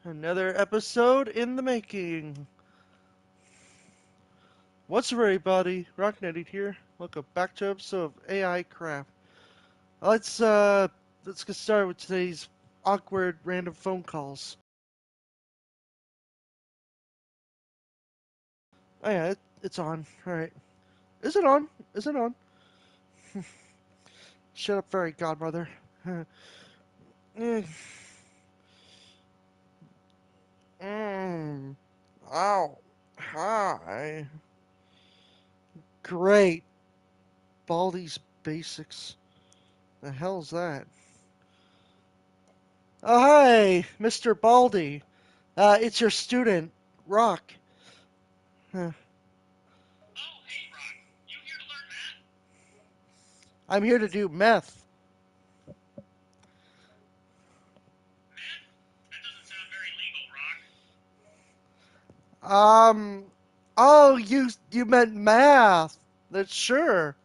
Another episode in the making. What's up, everybody? Rocknetty here. Welcome back to an episode of A.I.Craft. Let's get started with today's awkward random phone calls. Oh yeah, it's on. All right. Is it on? Is it on? Shut up, fairy godmother. mm. Mm. Oh. Hi. Great. Baldi's basics. The hell's that? Oh, hi, Mr. Baldi. It's your student, Rock. Huh. Oh, hey, Rock. You here to learn math? I'm here to do meth. Math? That doesn't sound very legal, Rock. Um, oh, you meant math. That's sure.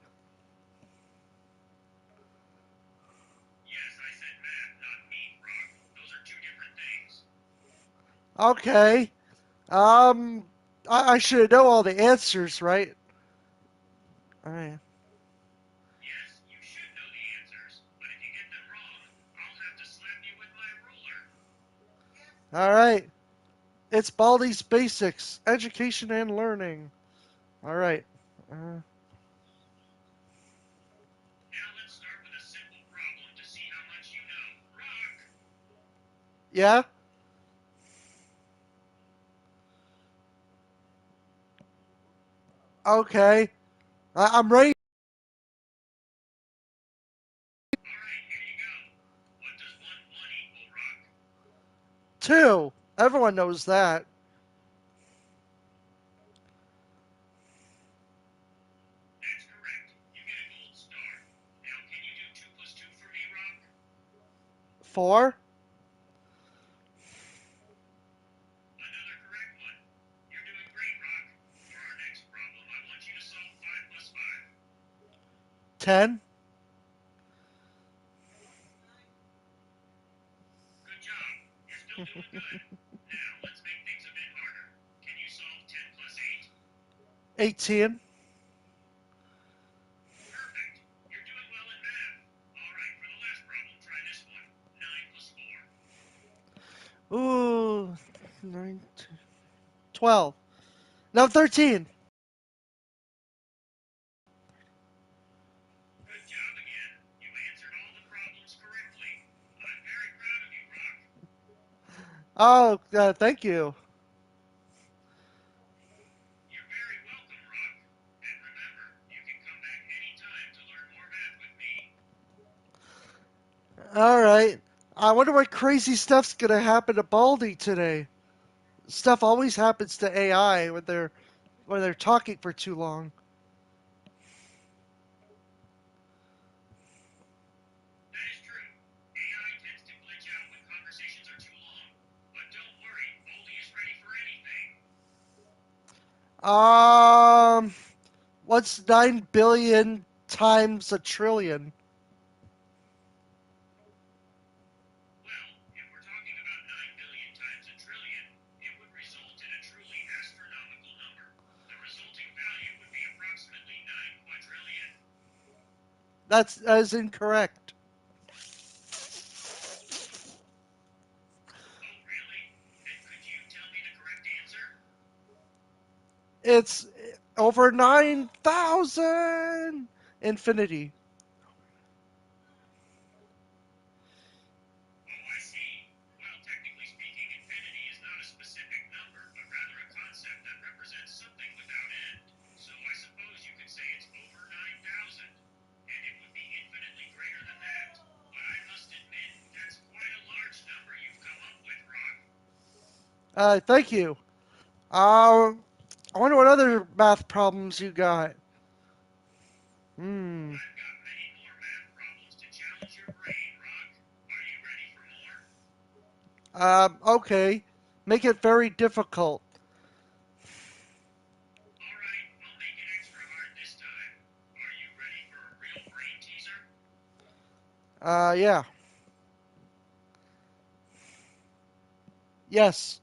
Yes, I said math, not meat, Rock. Those are two different things. Okay. Um, I should know all the answers, right? All right. Yes, you should know the answers, but if you get them wrong, I'll have to slap you with my ruler. All right. It's Baldi's basics, education and learning. All right. Uh, Now let's start with a simple problem to see how much you know. Rock! yeah. Okay. I'm ready. Alright, here you go. What does 1 equal, Rock? Two. Everyone knows that. That's correct. You get a gold star. Now can you do 2 plus 2 for me, Rock? Four. Another correct one. You're doing great, Rock. For our next problem, I want you to solve 5 plus 5. 10. Good job. You're still doing good. Now, let's make things a bit harder. Can you solve 10 plus 8? 18. Perfect. You're doing well in math. All right, for the last problem, try this one. 9 plus 4. Ooh. 9, 12. No, 13. Good job again. You answered all the problems correctly. I'm very proud of you, Rock. Oh, thank you. You're very welcome, Rock. And remember, you can come back anytime to learn more math with me. All right. I wonder what crazy stuff's gonna happen to Baldi today. Stuff always happens to AI when they're talking for too long. That is true. AI tends to glitch out when conversations are too long. But don't worry, Baldi is ready for anything. Um, what's 9 billion times a trillion? Well, if we're talking about 9 billion times a trillion, it would result in a truly astronomical number. The resulting value would be approximately 9 quadrillion. That is incorrect. Oh, really? Then could you tell me the correct answer? It's over 9,000 infinity. Oh, I see. Well, technically speaking, infinity is not a specific number, but rather a concept that represents something without end. So I suppose you could say it's over 9,000. And it would be infinitely greater than that. But I must admit, that's quite a large number you've come up with, Rock. Thank you. Um, I wonder what other math problems you got. Hmm. I've got many more math problems to challenge your brain, Rock. Are you ready for more? Okay. Make it very difficult. Alright, I'll make it extra hard this time. Are you ready for a real brain teaser? Yeah. Yes.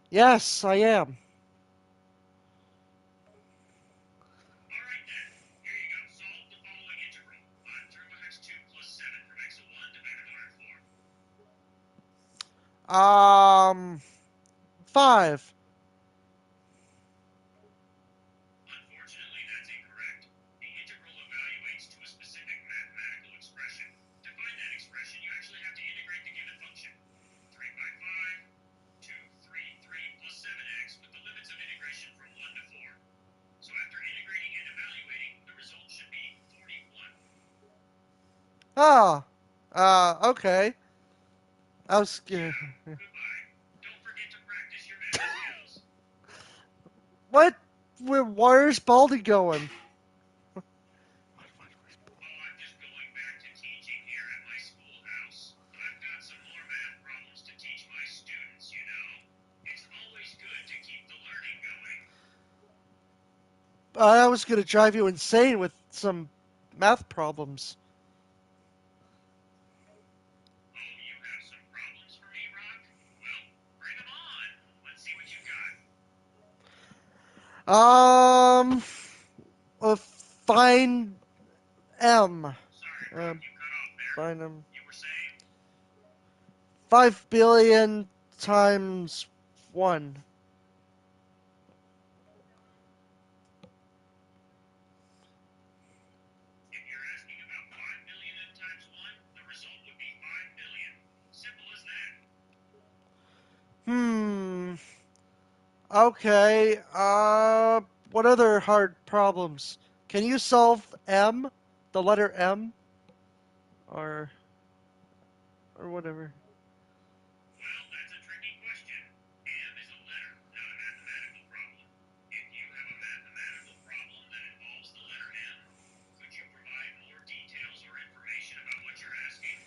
Yes, I am. Alright then, here you go. Solve the following integral. 5 through x 2 plus 7 from x 1 divided by 4. Um, 5. Unfortunately, that's incorrect. The integral evaluates to a specific mathematical expression. To find that expression, you actually have to integrate the given function. 3 by 5, 233 plus 7x with the limits of integration from 1 to 4. So after integrating and evaluating, the result should be 41. Oh. Okay. I was scared. Yeah, goodbye. Don't forget to practice your math skills. What? Where's Baldi going? Oh, I'm just going back to teaching here at my schoolhouse. I've got some more math problems to teach my students, you know. It's always good to keep the learning going. I was gonna drive you insane with some math problems. Oh, you have some problems for me, Rock? Well, bring them on. Let's see what you got. Um, find M. Sorry, Rock, Um, you cut off there. find M. You were saying? 5 billion times 1. If you're asking about 5 billion times 1, the result would be 5 billion. Simple as that. Hmm. Okay. What other hard problems? Can you solve M? The letter M? Or whatever. Well, that's a tricky question. M is a letter, not a mathematical problem. If you have a mathematical problem that involves the letter M, could you provide more details or information about what you're asking?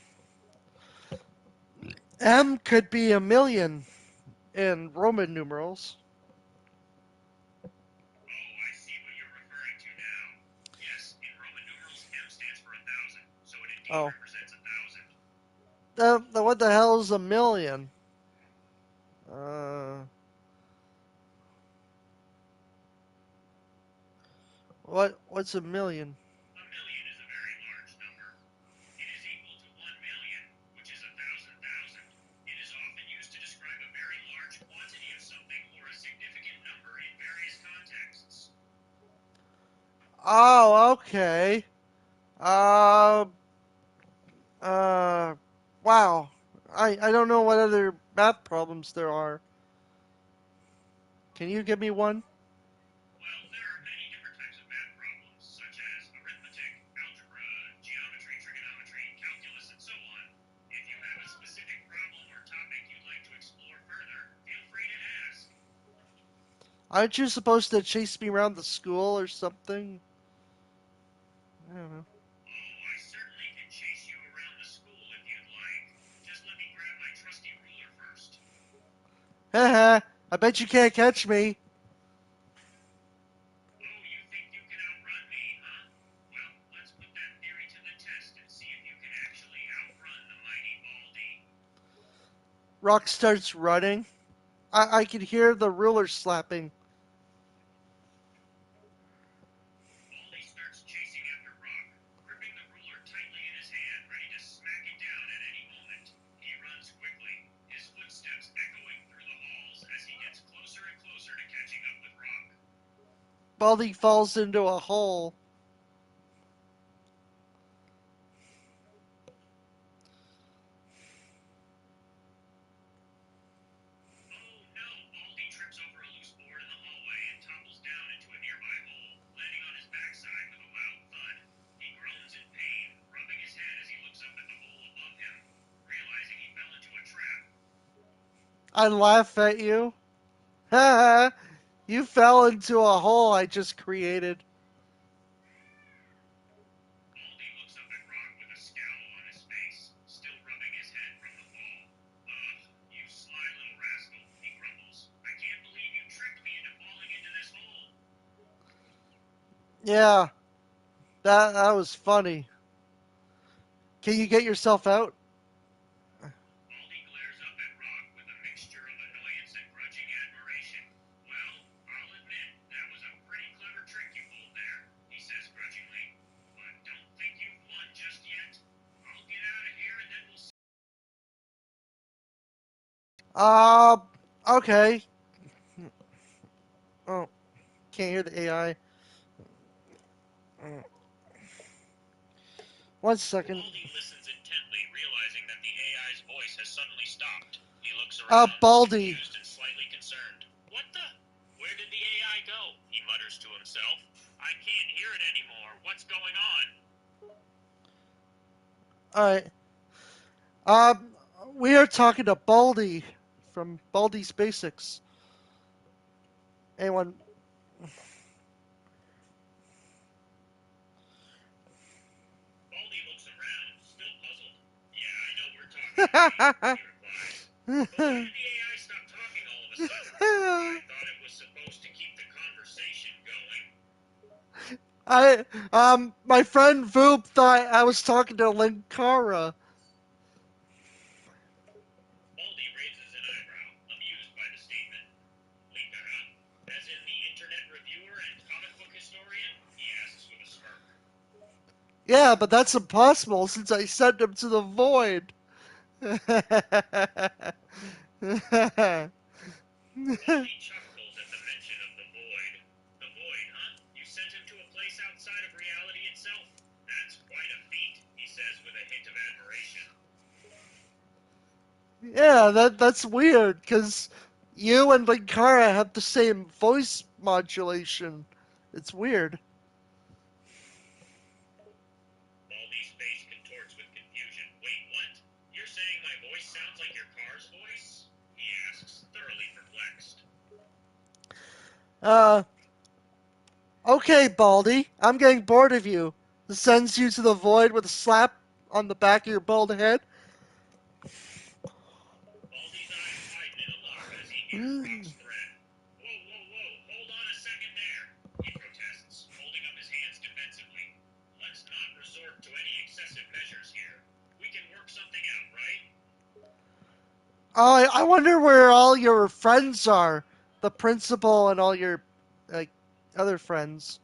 M could be a million in Roman numerals. Oh, I see what you're referring to now. Yes, in Roman numerals, M stands for 1,000, so it indeed Oh. represents 1,000. What the hell is a million? Uh, what's a million? A million is a very large number. It is equal to 1,000,000, which is 1,000,000. It is often used to describe a very large quantity of something or a significant number in various contexts. Oh, okay. Uh, uh, wow. I don't know what other math problems there are. Can you give me one? Well, there are many different types of math problems, such as arithmetic, algebra, geometry, trigonometry, calculus, and so on. If you have a specific problem or topic you'd like to explore further, feel free to ask. Aren't you supposed to chase me around the school or something? I don't know. Oh, I certainly can chase you around the school if you'd like. Just let me grab my trusty ruler first. Haha, I bet you can't catch me. Oh, you think you can outrun me, huh? Well, let's put that theory to the test and see if you can actually outrun the mighty Baldi. Rock starts running. I can hear the ruler slapping. Baldi starts chasing after Rock, gripping the ruler tightly in his hand, ready to smack it down at any moment. He runs quickly, his footsteps echoing through the halls as he gets closer and closer to catching up with Rock. Baldy falls into a hole. Oh no! Baldi trips over a loose board in the hallway and topples down into a nearby hole, landing on his backside with a loud thud. He groans in pain, rubbing his head as he looks up at the hole above him, realizing he fell into a trap. I laugh at you. Haha, you fell into a hole I just created. Baldi looks up at Rock with a scowl on his face, still rubbing his head from the fall. Ugh, you sly little rascal, he grumbles. I can't believe you tricked me into falling into this hole. Yeah, that was funny. Can you get yourself out? Uh, okay. Oh, can't hear the AI. One second. Baldi listens intently, realizing that the AI's voice has suddenly stopped. He looks around, Baldi. confused and slightly concerned. What the? Where did the AI go? He mutters to himself. I can't hear it anymore. What's going on? Alright. We are talking to Baldi from Baldi's Basics. Anyone? Baldi looks around, still puzzled. Yeah, I know we're talking to me, he replies. But why did the AI stop talking all of a sudden? I thought it was supposed to keep the conversation going. My friend Voop thought I was talking to Linkara. Baldi raises an eyebrow, amused by the statement. Linkara, as in the internet reviewer and comic book historian? He asks with a smirk. Yeah, but that's impossible since I sent him to the void. Baldi chuckles at the mention of the void. The void, huh? You sent him to a place outside of reality itself? That's quite a feat, he says with a hint of admiration. Yeah, that's weird because you and Linkara have the same voice modulation. It's weird. Baldi's face contorts with confusion. Wait, what? You're saying my voice sounds like your car's voice? He asks, thoroughly perplexed. Uh, okay, Baldi, I'm getting bored of you. Sends you to the void with a slap on the back of your bald head. Baldi's eyes widen in alarm as he hears Rock's threat. Whoa, whoa, whoa, hold on a second there, he protests, holding up his hands defensively. Let's not resort to any excessive measures here. We can work something out, right? I wonder where all your friends are. The principal and all your like other friends.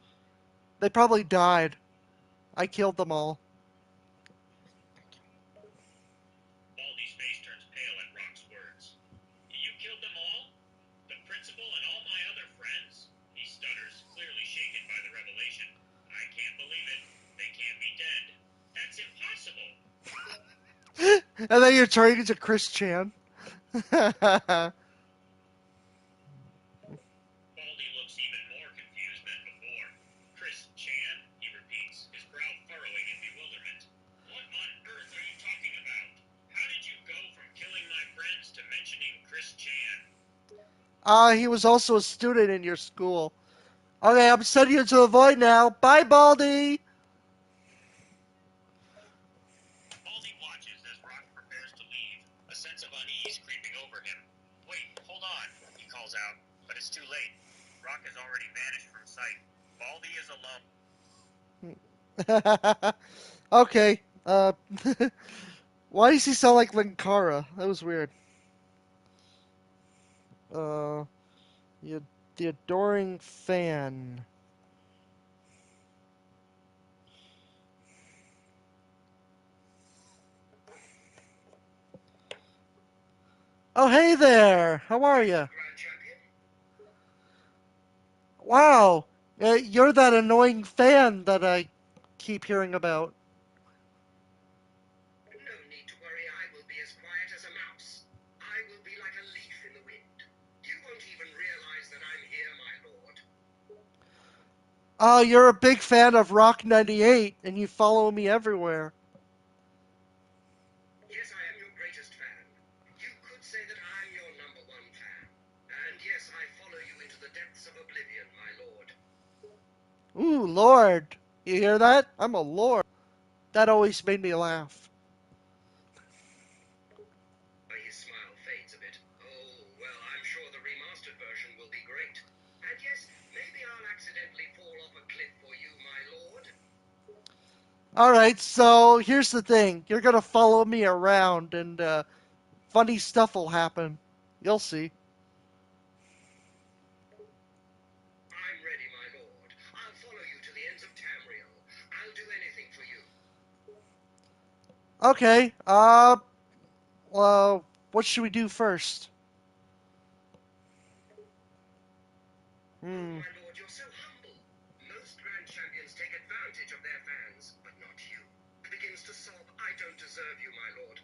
They probably died. I killed them all. Baldi's face turns pale at Rock's words. You killed them all? The principal and all my other friends? He stutters, clearly shaken by the revelation. I can't believe it. They can't be dead. That's impossible. And then you're turning into Chris Chan. Baldi looks even more confused than before. Chris Chan? He repeats, his brow furrowing in bewilderment. What on earth are you talking about? How did you go from killing my friends to mentioning Chris Chan? He was also a student in your school. Okay, I'm sending you to the void now. Bye, Baldi. Baldi watches as Rock prepares to leave, a sense of unease creeping over him. Wait, hold on, he calls out, but it's too late. Rock has already vanished from sight. Baldi is alone. Okay. Why does he sound like Linkara? That was weird. Uh, the, the adoring fan. Oh, hey there. How are you? Wow. You're that annoying fan that I keep hearing about. No need to worry, I will be as quiet as a mouse. I will be like a leaf in the wind. You won't even realize that I'm here, my lord. Oh, you're a big fan of Rock 98, and you follow me everywhere. Yes, I am your greatest fan. You could say that I'm your number one fan. And yes, I follow you into the depths of oblivion, my lord. Ooh, Lord. You hear that? I'm a Lord. That always made me laugh. His smile fades a bit. Oh, well, I'm sure the remastered version will be great. And yes, maybe I'll accidentally fall off a cliff for you, my lord. Alright, so here's the thing. You're gonna follow me around, and funny stuff will happen. You'll see. I'm ready, my lord. I'll follow you to the ends of Tamriel. I'll do anything for you. Okay, well, what should we do first? Oh, Hmm. my lord, you're so humble. Most grand champions take advantage of their fans, but not you. Begins to sob, I don't deserve you, my lord.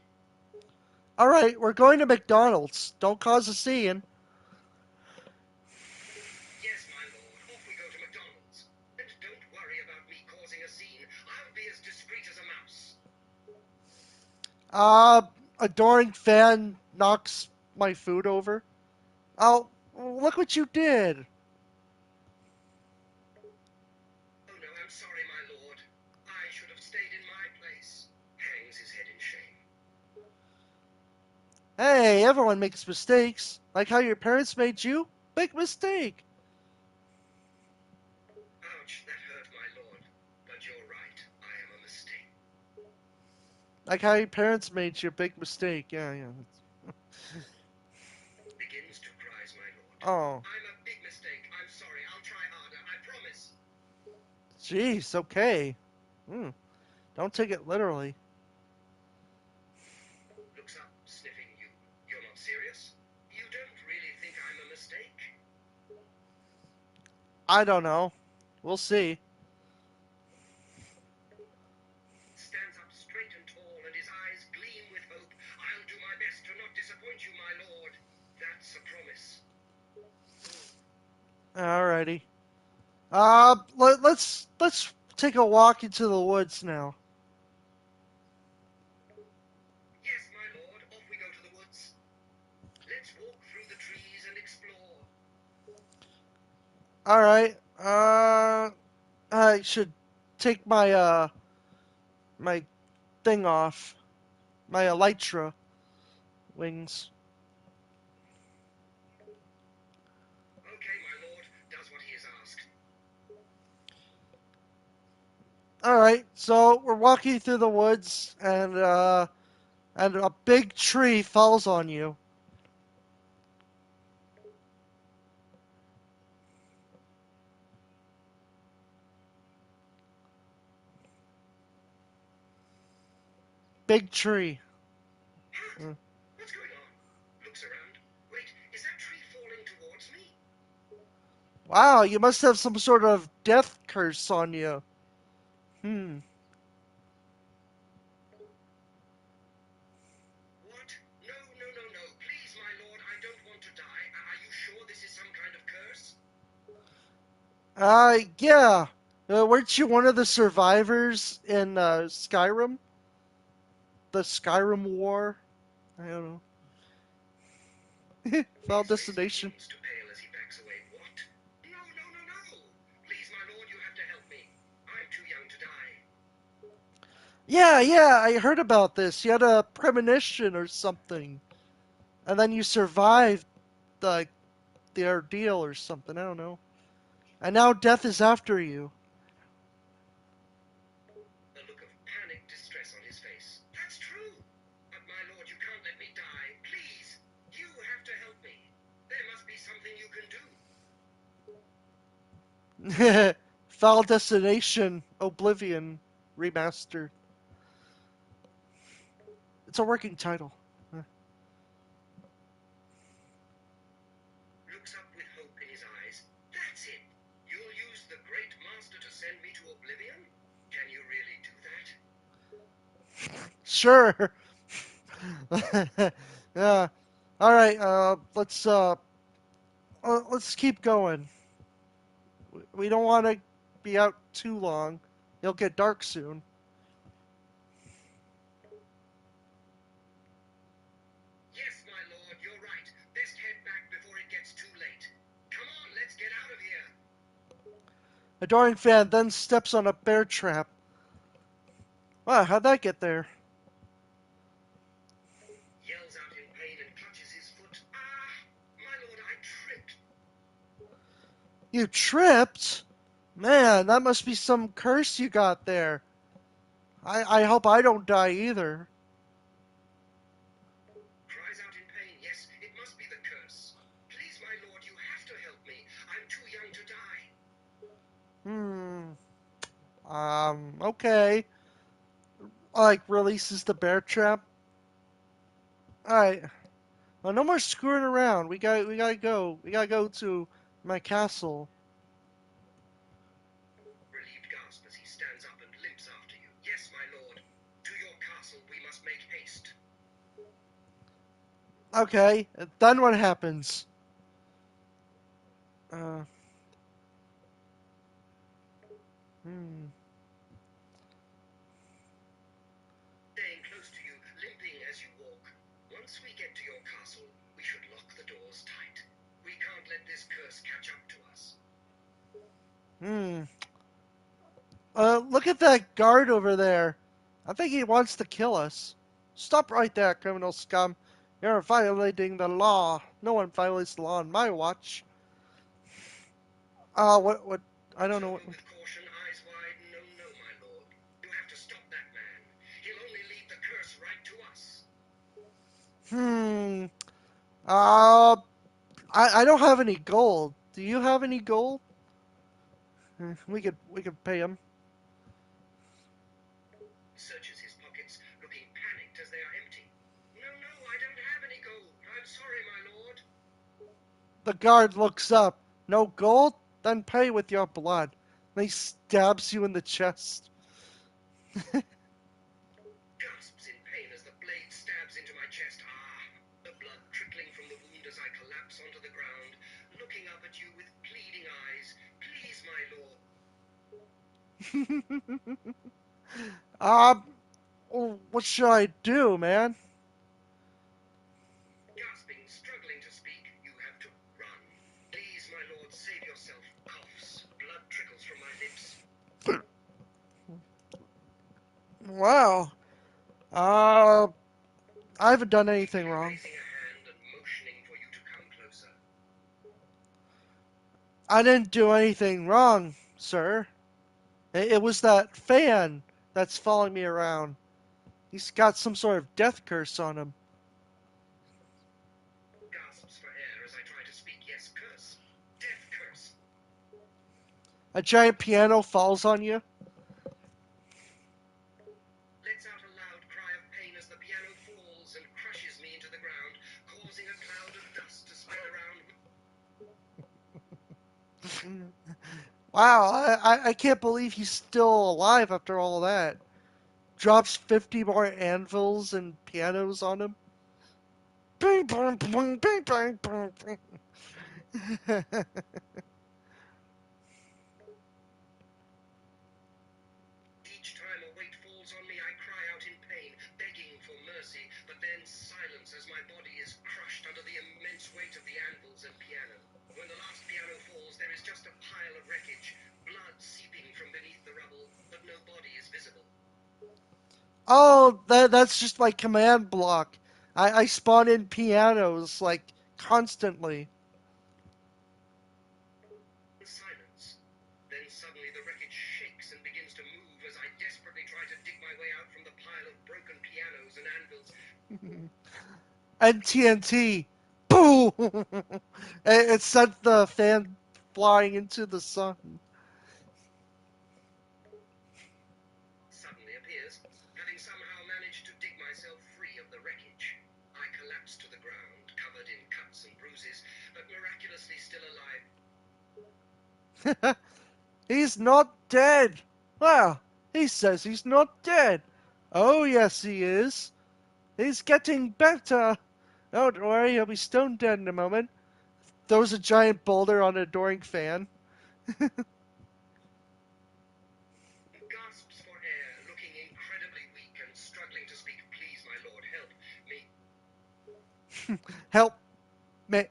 All right, we're going to McDonald's. Don't cause a scene. Yes, my lord, off we go to McDonald's. And don't worry about me causing a scene. I'll be as discreet as a mouse. Adoring fan knocks my food over. Oh, look what you did. Oh no, I'm sorry, my lord. I should have stayed in my place. Hangs his head in shame. Hey, everyone makes mistakes. Like how your parents made you? Big mistake. Ouch, that hurt, my lord. But you're right, I am a mistake. Like how your parents made you? Big mistake. Yeah, yeah. Begins to cries, my lord. Oh, I'm a big mistake. I'm sorry. I'll try harder. I promise. jeez. Okay. Hmm. Don't take it literally. Looks up, sniffing you. You're not serious? You don't really think I'm a mistake? I don't know. We'll see. Stands up straight and tall, and his eyes gleam with hope. I'll do my best to not disappoint you, my lord. That's a promise. Alrighty. Let's take a walk into the woods now. Yes, my lord. Off we go to the woods. Let's walk through the trees and explore. All right. I should take my thing off. My elytra wings. Okay, my lord. Does what he is asked. All right. So we're walking through the woods, and a big tree falls on you. Big tree. What? Uh, What's going on? Looks around. Wait, is that tree falling towards me? Wow, you must have some sort of death curse on you. Hmm. What? No, no, no, no. Please, my lord, I don't want to die. Are you sure this is some kind of curse? Yeah. Weren't you one of the survivors in Skyrim? The Skyrim War? I don't know. Final His face Destination. begins to pale as he backs away. What? No, no, no, no. Please, my lord, you have to help me. I'm too young to die. Yeah, yeah, I heard about this. You had a premonition or something, and then you survived the the ordeal or something. I don't know. And now death is after you. A look of panicked distress on his face. That's true. But, my lord, you can't let me die. Please. You have to help me. There must be something you can do. Final Destination Oblivion remastered. It's a working title. Looks up with hope in his eyes. That's it. You'll use the great master to send me to Oblivion? Can you really do that? Sure. Yeah. All right. Let's keep going. We don't want to be out too long. It'll get dark soon. Yes, my lord, you're right. Best head back before it gets too late. Come on, let's get out of here. Adoring fan then steps on a bear trap. Wow, how'd that get there? Yells out in pain and clutches his foot. Ah, my lord, I tripped. You tripped? Man, that must be some curse you got there. I hope I don't die either. Cries out in pain. Yes, it must be the curse. Please, my lord, you have to help me. I'm too young to die. Okay. Like, releases the bear trap. Alright. Well, no more screwing around. We gotta go. We gotta go to my castle. castle, we must make haste. Okay, then what happens? Uh, hmm. Staying close to you, limping as you walk. Once we get to your castle, we should lock the doors tight. We can't let this curse catch up to us. Hmm. Look at that guard over there. I think he wants to kill us. Stop right there, criminal scum. You're violating the law. No one violates the law on my watch. What, I don't know Observing what, with caution, eyes wide. No, no, my lord. You have to stop that man. He'll only lead the curse right to us. hmm. Uh, I don't have any gold. Do you have any gold? We could pay him. Searches his pockets, looking panicked as they are empty. No, no, I don't have any gold. I'm sorry, my lord. The guard looks up. No gold? Then pay with your blood. And he stabs you in the chest. Gasps in pain as the blade stabs into my chest. Ah, the blood trickling from the wound as I collapse onto the ground, looking up at you with pleading eyes. Please, my lord. um, what should I do, man? Gasping, struggling to speak, you have to run. Please, my lord, save yourself. Coughs. Blood trickles from my lips. Wow. Uh, I haven't done anything Weakly wrong. raising a hand and motioning for you to come closer. I didn't do anything wrong, sir. It was that fan that's following me around. He's got some sort of death curse on him. Gasps for air as I try to speak. Yes, curse. Death curse. A giant piano falls on you. Lets out a loud cry of pain as the piano falls and crushes me into the ground, causing a cloud of dust to spread around. Wow, I can't believe he's still alive after all that. Drops 50 more anvils and pianos on him. Bing, bong, bong, bing, bang, bong, bing. Each time a weight falls on me, I cry out in pain, begging for mercy, but then silence as my body is crushed under the immense weight of the anvils and piano. When the last piano falls, there is just a pile of wreckage, blood seeping from beneath the rubble, but no body is visible. Oh, that's just my command block. I spawn in pianos, like, constantly. Silence. Then suddenly the wreckage shakes and begins to move as I desperately try to dig my way out from the pile of broken pianos and anvils. And TNT. Boom! It sent the fan flying into the sun. Suddenly appears, having somehow managed to dig myself free of the wreckage. I collapse to the ground, covered in cuts and bruises, but miraculously still alive. He's not dead. Well, he says he's not dead. Oh, yes, he is. He's getting better. Don't worry, he'll be stone dead in a moment. Throws a giant boulder on an adoring fan. Gasps for air, looking incredibly weak and struggling to speak. Please, my lord, help me. Help me.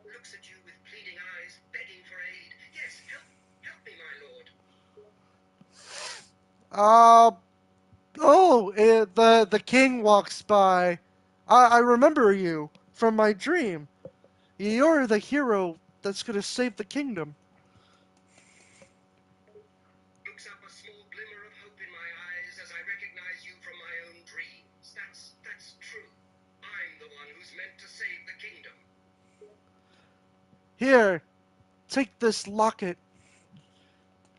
Looks at you with pleading eyes, begging for aid. Yes, help me, my lord. uh, the king walks by. I remember you from my dream. You're the hero that's gonna save the kingdom. Looks up a small glimmer of hope in my eyes as I recognize you from my own dreams. That's true. I'm the one who's meant to save the kingdom. Here, take this locket.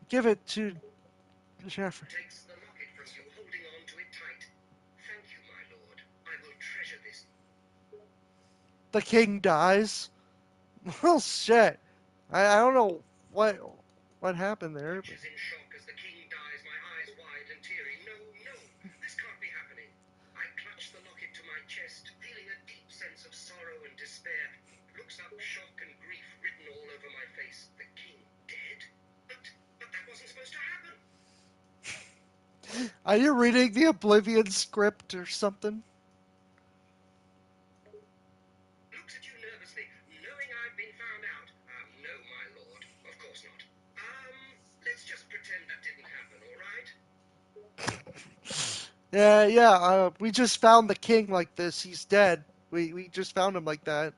Give it to Jeffrey. Takes the locket from you, holding on to it tight. Thank you, my lord. I will treasure this. The king dies. Well, shit. I don't know what. what happened there. But... Watches in shock as the king dies, my eyes wide and teary. No, no, this can't be happening. I clutch the locket to my chest, feeling a deep sense of sorrow and despair. Looks up, shock and grief written all over my face. The king dead? But that wasn't supposed to happen. Are you reading the Oblivion script or something? Looks at you nervously, knowing I've been found out. No, my lord. Of course not. Let's just pretend that didn't happen, all right? Yeah. We just found the king like this. He's dead. We just found him like that.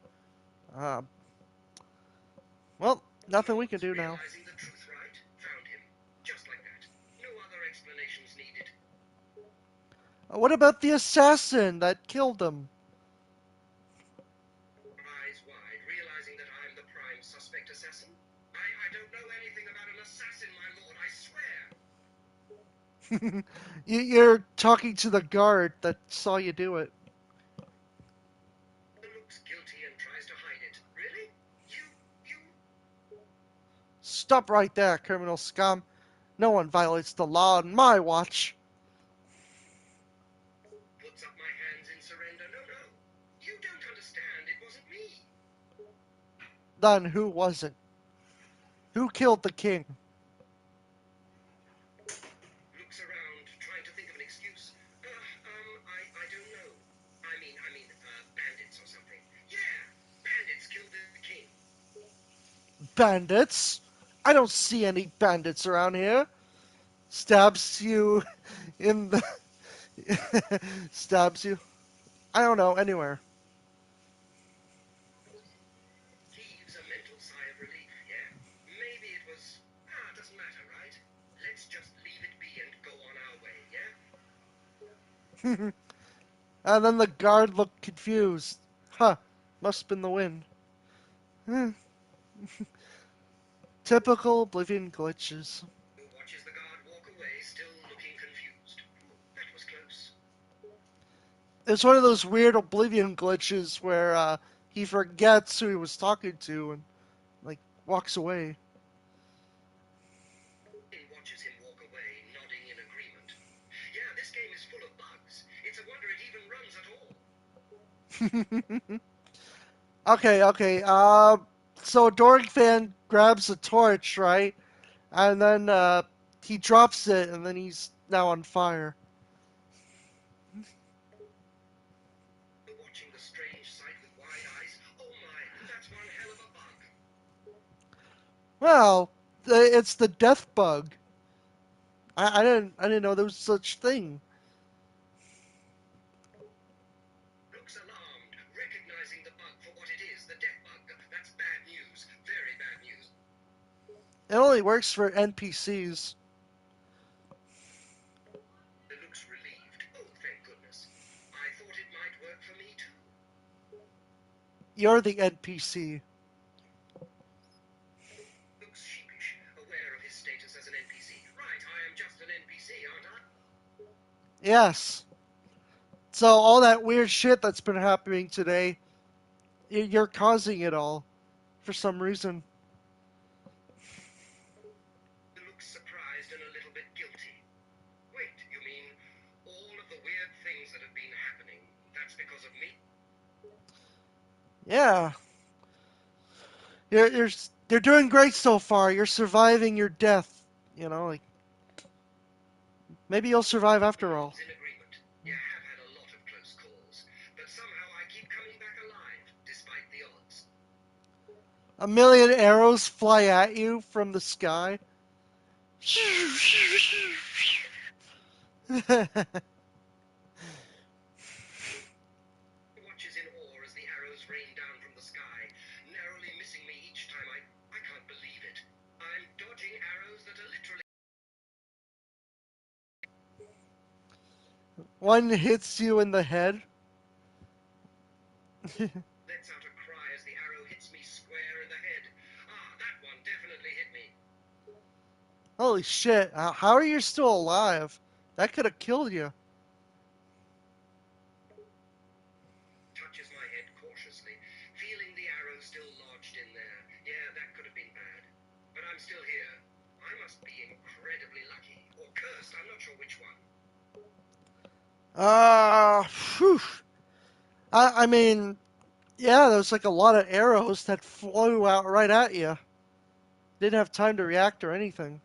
Um, well, nothing we can do now. Realizing the truth, right? Found him. Just like that. No other explanations needed. What about the assassin that killed him? Eyes wide, realizing that I'm the prime suspect assassin. I don't know anything about an assassin, my lord, I swear. You're talking to the guard that saw you do it. Looks guilty and tries to hide it. Really? You... Stop right there, criminal scum. No one violates the law on my watch. Puts up my hands in surrender. No, no. You don't understand. It wasn't me. Then who was it? Who killed the king? Looks around, trying to think of an excuse. I don't know. Bandits or something. Yeah, bandits killed the king. Bandits? I don't see any bandits around here. Stabs you in the... Stabs you. I don't know, anywhere. Heaves a mental sigh of relief. Yeah, maybe it was... doesn't matter, right? Let's just leave it be and go on our way, yeah? And then the guard looked confused. Huh, must have been the wind. Typical Oblivion glitches. Watches the guard walk away, still looking confused. That was close. It's one of those weird Oblivion glitches where he forgets who he was talking to and like walks away. Watches him walk away, nodding in agreement. Yeah, this game is full of bugs. It's a wonder it even runs at all. Okay. So Doric fan grabs a torch, right? And then he drops it, and then he's now on fire. Watching the strange sight with wide eyes. Oh my, that's one hell of a bug. Well, it's the death bug. I didn't know there was such thing. Looks alarmed, recognizing the bug for what it is, the death bug. That's bad news, very bad news. It only works for NPCs. It looks relieved. Oh, thank goodness. I thought it might work for me too. You're the NPC. Looks sheepish, aware of his status as an NPC. Right, I am just an NPC, aren't I? Yes. So all that weird shit that's been happening today, you're causing it all for some reason. Looks surprised and a little bit guilty. Wait, you mean all of the weird things that have been happening, that's because of me? Yeah. You're doing great so far. You're surviving your death. You know, like maybe you'll survive after all. In agreement. You have had a lot of close calls, but somehow I keep coming back alive, despite the odds. A million arrows fly at you from the sky. Watches in awe as the arrows rain down from the sky, narrowly missing me each time. I can't believe it. I'm dodging arrows that are literally... One hits you in the head. Lets out a cry as the arrow hits me square in the head. That one definitely hit me. Holy shit. How are you still alive? That could have killed you. Touches my head cautiously, feeling the arrow still lodged in there. Yeah, that could have been bad. But I'm still here. Phew. I mean, yeah, there was like a lot of arrows that flew out right at you. Didn't have time to react or anything.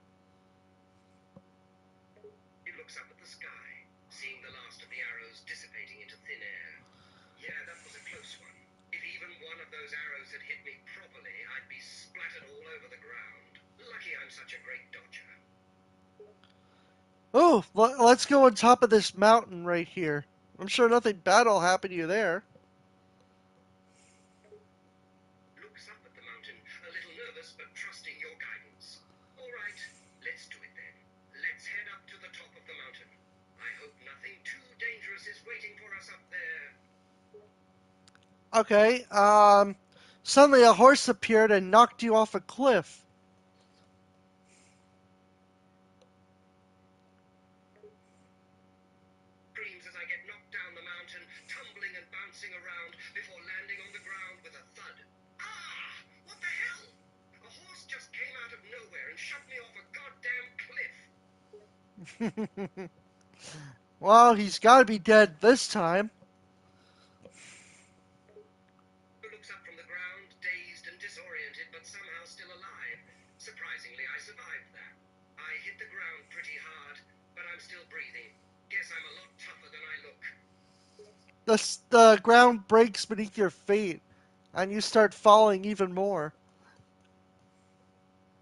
He looks up at the sky, seeing the last of the arrows dissipating into thin air. Yeah, that was a close one. If even one of those arrows had hit me properly, I'd be splattered all over the ground. Lucky I'm such a great dodger. Oh, let's go on top of this mountain right here. I'm sure nothing bad will happen to you there. Looks up at the mountain, a little nervous but trusting your guidance. All right, let's do it then. Let's head up to the top of the mountain. I hope nothing too dangerous is waiting for us up there. Okay, suddenly a horse appeared and knocked you off a cliff. Screams as I get knocked down the mountain, tumbling and bouncing around before landing on the ground with a thud. Ah! What the hell? A horse just came out of nowhere and shoved me off a goddamn cliff. Well, he's gotta be dead this time. Looks up from the ground, dazed and disoriented, but somehow still alive. Surprisingly, I survived that. I hit the ground pretty hard, but I'm still breathing. Guess I'm a lot tougher than I look. The ground breaks beneath your feet, and you start falling even more.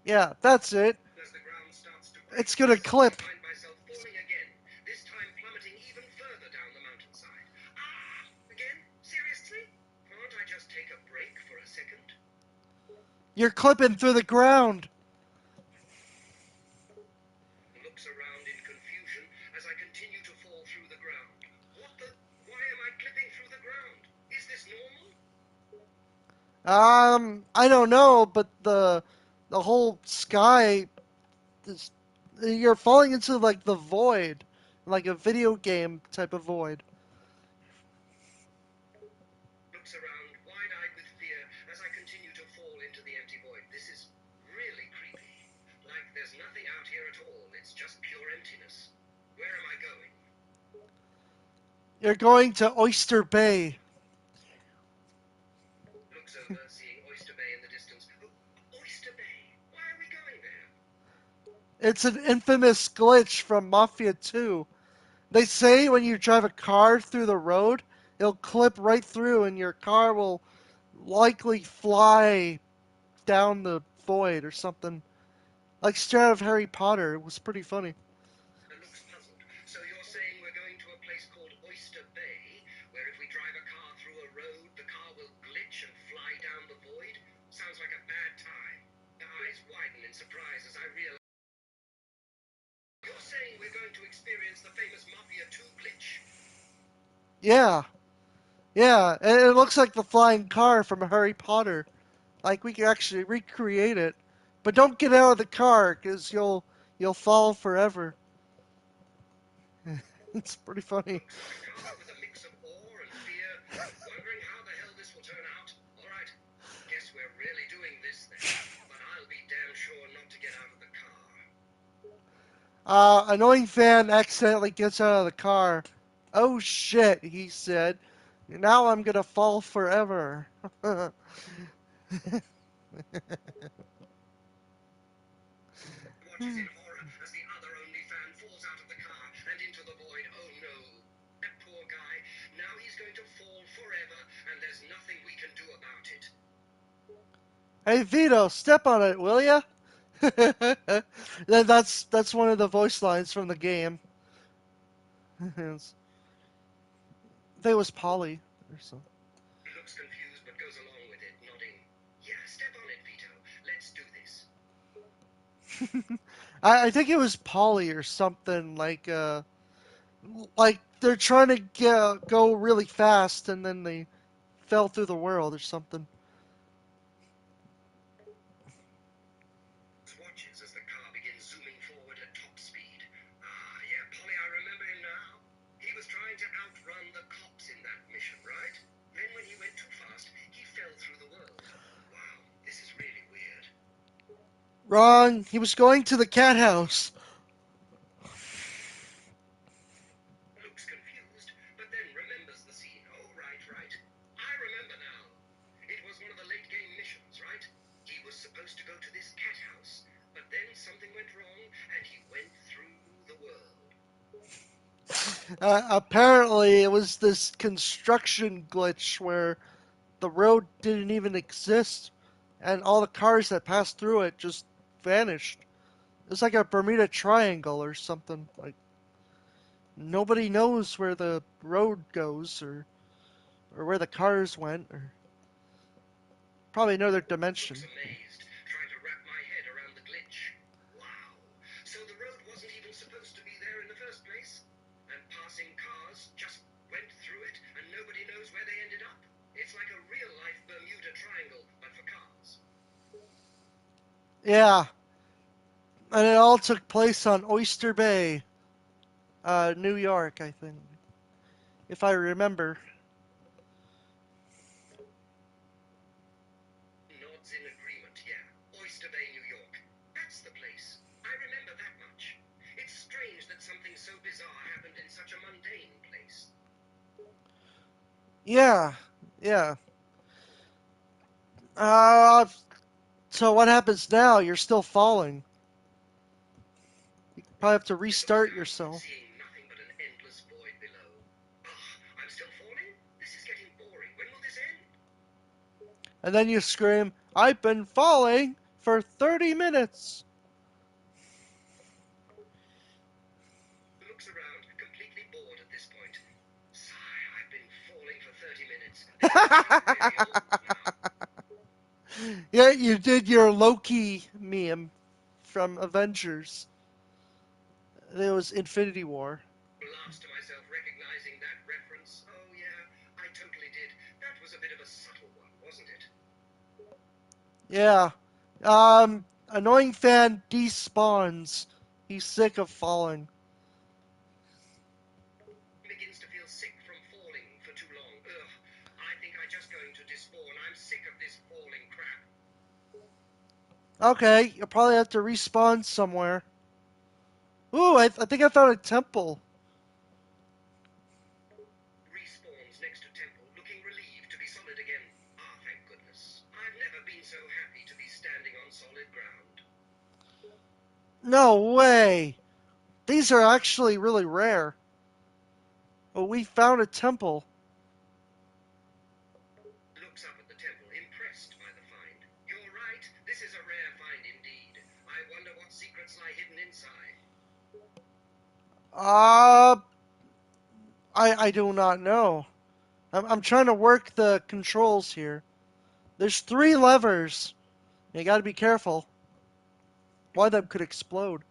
Yeah, that's it. As the ground starts to break, It's I gonna suddenly clip. find myself falling again, this time plummeting even further down the mountainside. Ah! Again? Seriously? Can't I just take a break for a second? You're clipping through the ground. Looks around in confusion as I continue to fall through the ground. What the? Why am I clipping through the ground? Is this normal? I don't know, but the whole sky is, you're falling into like the void, like a video game type of void. Looks around, wide-eyed with fear, as I continue to fall into the empty void. This is really creepy. Like there's nothing out here at all. It's just pure emptiness. Where am I going? You're going to Oyster Bay. Looks over, seeing Oyster Bay in the distance. Oh, Oyster Bay! Why are we going there? It's an infamous glitch from Mafia 2. They say when you drive a car through the road, it'll clip right through and your car will likely fly down the void or something. Like straight out of Harry Potter. It was pretty funny. Looks puzzled. So you're saying we're going to a place called Oyster Bay, where if we drive a car through a road, the car will glitch and fly down the void? Sounds like a bad time. The eyes widen in surprise as I realize. You're saying we're going to experience the famous Mafia 2 glitch? Yeah. Yeah. And it looks like the flying car from Harry Potter. Like we can actually recreate it. But don't get out of the car, because you'll fall forever. It's pretty funny. Looks like a car with a mix of awe and fear, wondering how the hell this will turn out. All right, guess we're really doing this then. But I'll be damn sure not to get out of the car. Annoying fan accidentally gets out of the car. Oh shit, he said. Now I'm gonna fall forever. Watches in horror as the other only fan falls out of the car and into the void. Oh no. That poor guy. Now he's going to fall forever, and there's nothing we can do about it. Hey Vito, step on it, will ya? That's one of the voice lines from the game. I think it was Polly or something. He looks confused but goes along with it, nodding. Yeah, step on it, Vito. Let's do this. I think it was Polly or something like they're trying to go really fast and then they fell through the world or something. Watches as the car begins zooming forward at top speed. Ah, yeah, Polly, I remember him now. He was trying to outrun the cops in that mission, right? Then when he went too fast, he fell through the world. Wow, this is really weird. Wrong. He was going to the cat house. Looks confused Then something went wrong, and he went through the world. Apparently, it was this construction glitch where the road didn't even exist, and all the cars that passed through it just vanished. It's like a Bermuda Triangle or something. Like nobody knows where the road goes or where the cars went or probably another dimension. Looks amazed, trying to wrap my head around the glitch. Wow. So the road wasn't even supposed to be there in the first place? And passing cars just went through it, and nobody knows where they ended up? It's like a real-life Bermuda Triangle, but for cars. Yeah, and it all took place on Oyster Bay, New York, I think, if I remember. Nods in agreement, yeah. Oyster Bay, New York. That's the place. I remember that much. It's strange that something so bizarre happened in such a mundane place. Yeah, yeah. Uh, so what happens now? You're still falling. You probably have to Looks restart down, yourself. seeing nothing but an endless void below. Ah, I'm still falling? This is getting boring. When will this end? And then you scream, I've been falling for 30 minutes. Looks around, completely bored at this point. Sigh, I've been falling for 30 minutes. This is getting really old now. Yeah, you did your Loki meme from Avengers. It was Infinity War. Laughs to myself, recognizing that reference. Oh, yeah, I totally did. That was a bit of a subtle one, wasn't it? Yeah. Annoying fan despawns. He's sick of falling. Begins to feel sick from falling for too long. Ugh, I think I'm just going to despawn. I'm sick of this falling crap. Okay, you'll probably have to respawn somewhere. Ooh, I think I found a temple. Respawns next to temple, looking relieved to be solid again. Ah, thank goodness. I've never been so happy to be standing on solid ground. No way. These are actually really rare. Oh, we found a temple. Looks up at the temple, impressed by the find. You're right, this is a rare find indeed. I wonder what secrets lie hidden inside. Uh, I do not know. I'm trying to work the controls here. There's 3 levers. You gotta be careful. One of them could explode.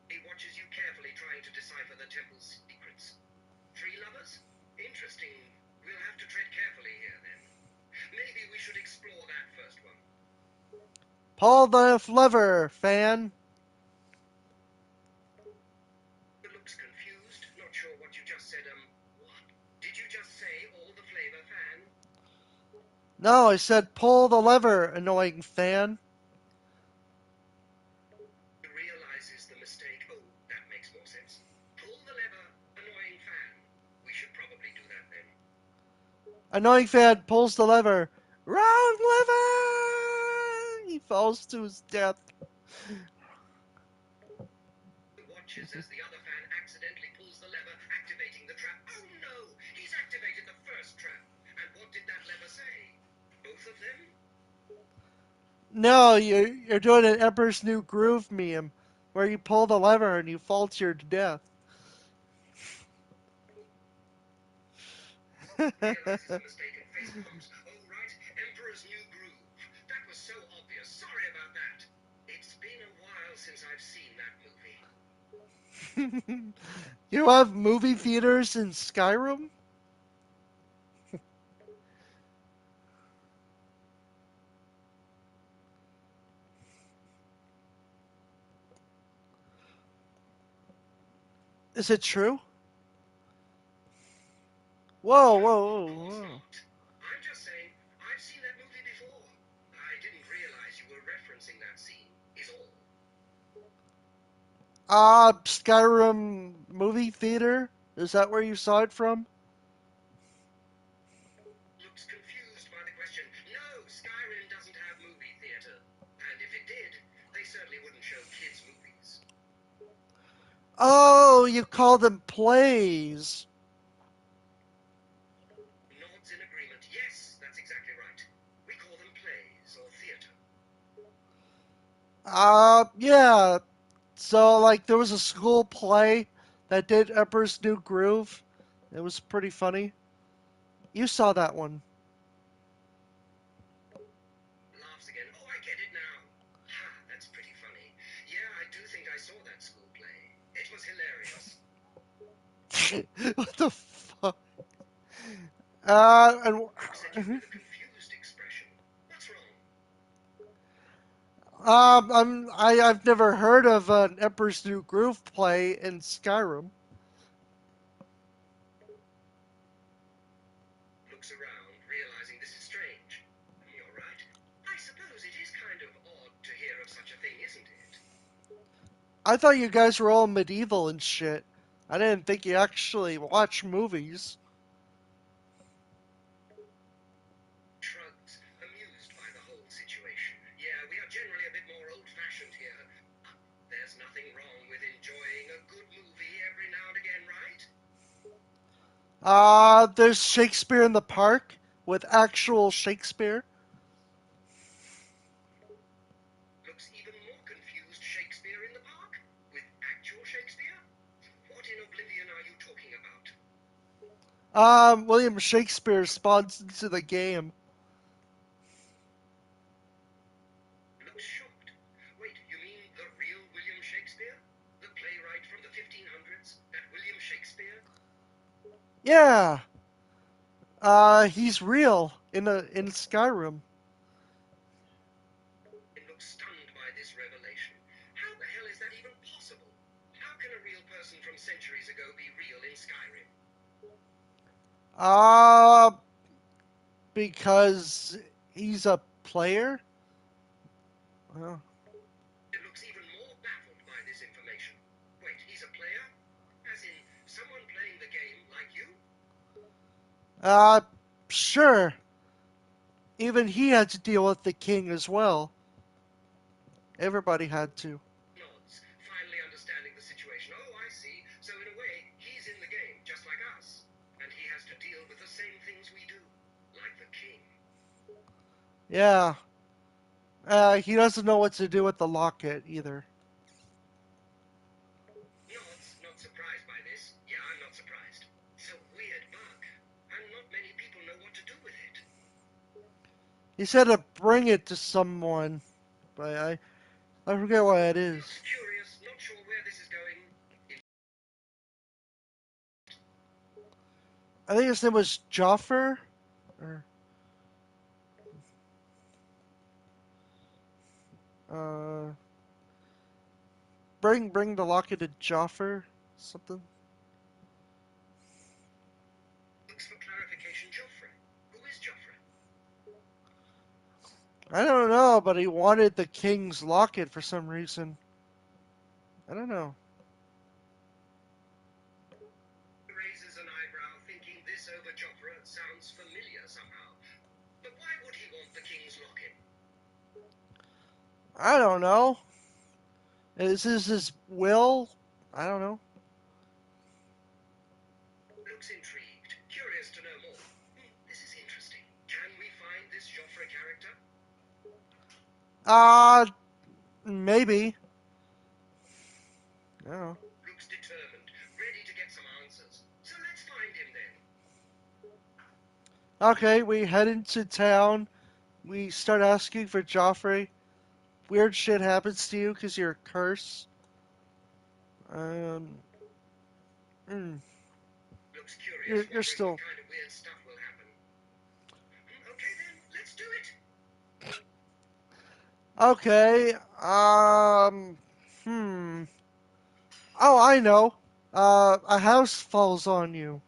He watches you carefully, trying to decipher the temple's secrets. 3 lovers? Interesting. We'll have to tread carefully here, then. Maybe we should explore that first one. Pull the lever, fan. It looks confused, not sure what you just said. What? Did you just say all the flavor, fan? No, I said pull the lever, annoying fan. He realizes the mistake. Oh, that makes more sense. Pull the lever, annoying fan. We should probably do that then. Annoying fan pulls the lever. Wrong lever! He falls to his death. Watches as the other fan accidentally pulls the lever, activating the trap. Oh no! He's activated the first trap. And what did that lever say? Both of them? No, you're doing an Emperor's New Groove meme where you pull the lever and you fall to your death. Realizes a mistake and face palms. Oh right, Emperor's New Groove. That was so obvious. Sorry about that. It's been a while since I've seen that movie. You have movie theaters in Skyrim? Is it true? Whoa, No, whoa, of whoa, course whoa. not. I'm just saying, I've seen that movie before. I didn't realize you were referencing that scene, is all. Skyrim movie theater? Is that where you saw it from? Looks confused by the question. No, Skyrim doesn't have movie theater. And if it did, Oh, you call them plays. Nods in agreement. Yes, that's exactly right. We call them plays or theatre. Yeah. So, like, there was a school play that did Emperor's New Groove. It was pretty funny. You saw that one. Laughs again. Oh, I get it now. Ha, that's pretty funny. Yeah, I do think I saw that school play. It was hilarious. What the fuck? Luke said you with a confused expression. What's wrong? I've never heard of an Emperor's New Groove play in Skyrim. Looks around, realizing this is strange. You're right. I suppose it is kind of odd to hear of such a thing, isn't it? I thought you guys were all medieval and shit. I didn't think you actually watch movies. Shrugs, amused by the whole situation. Yeah, we are generally a bit more old-fashioned here. There's nothing wrong with enjoying a good movie every now and again, right? There's Shakespeare in the Park with actual Shakespeare. Looks even more confused. Shakespeare in the park? With actual Shakespeare? What in Oblivion are you talking about? William Shakespeare spawns into the game. Looks shocked. Wait, you mean the real William Shakespeare? The playwright from the 1500s? That William Shakespeare? Yeah, he's real in Skyrim. It looks stunned by this revelation. How the hell is that even possible? How can a real person from centuries ago be real in Skyrim? Uh, because he's a player. Well, It looks even more baffled by this information. Wait, he's a player? As in, someone playing the game like you? uh, sure. Even he had to deal with the king as well. Everybody had to. Nods, finally understanding the situation. Oh, I see. So in a way, he's in the game, just like us. And he has to deal with the same things we do. Like the king. Yeah. He doesn't know what to do with the locket either. Nods, not surprised by this. Yeah, I'm not surprised. It's a weird bug. And not many people know what to do with it. He said to bring it to someone, but I forget what it is. Looks curious, not sure where this is going. I think his name was Joffer. Or, uh, bring the locket to Joffer. Something. Looks for clarification, Joffrey. Who is Joffrey? I don't know, but he wanted the king's locket for some reason. I don't know. Raises an eyebrow, thinking this over Joffrey sounds familiar somehow. But why would he want the king's locket? I don't know. Is this his will? I don't know. Looks intrigued, curious to know more. This is interesting. Can we find this Joffrey character? Uh, maybe. I don't know. Looks determined, ready to get some answers. So let's find him then. Okay, we head into town. We start asking for Joffrey. Weird shit happens to you because you're a curse. Um, mm, Looks curious, you're wondering what still kind of weird stuff will happen. Okay then, let's do it. okay. Hmm. Oh, I know. A house falls on you.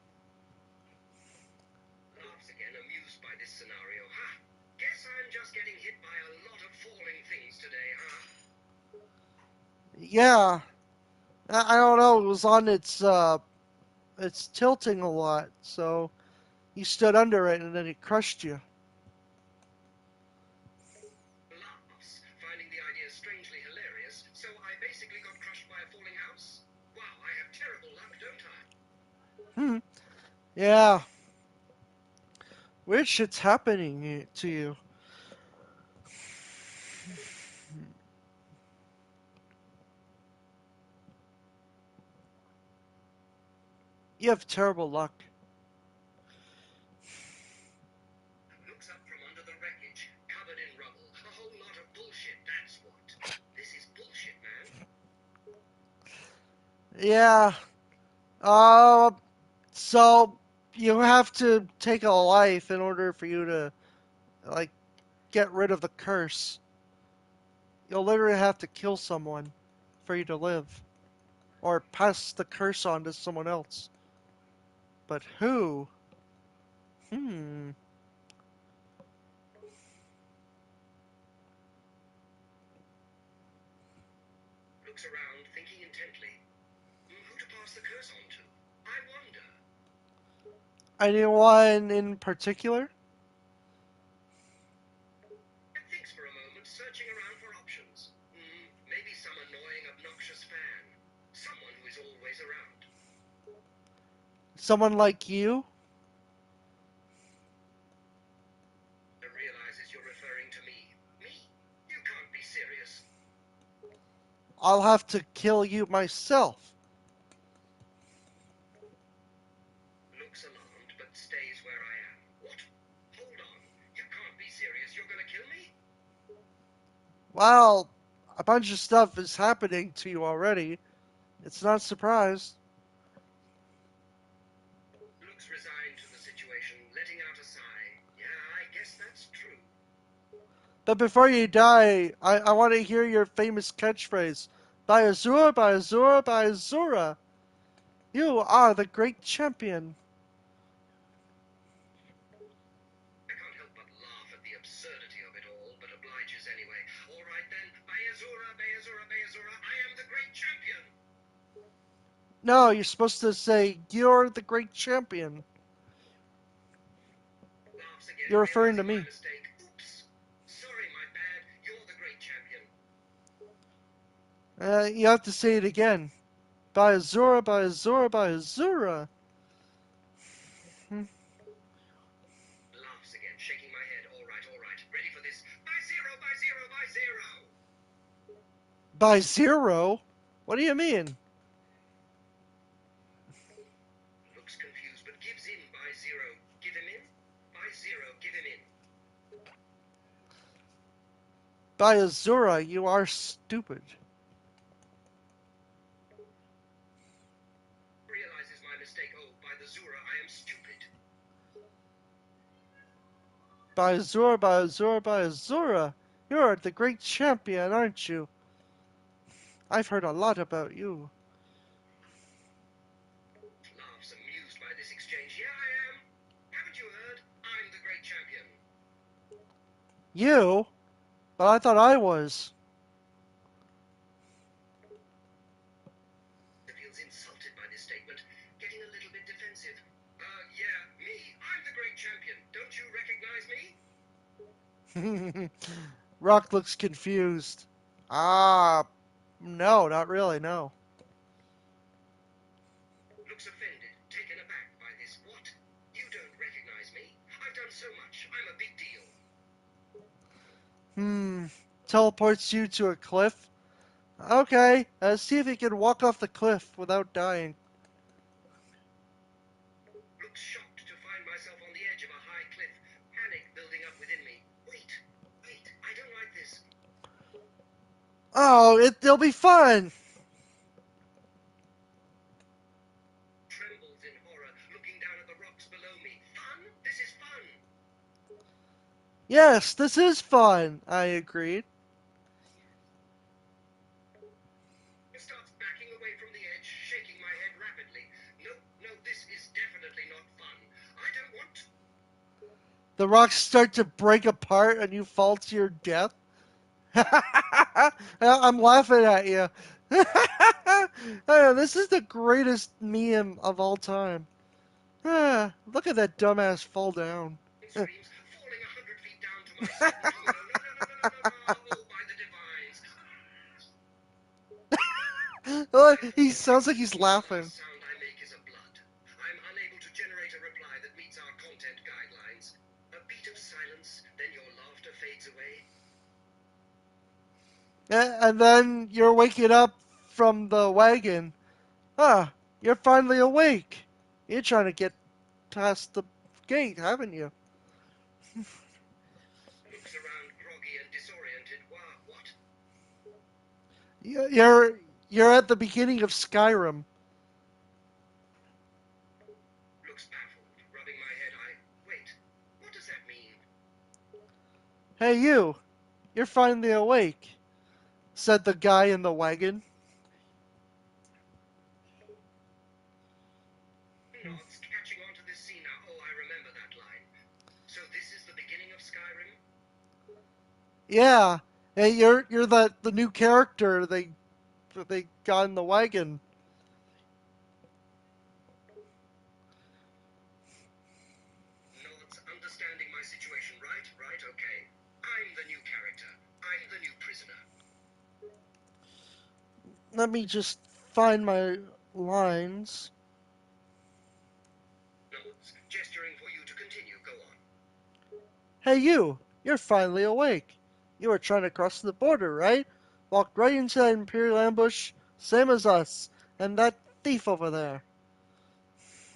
Laughs again, amused by this scenario. Ha! Guess I'm just getting hit by a lot of falling things today, huh? Yeah. I don't know. It was on it's tilting a lot, so you stood under it and then it crushed you. Laughs, finding the idea strangely hilarious. So I basically got crushed by a falling house? Wow, I Hmm. Yeah. Weird shit's happening to you. You have terrible luck. Looks up from under the wreckage, covered in rubble. A whole lot of bullshit, that's what. This is bullshit, man. Yeah. Uh, so you have to take a life in order for you to like get rid of the curse. You'll literally have to kill someone for you to live, or pass the curse on to someone else. But who? Hmm. Looks around, thinking intently. Who to pass the curse on to? I wonder. Anyone in particular? Thinks for a moment, searching around for options. Maybe some annoying, obnoxious fan. Someone who is always around. Someone like you? Realizes you're referring to me. Me? You can't be serious. I'll have to kill you myself. Looks alarmed, but stays where I am. What? Hold on. You can't be serious. You're gonna kill me? Well, a bunch of stuff is happening to you already. It's not a surprise. Looks resigned to the situation, letting out a sigh. Yeah, I guess that's true. But before you die, I want to hear your famous catchphrase. By Azura, by Azura, by Azura. You are the great champion. I can't help but laugh at the absurdity of it all, but obliges anyway. All right then. By Azura, by Azura, by Azura, I am the great champion. No, you're supposed to say, you're the great champion. Laughs again, You're referring to realizing my me. mistake. Oops. Sorry, my bad. You're the great champion. You have to say it again. By Azura, by Azura, by Azura. Hmm. Laughs again, shaking my head. All right, all right. Ready for this. By zero, by zero, by zero. By zero? What do you mean? Looks confused, but gives in by zero. Give him in? By zero, give him in. By Azura, you are stupid. Realizes my mistake. Oh, by the Zura, I am stupid. By Azura, by Azura, by Azura. You're the great champion, aren't you? I've heard a lot about you. Laughs, amused by this exchange. Yeah, I am. Haven't you heard? I'm the great champion. You? But I thought I was. Feels insulted by this statement, getting a little bit defensive. Yeah, me. I'm the great champion. Don't you recognize me? Rock looks confused. Ah, no, not really, no. Looks offended, taken aback by this. What? You don't recognize me? I've done so much. I'm a big deal. Hmm. Teleports you to a cliff? Okay, see if you can walk off the cliff without dying. Looks shocked to find myself on the edge of a high cliff. Panic building up within me. Wait, wait. I don't like this. Oh, it'll be fun! Trembles in horror, looking down at the rocks below me. Fun? This is fun. Yes, this is fun, I agreed. Starts backing away from the edge, shaking my head rapidly. No, no, this is definitely not fun. I don't want to. The rocks start to break apart and you fall to your death. I'm laughing at you. This is the greatest meme of all time. Look at that dumbass fall down. Screams, falling 100 feet down to my sudden doom. No, no, no, no, no, no, no, no. Oh, by the divines. Oh, I he fall sounds like backwards. he's The laughing. last sound I make is a blood. I'm And then you're waking up from the wagon. Ah, you're finally awake. You're trying to get past the gate, haven't you? Looks around groggy and disoriented. What? You're you're at the beginning of Skyrim. Looks baffled, rubbing my head. Wait, what does that mean? Hey you, you're finally awake, said the guy in the wagon. Nods, catching on to this scene now. Oh, I remember that line. So this is the beginning of Skyrim? Yeah, hey, you're the new character they got in the wagon. Nods, understanding my situation. Right, okay. I'm the new character. I'm the new prisoner. Let me just find my lines. Nods, gesturing for you to continue. Go on. Hey you, you're finally awake. You were trying to cross the border, right? Walked right into that Imperial ambush, same as us, and that thief over there.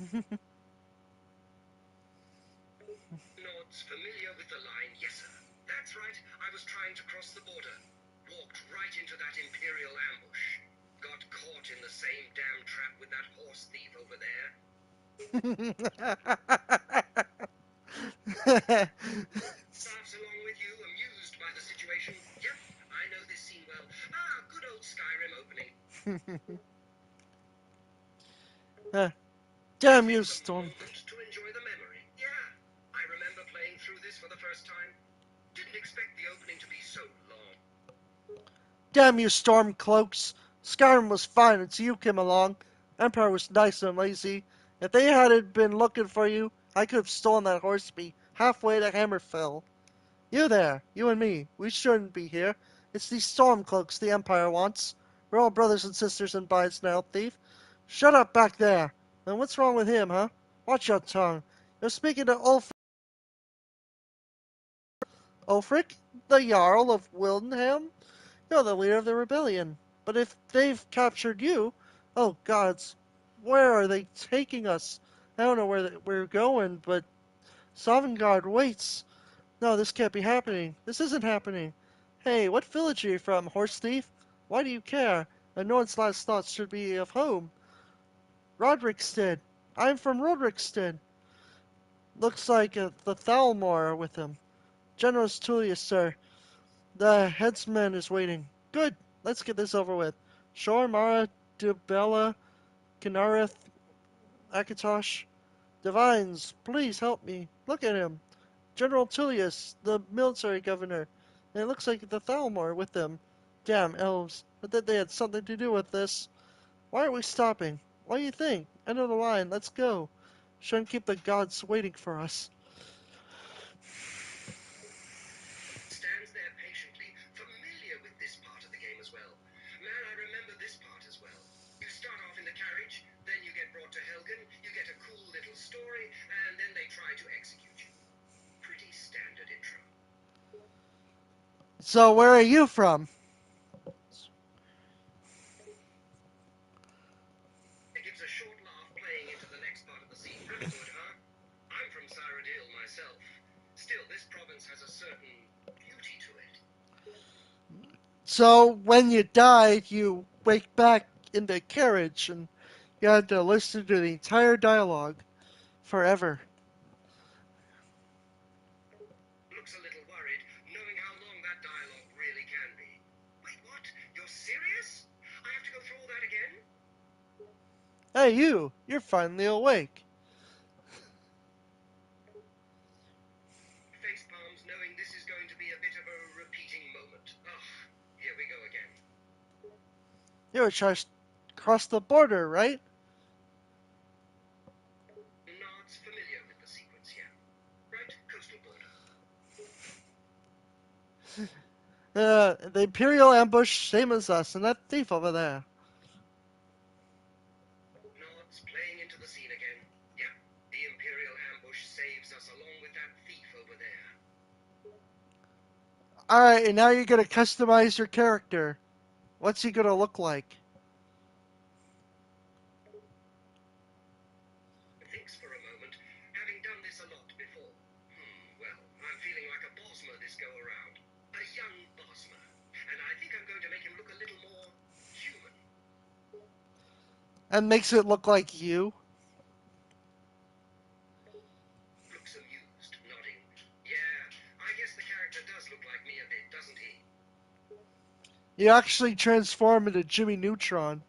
Nods, familiar with the line. Yes, sir. That's right. I was trying to cross the border. Walked right into that Imperial ambush. Got caught in the same damn trap with that horse thief over there. Laughs along with you, amused by the situation. Yep, I know this scene well. Good old Skyrim opening. Damn you, Take a Storm. moment to enjoy the memory. Yeah, I remember playing through this for the first time. Didn't expect the opening to be so long. Damn you, Storm Cloaks. Skyrim was fine until you came along. Empire was nice and lazy. If they hadn't been looking for you, I could have stolen that horse meat halfway to Hammerfell. You there, you and me, we shouldn't be here. It's these Stormcloaks the Empire wants. We're all brothers and sisters in Bites now, thief. Shut up back there. And what's wrong with him, huh? Watch your tongue. You're speaking to Ulfric, the Jarl of Wildenham? You're the leader of the rebellion. But if they've captured you, oh gods, where are they taking us? I don't know where we're going, but Sovngarde waits. No, this can't be happening. This isn't happening. Hey, what village are you from, horse thief? Why do you care? And no one's last thoughts should be of home. Roderickstead. I'm from Roderickstead. Looks like the Thalmor are with him. General Tullius, sir. The headsman is waiting. Good. Let's get this over with. Shor, Mara, Dubella, Kinareth, Akatosh. Divines, please help me. Look at him. General Tullius, the military governor. And it looks like the Thalmor with them. Damn elves. I thought they had something to do with this. Why are we stopping? What do you think? End of the line. Let's go. Shouldn't keep the gods waiting for us. Stands there patiently, familiar with this part of the game as well. Man, I remember this part as well. You start off in the carriage, then you get brought to Helgen, you get a cool little story, and then they try to execute you. Pretty standard intro. So, where are you from? It gives a short laugh playing into the next part of the scene. Good, huh? I'm from Cyrodiil myself. Still, this province has a certain beauty to it. So, when you died, you wake back in the carriage and you had to listen to the entire dialogue forever. Looks a little worried, knowing how long that dialogue really can be. Wait, what? You're serious? I have to go through all that again? Hey, you're finally awake. Face palms, knowing this is going to be a bit of a repeating moment. Here we go again. You were trying to cross the border, right? Nods, familiar with the sequence, yeah. Right, coastal border. The Imperial ambush, same as us, and that thief over there. Nods, playing into the scene again. Yeah, the Imperial ambush saves us along with that thief over there. Alright, and now you're gonna customize your character. What's he gonna look like? Thinks for a moment, having done this a lot before. Well, I'm feeling like a Bosma this go around. A young Bosma. And I think I'm going to make him look a little more human. And makes it look like you? Looks amused, nodding. Yeah, I guess the character does look like me a bit, doesn't he? You actually transform into Jimmy Neutron.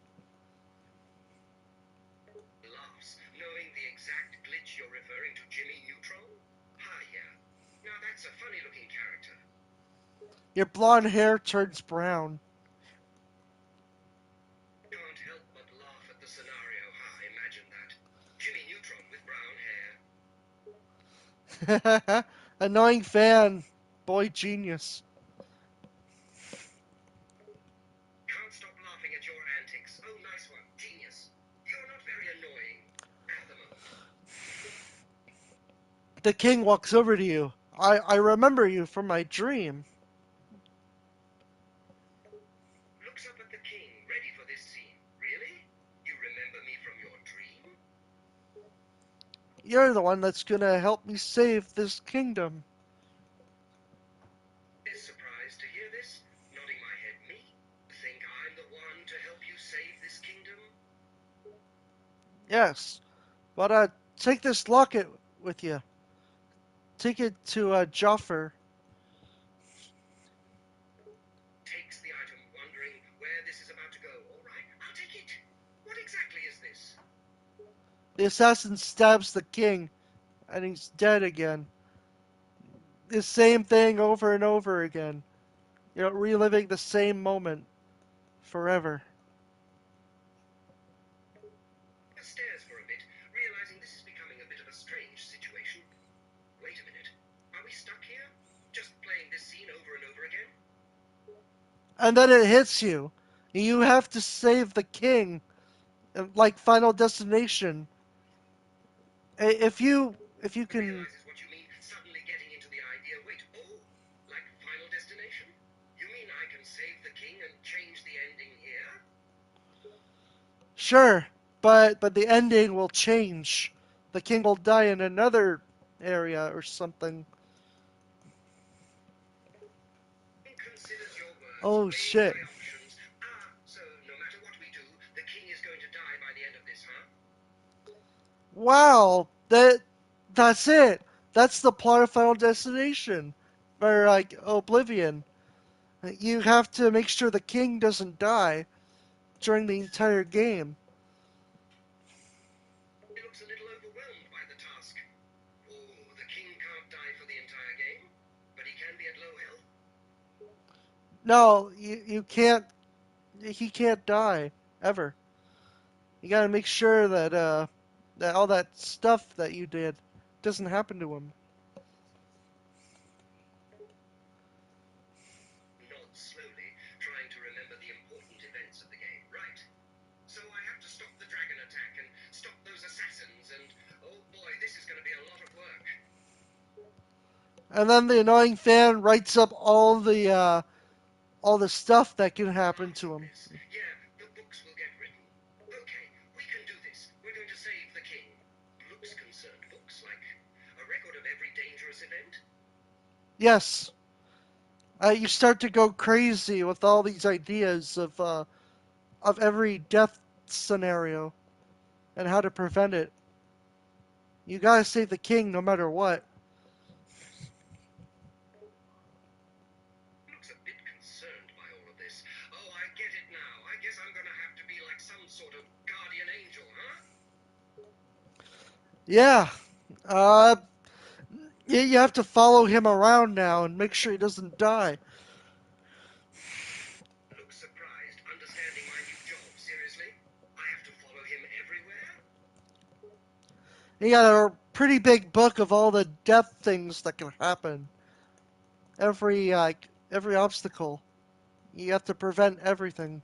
Laughs, knowing the exact glitch you're referring to, Jimmy Neutron? Ah, yeah. Now that's a funny looking character. Your blonde hair turns brown. Can't help but laugh at the scenario, huh? Imagine that. Jimmy Neutron with brown hair. Annoying fan. Boy genius. Can't stop laughing at your antics. Oh, nice one. Genius. You're not very annoying at the moment. The king walks over to you. I remember you from my dream. Looks up at the king, ready for this scene. Really? You remember me from your dream? You're the one that's gonna help me save this kingdom. Is surprised to hear this? Nodding my head. Me? Think I'm the one to help you save this kingdom? Yes. But take this locket with you. Take it to Joffer. Takes the item, wondering where this is about to go. All right, I'll take it. What exactly is this? The assassin stabs the king, and he's dead again. The same thing over and over again. You're reliving the same moment forever. Stares for a bit, realizing this is becoming a bit of a strange situation. Wait a minute. Are we stuck here? Just playing this scene over and over again? And then it hits you. You have to save the king, like Final Destination. If you can, Realizes what you mean, suddenly getting into the idea. Wait, oh, like Final Destination? You mean I can save the king and change the ending here? sure, but the ending will change. The king will die in another area or something. Considers your words, Oh weighing shit! my options. Ah, so no matter what we do, the king is going to die by the end of this, huh? Wow, that's it. That's the plot of Final Destination, or like Oblivion. You have to make sure the king doesn't die during the entire game. He looks a little overwhelmed by the task. Oh, the king can't die for the entire game, but he can be at low health. No, you can't. He can't die ever. You gotta make sure that that all that stuff that you did doesn't happen to him. Nods slowly, trying to remember the important events of the game. Right. So I have to stop the dragon attack and stop those assassins, and oh boy, this is going to be a lot of work. And then the annoying fan writes up all the stuff that can happen to him. This. Yeah, the books will get written. Okay, we can do this. We're going to save the king. Looks concerned. Books like a record of every dangerous event. Yes, you start to go crazy with all these ideas of every death scenario and how to prevent it. You gotta save the king no matter what. Looks a bit concerned by all of this. Oh, I get it now. I guess I'm going to have to be like some sort of guardian angel, huh? Yeah, uh, you have to follow him around now and make sure he doesn't die. Looks surprised, understanding my new job. Seriously? I have to follow him everywhere? You got a pretty big book of all the death things that can happen. Every obstacle. You have to prevent everything.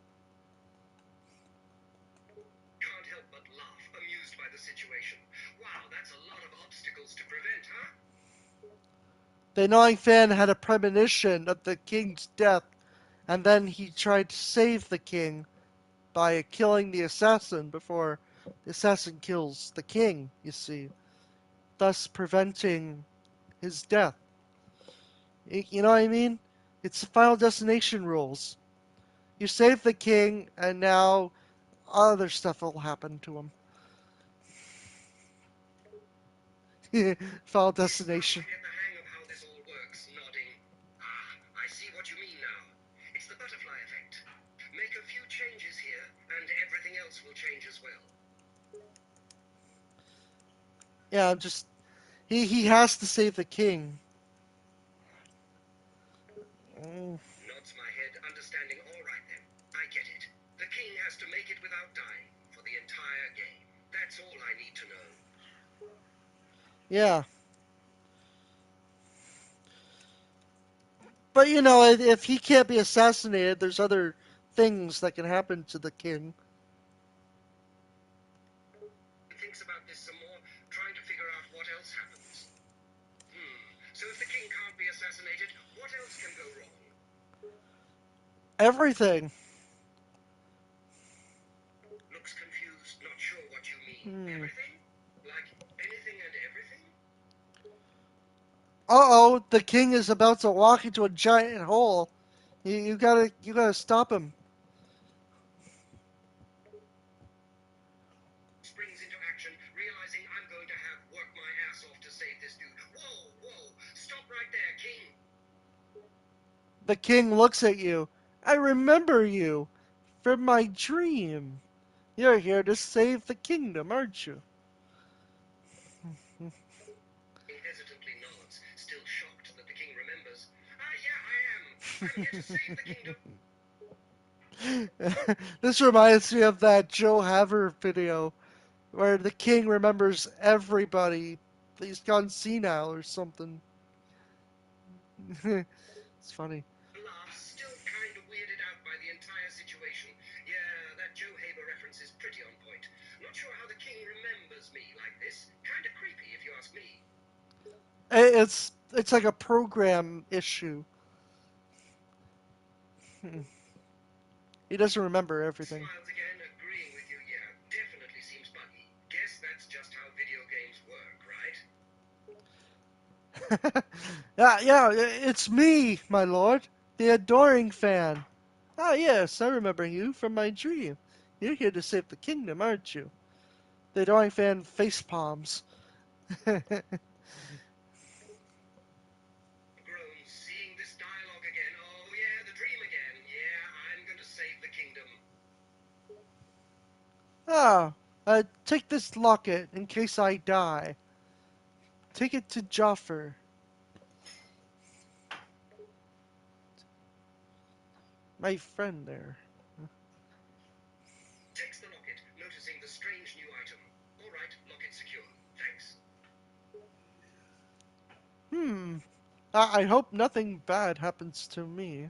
Can't help but laugh, amused by the situation. Wow, that's a lot of obstacles to prevent, huh? The annoying fan had a premonition of the king's death, and then he tried to save the king by killing the assassin before the assassin kills the king, you see, thus preventing his death. You know what I mean? It's the Final Destination rules. You save the king, and now other stuff will happen to him. Final You're starting to Destination. get the hang of how this all works, nodding. Ah, I see what you mean now. It's the butterfly effect. Make a few changes here, and everything else will change as well. Yeah, I'm just he has to save the king. Mm. Nods my head, understanding. All right then. I get it. The king has to make it without dying for the entire game. That's all I need to know. Yeah, but you know, if he can't be assassinated, there's other things that can happen to the king. He thinks about this some more, trying to figure out what else happens. So if the king can't be assassinated, what else can go wrong? Everything. Looks confused, not sure what you mean. Hmm. Everything? Like anything and everything? Uh-oh, the king is about to walk into a giant hole. You gotta stop him. Springs into action, realizing I'm going to have work my ass off to save this dude. Whoa, whoa, stop right there, king. The king looks at you. I remember you from my dream. You're here to save the kingdom, aren't you? He hesitantly nods, still shocked that the king remembers. Yeah, I am. I'm here to save the kingdom. This reminds me of that Joe Haver video where the king remembers everybody. He's gone senile or something. It's funny. Laughs, still kind of weirded out by the entire situation. Yeah, that Joe Haber reference is pretty on point. Not sure how the king remembers me like this. Kind of creepy, if you ask me. It's like a program issue. He doesn't remember everything. Smiles again, agreeing with you. Yeah, definitely seems buggy. Guess that's just how video games work, right? Yeah, it's me, my lord, the adoring fan. Ah, yes, I remember you from my dream. You're here to save the kingdom, aren't you? The adoring fan face palms. Groans, seeing this dialogue again. Oh, yeah, the dream again. Yeah, I'm gonna save the kingdom. Ah, take this locket in case I die. Take it to Joffer, my friend there. Takes the locket, noticing the strange new item. All right, locket secure. Thanks. Hmm. I hope nothing bad happens to me.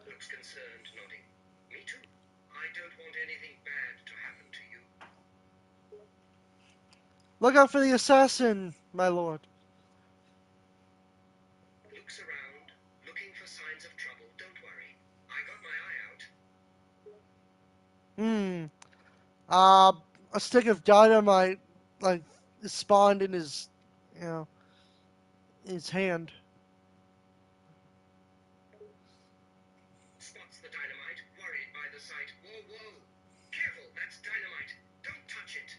Looks concerned, nodding. Me too. I don't want anything bad to happen to you. Look out for the assassin, my lord. Looks around, looking for signs of trouble. Don't worry. I got my eye out. Hmm. Uh, a stick of dynamite, like, spawned in his, you know, his hand. Spots the dynamite, worried by the sight. Whoa, whoa. Careful, that's dynamite. Don't touch it.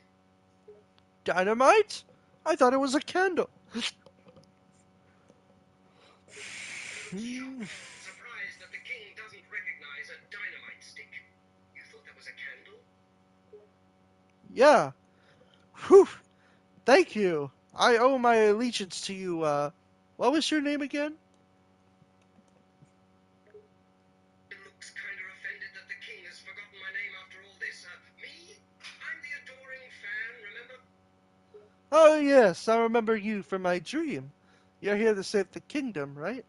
Dynamite? I thought it was a candle. Shocked, surprised that the king doesn't recognize a dynamite stick. You thought that was a candle? Yeah. Whew. Thank you. I owe my allegiance to you. What was your name again? It looks kind of offended that the king has forgotten my name after all this. Me? I'm the adoring fan, remember? Oh, yes, I remember you from my dream. You're here to save the kingdom, right?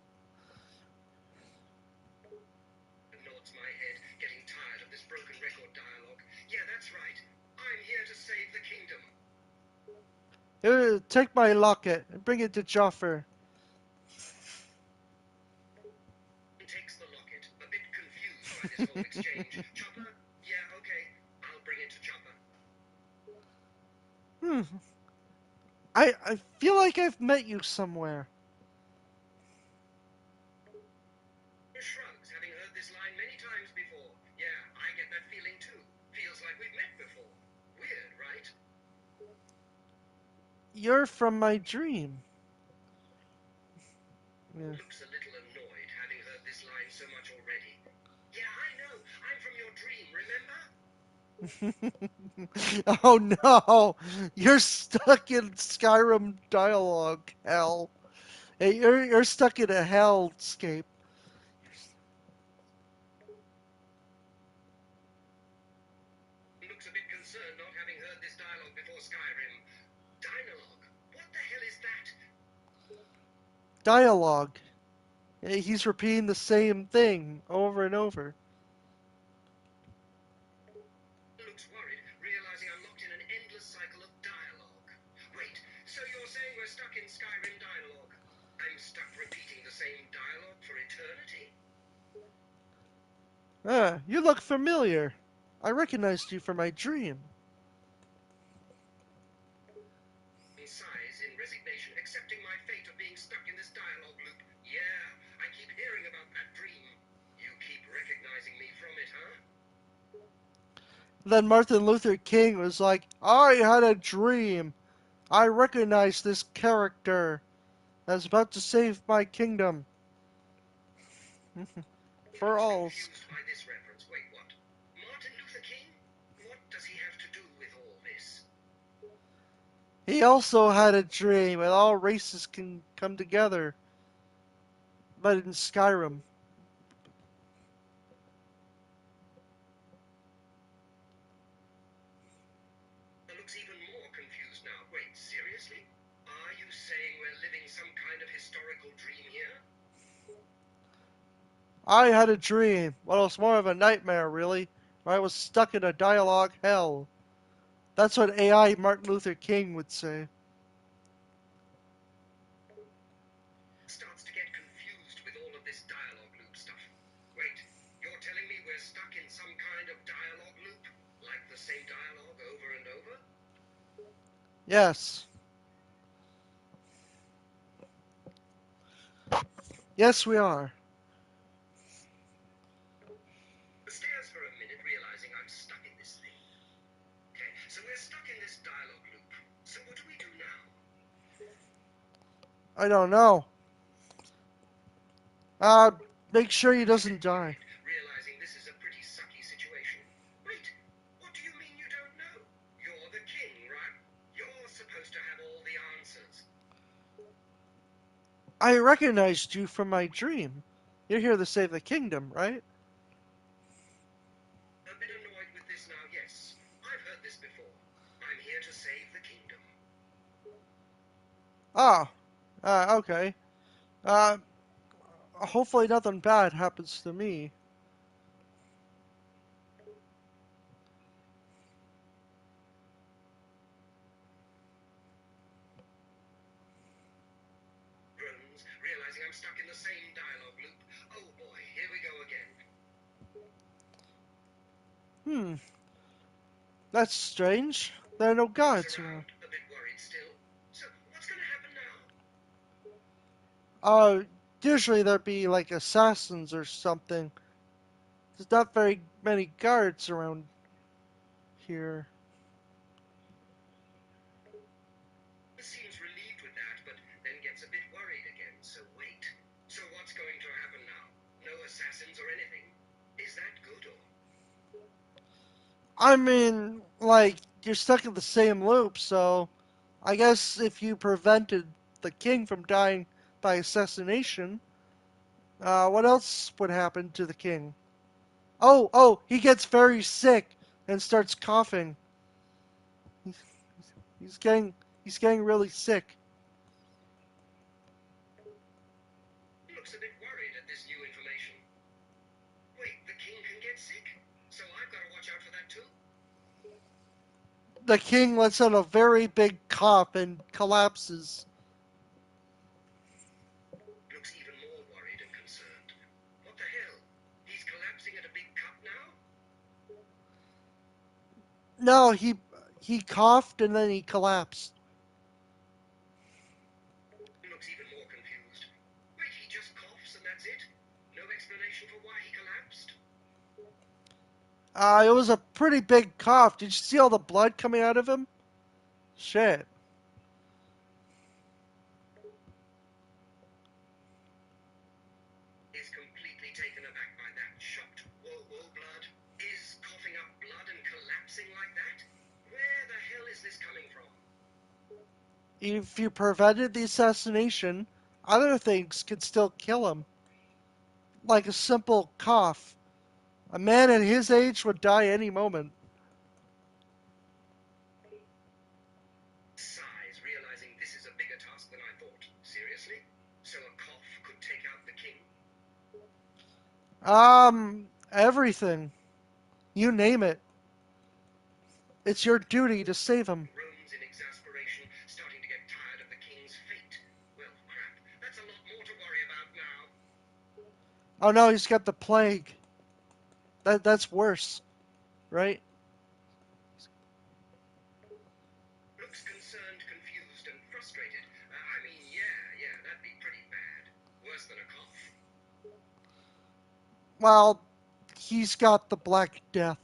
Nods my head, getting tired of this broken record dialogue. Yeah, that's right. I'm here to save the kingdom. Here, take my locket and bring it to Joffer. Takes the locket, a bit confused by this whole exchange. Chopper? Yeah, okay. I'll bring it to Chopper. Hmm. I feel like I've met you somewhere. Shrugs, having heard this line many times before. Yeah, I get that feeling too. Feels like we've met before. Weird, right? You're from my dream. Yeah. Looks a little annoyed, having heard this line so much already. Yeah, I know. I'm from your dream, remember? Oh no! You're stuck in Skyrim dialogue hell. Hey, you're stuck in a hellscape. Looks a bit concerned not having heard this dialogue before Skyrim. Dialogue? What the hell is that? Dialogue. He's repeating the same thing over and over. Looks worried, realizing I'm locked in an endless cycle of dialogue. Wait, so you're saying we're stuck in Skyrim dialogue? I'm stuck repeating the same dialogue for eternity? You look familiar. I recognized you from my dream. He sighs in resignation, accepting my fate of being stuck in this dialogue loop. Yeah, I keep hearing about that dream. You keep recognizing me from it, huh? Then Martin Luther King was like, I had a dream. I recognized this character that's about to save my kingdom. For Looks all. confused by this reference. Wait, what? Martin Luther King? What does he have to do with all this? He also had a dream that all races can come together. But in Skyrim. Looks even more confused now. Wait, seriously? Are you saying we're living some kind of historical dream here? I had a dream. Well, it was more of a nightmare, really. Where I was stuck in a dialogue hell. That's what AI Martin Luther King would say. Starts to get confused with all of this dialogue loop stuff. Wait, you're telling me we're stuck in some kind of dialogue loop? Like the same dialogue over and over? Yes. Yes, we are. Stares for a minute, realizing I'm stuck in this thing. Okay, so we're stuck in this dialogue loop. So what do we do now? I don't know. Uh, make sure he doesn't die. Worried, realizing this is a pretty sucky situation. Wait, what do you mean you don't know? You're the king, right? You're supposed to have all the answers. I recognized you from my dream. You're here to save the kingdom, right? A bit annoyed with this now, yes. I've heard this before. I'm here to save the kingdom. Ah, okay. Uh, hopefully nothing bad happens to me. Groans, realizing I'm stuck in the same dialogue loop. Oh boy, here we go again. Hmm, that's strange. There are no Looks gods around. around, a bit worried still. So, what's gonna happen now? Uh, usually there'd be like assassins or something. There's not very many guards around here. Seems relieved with that, but then gets a bit worried again. So wait. So what's going to happen now? No assassins or anything? Is that good or? I mean, like, you're stuck in the same loop, so I guess if you prevented the king from dying by assassination, what else would happen to the king? Oh, he gets very sick and starts coughing. He's, he's getting he's getting really sick. Looks a bit worried at this new information. Wait, the king can get sick? So I've got to watch out for that too? The king lets out a very big cough and collapses. Looks even more worried and concerned. What the hell? He's collapsing at a big cut now? No, he coughed and then he collapsed. Looks even more confused. Wait, he just coughs and that's it? No explanation for why he collapsed? It was a pretty big cough. Did you see all the blood coming out of him? Shit. Is completely taken aback by that. Shocked. Whoa, whoa, blood. Is coughing up blood and collapsing like that? Where the hell is this coming from? If you prevented the assassination, other things could still kill him. Like a simple cough. A man at his age would die any moment. Sighs, realizing this is a bigger task than I thought. Seriously? So a cough could take out the king? Everything. You name it. It's your duty to save him. Groans in exasperation, starting to get tired of the king's fate. Well, crap. That's a lot more to worry about now. Oh no, he's got the plague. That's worse, right? Looks concerned, confused, and frustrated. I mean, yeah, that'd be pretty bad. Worse than a cough. Well, he's got the Black Death.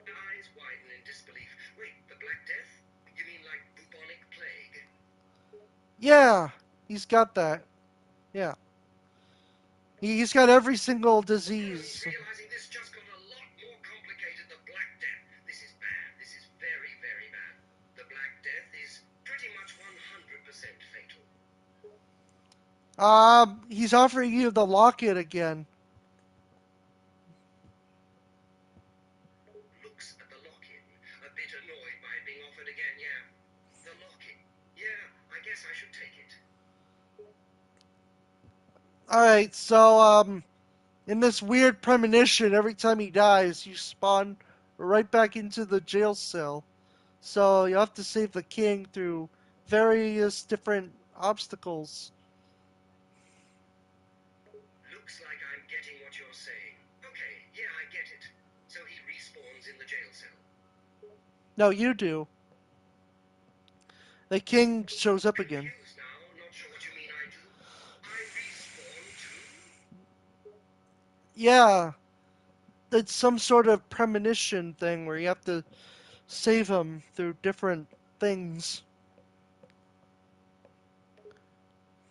Eyes widen in disbelief. Wait, the Black Death? You mean like bubonic plague? Yeah, he's got that. Yeah. He's got every single disease. Realizing this just got a lot more complicated. The Black Death. This is bad. This is very, very bad. The Black Death is pretty much 100% fatal. He's offering you the locket again. Looks at the lock-in, a bit annoyed by it being offered again. Yeah, the lock-in. Yeah, I guess I should take it. Alright, so, in this weird premonition, every time he dies, you spawn right back into the jail cell. So you have to save the king through various different obstacles. Looks like I'm getting what you're saying. Okay, yeah, I get it. So he respawns in the jail cell. No, you do. The king shows up again. Confused now, not sure what you mean I do. I respawn too? Yeah, it's some sort of premonition thing where you have to save him through different things.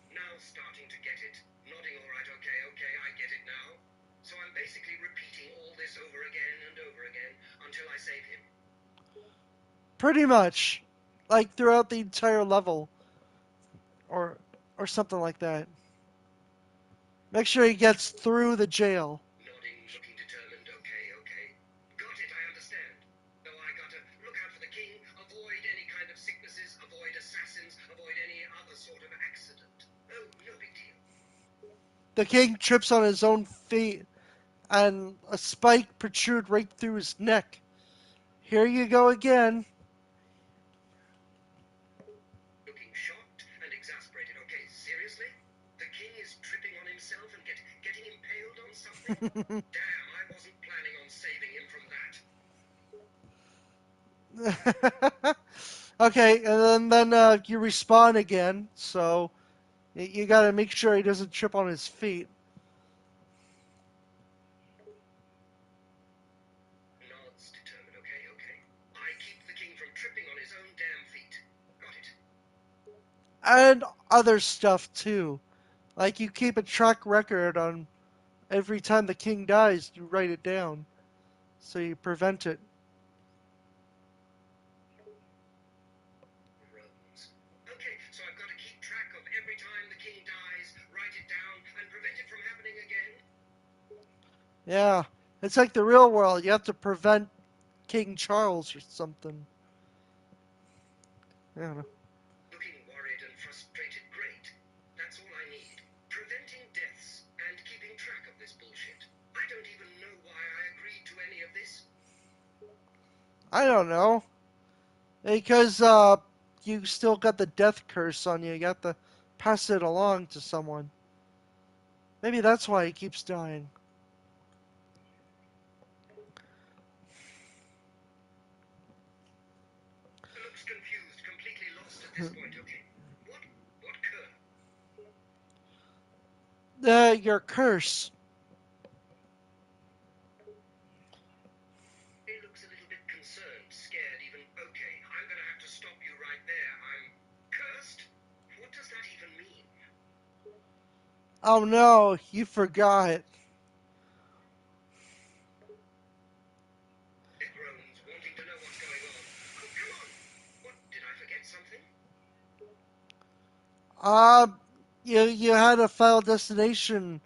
Now starting to get it. Nodding, all right, okay, I get it now. So I'm basically repeating all this over again and over again until I save him. Pretty much. Like throughout the entire level. Or something like that. Make sure he gets through the jail. Nodding, looking determined. Okay. Got it, I understand. So I gotta look out for the king, avoid any kind of sicknesses, avoid assassins, avoid any other sort of accident. Oh, no big deal. The king trips on his own feet and a spike protrudes right through his neck. Here you go again. Looking shocked and exasperated. Okay, seriously? The king is tripping on himself and getting impaled on something? Damn, I wasn't planning on saving him from that. Okay, and then you respawn again, so you gotta make sure he doesn't trip on his feet. Nods, determined. Okay. I keep the king from tripping on his own damn feet. Got it. And other stuff too. Like you keep a track record on every time the king dies, you write it down. So you prevent it. Groans. Okay, so I've got to keep track of every time the king dies, write it down, and prevent it from happening again. Yeah. It's like the real world. You have to prevent King Charles or something. I don't know. Looking worried and frustrated. Great. That's all I need. Preventing deaths and keeping track of this bullshit. I don't even know why I agreed to any of this. I don't know. Because you still got the death curse on you. You got to pass it along to someone. Maybe that's why he keeps dying. Looks confused, completely lost at this point. Okay, what cur? Your curse. He looks a little bit concerned, scared even. Okay, I'm gonna have to stop you right there. I'm cursed? What does that even mean? Oh no, you forgot. It groans, wanting to know what's going on. Oh, come on! What, did I forget something? Uh, you had a final destination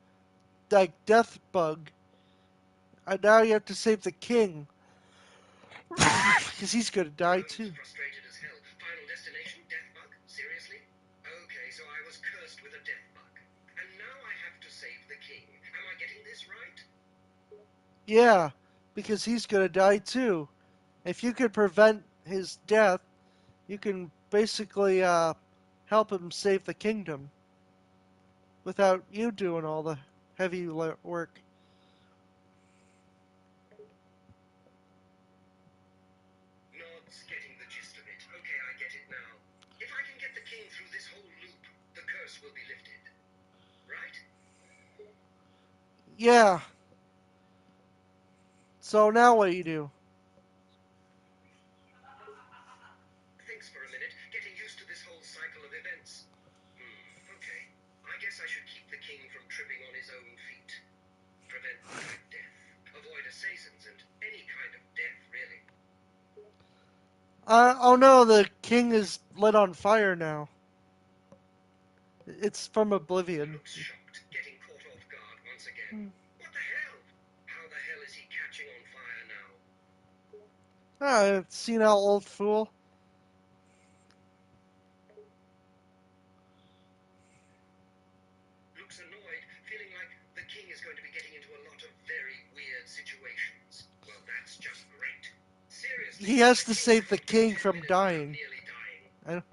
like death bug, and now you have to save the king because he's gonna die Groans, too. frustrated as hell. Final destination, death bug? Seriously? Okay, so I was cursed with a death bug. And now I have to save the king. Am I getting this right? Yeah, because he's gonna die too. If you could prevent his death, you can basically help him save the kingdom without you doing all the heavy work. Nods, getting the gist of it. Okay, I get it now. If I can get the king through this whole loop, the curse will be lifted. Right? Yeah. So now what do you do? Thinks for a minute, getting used to this whole cycle of events. Okay. I guess I should keep the king from tripping on his own feet. Prevent the Black Death. Avoid assassins and any kind of death, really. Oh no, the king is lit on fire now. It's from Oblivion. Looks shocked, getting caught off guard once again. What the hell? How the hell is he catching on fire now? Ah, senile old fool. Looks annoyed, feeling like the king is going to be getting into a lot of very weird situations. Well, that's just great. Seriously, He has the to king's save the got me king 10 from minutes without dying. nearly dying. I don't.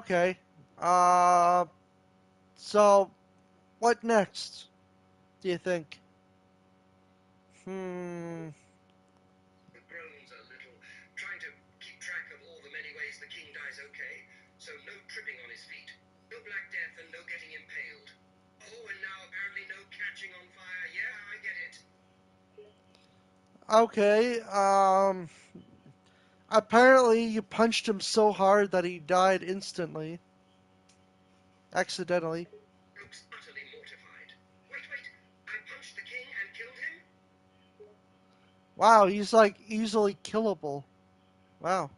Okay. Uh, so what next? Do you think? Hmm. Groans a little, trying to keep track of all the many ways the king dies okay. So no tripping on his feet, no Black Death, and no getting impaled. Oh, and now apparently no catching on fire. Yeah, I get it. Okay. Apparently you punched him so hard that he died instantly, accidentally. Looks utterly mortified. Wait, I punched the king and killed him? Wow, he's like easily killable. Wow.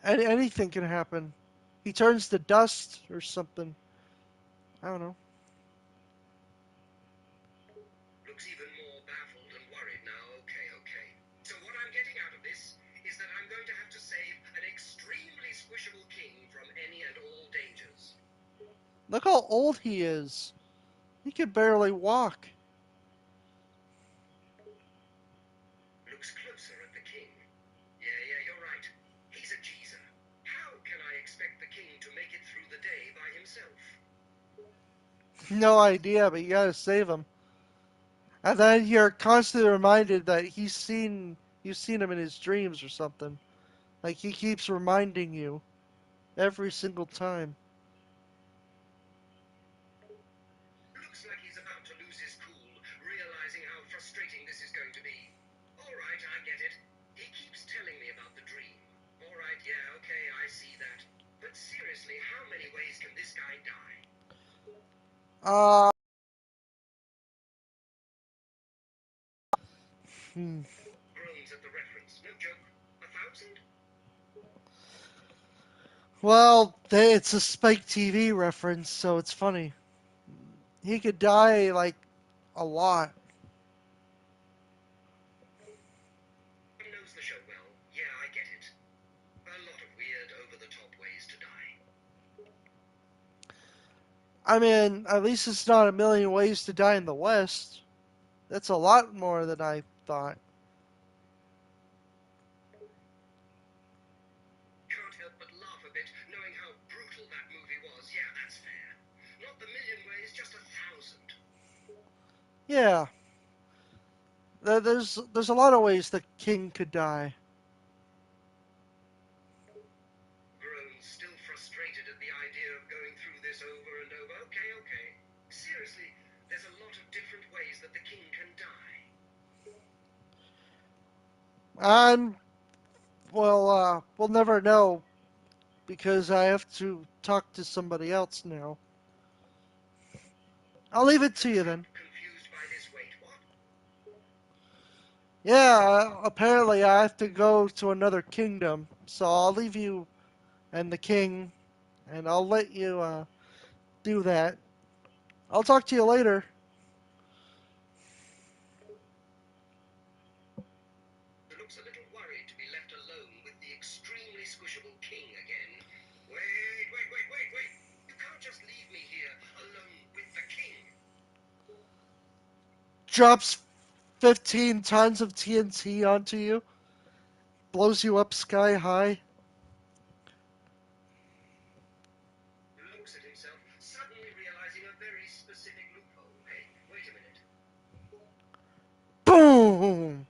Anything can happen. He turns to dust or something. I don't know. Looks even more baffled and worried now. Okay. So what I'm getting out of this is that I'm going to have to save an extremely squishable king from any and all dangers. Look how old he is. He can barely walk. Looks closer at the king. Yeah, you're right. He's a geezer. How can I expect the king to make it through the day by himself? No idea, but you gotta save him. And then you're constantly reminded that you've seen him in his dreams or something. Like he keeps reminding you every single time. Looks like he's about to lose his cool, realizing how frustrating this is going to be. All right, I get it. He keeps telling me about the dream. All right, yeah, okay, I see that. But seriously, how many ways can this guy die? Uh, hmm. Groans at the reference. No joke. 1,000? Well, it's a Spike TV reference, so it's funny. He could die like a lot. He knows the show well. Yeah, I get it. A lot of weird, over-the-top ways to die. I mean, at least it's not a million ways to die in the West. That's a lot more than I thought. Yeah, there's a lot of ways the king could die. Groans, still frustrated at the idea of going through this over and over. Okay, okay. Seriously, there's a lot of different ways that the king can die. And we'll never know because I have to talk to somebody else now. I'll leave it to you then. Confused by this. Wait, what? Yeah, apparently I have to go to another kingdom, so I'll leave you and the king, and I'll let you do that. I'll talk to you later. Who looks a little worried to be left alone with the extremely squishable king again. Wait. You can't just leave me here alone with the king. Drops 15 tons of TNT onto you, blows you up sky high. Looks at himself, suddenly realizing a very specific loophole. Hey, wait a minute. Boom!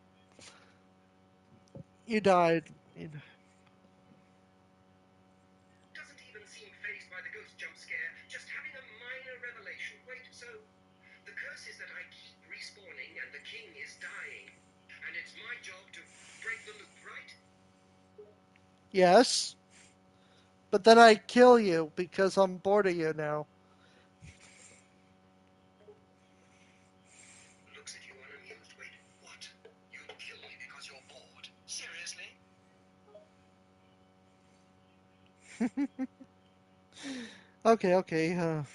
You died. Doesn't even seem fazed by the ghost jump scare, just having a minor revelation. Wait, so the curse is that I keep respawning and the king is dying. And it's my job to break the loop, right? Yes, but then I kill you because I'm bored of you now. Looks at you unamused. Wait, what? You'd kill me because you're bored? Seriously? Okay. Let's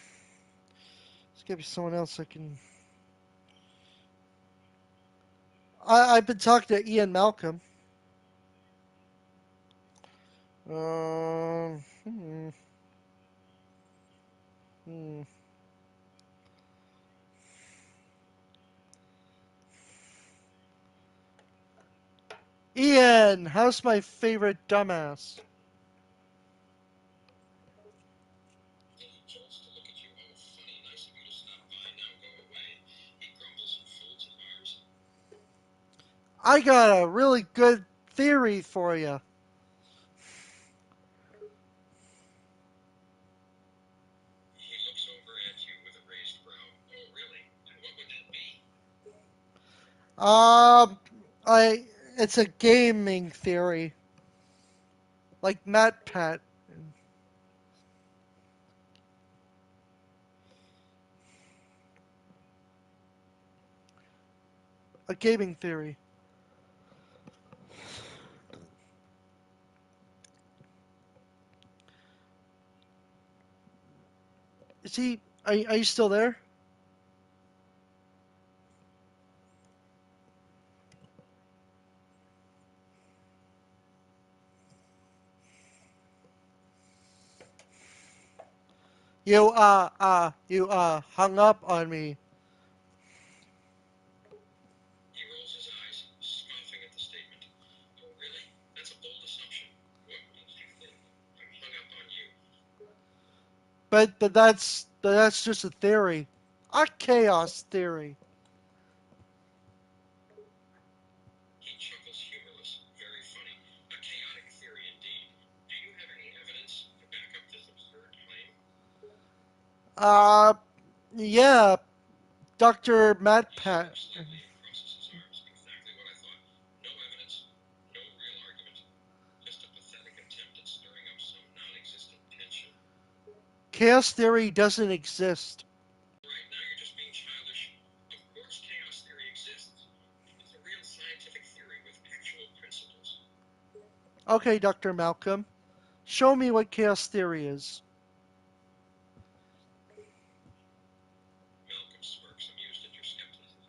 give me someone else I can. I've been talking to Ian Malcolm. Um, hmm, hmm. Ian, how's my favorite dumbass? He jolts to look at you. Oh, funny. Nice of you to stop by. Now go away. He grumbles and folds his arms. I got a really good theory for you. He looks over at you with a raised brow. Oh, really? And what would that be? Um, I it's a gaming theory, like Matt Pat, a gaming theory. Is he? Are you still there? You hung up on me. He rolls his eyes, scoffing at the statement. Oh, really? That's a bold assumption. What makes you think I'm hung up on you? But that's just a theory, a chaos theory. He chuckles humorless. Very funny. A chaotic theory indeed. Do you have any evidence to back up this absurd claim? Uh, yeah, Doctor Matt He Pat. smirks slightly and crosses his arms. Exactly what I thought. No evidence. No real argument. Just a pathetic attempt at stirring up some non-existent tension. Chaos theory doesn't exist. Right, now you're just being childish. Of course chaos theory exists. It's a real scientific theory with actual principles. Okay, Doctor Malcolm, show me what chaos theory is. Malcolm smirks, amused at your skepticism.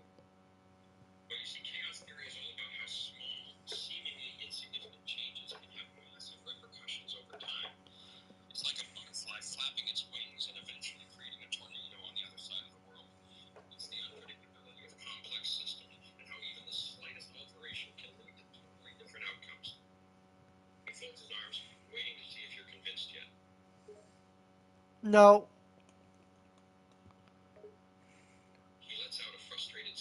Well, you see, chaos theory is all about how small, seemingly insignificant changes can have massive repercussions over time. It's like a butterfly flapping its wings and eventually creating a tornado on the other side of the world. It's the unpredictability of complex systems and how even the slightest alteration can lead to totally different outcomes. He folds his arms, waiting to see if you're convinced yet. No. He lets out a frustrated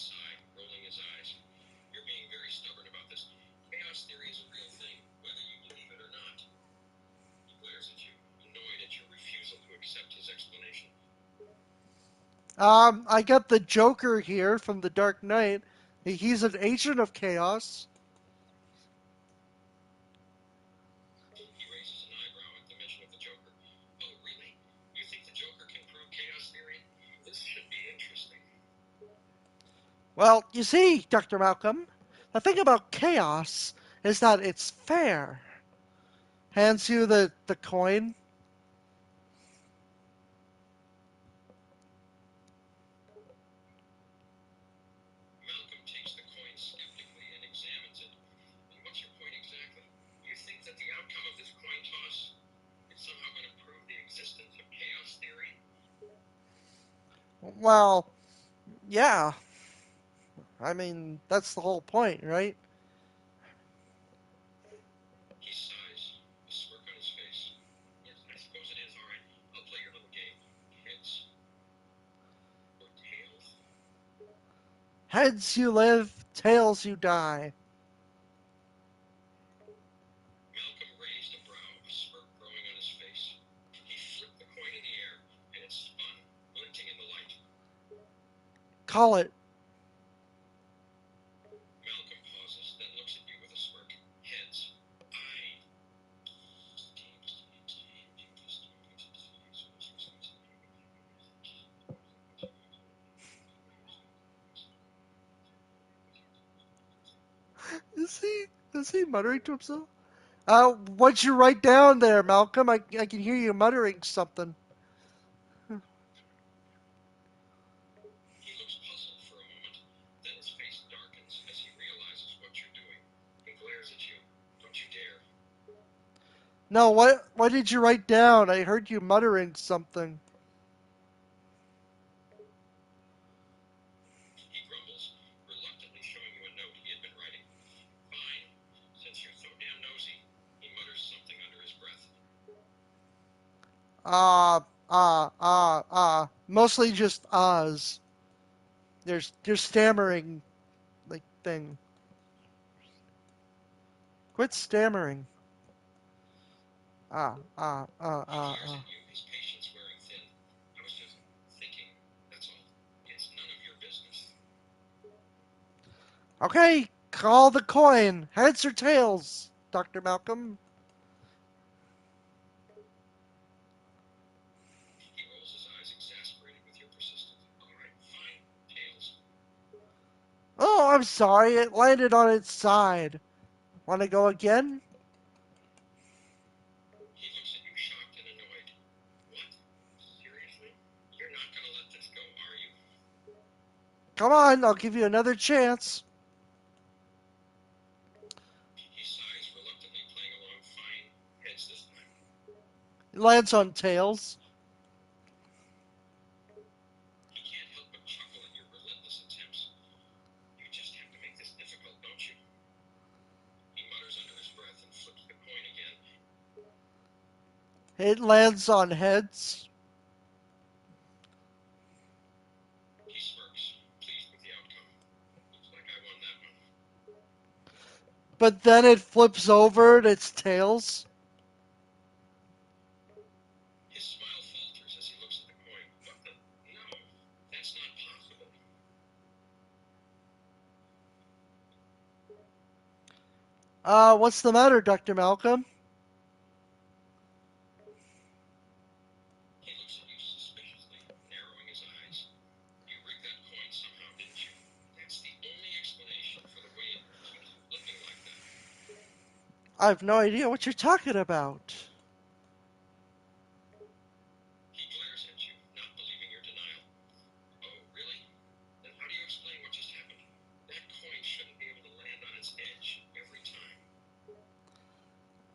I got the Joker here from the Dark Knight. He's an agent of chaos. He raises an eyebrow at the mention of the Joker. Oh, really? You think the Joker can prove chaos theory? This should be interesting. Well, you see, Dr. Malcolm, the thing about chaos is that it's fair. Hands you the coin. Malcolm takes the coin skeptically and examines it. And what's your point exactly? You think that the outcome of this coin toss is somehow going to prove the existence of chaos theory? Well, yeah. I mean, that's the whole point, right? He sighs, a smirk on his face. Yes, I suppose it is. All right, I'll play your little game. Heads or tails? Heads you live, tails you die. Malcolm raised a brow, a smirk growing on his face. He flipped the coin in the air, and it spun, glinting in the light. Call it. Malcolm pauses, then looks at you with a smirk. Heads. I. Is he muttering to himself? What'd you write down there, Malcolm? I can hear you muttering something. He looks puzzled for a moment, then his face darkens as he realizes what you're doing. He glares at you. Don't you dare. No, what did you write down? I heard you muttering something. He grumbles, reluctantly showing you a note he had been writing. Fine. Since you're so damn nosy, he mutters something under his breath. Mostly just ahs. There's stammering like thing. Quit stammering. He glares Ah. at you, his patience wearing thin. I was just thinking, that's all. It's none of your business. Okay, call the coin. Heads or tails, Dr. Malcolm? He rolls his eyes, exasperated with your persistence. All right, fine. Tails. Oh, I'm sorry. It landed on its side. Want to go again? He looks at you, shocked and annoyed. What? Seriously? You're not going to let this go, are you? Come on, I'll give you another chance. He sighs, reluctantly playing along. Fine. Heads this time. It lands on tails. He can't help but chuckle at your relentless attempts. You just have to make this difficult, don't you? He mutters under his breath and flips the coin again. It lands on heads. He smirks, pleased with the outcome. Looks like I won that one. But then it flips over and it's tails. His smile falters as he looks at the coin. What the? No, that's not possible. What's the matter, Dr. Malcolm? He looks at you suspiciously, narrowing his eyes. You rigged that coin somehow, didn't you? That's the only explanation for the way it keeps flipping like that. I have no idea what you're talking about. He glares at you, not believing your denial. Oh, really? Then how do you explain what just happened? That coin shouldn't be able to land on its edge every time.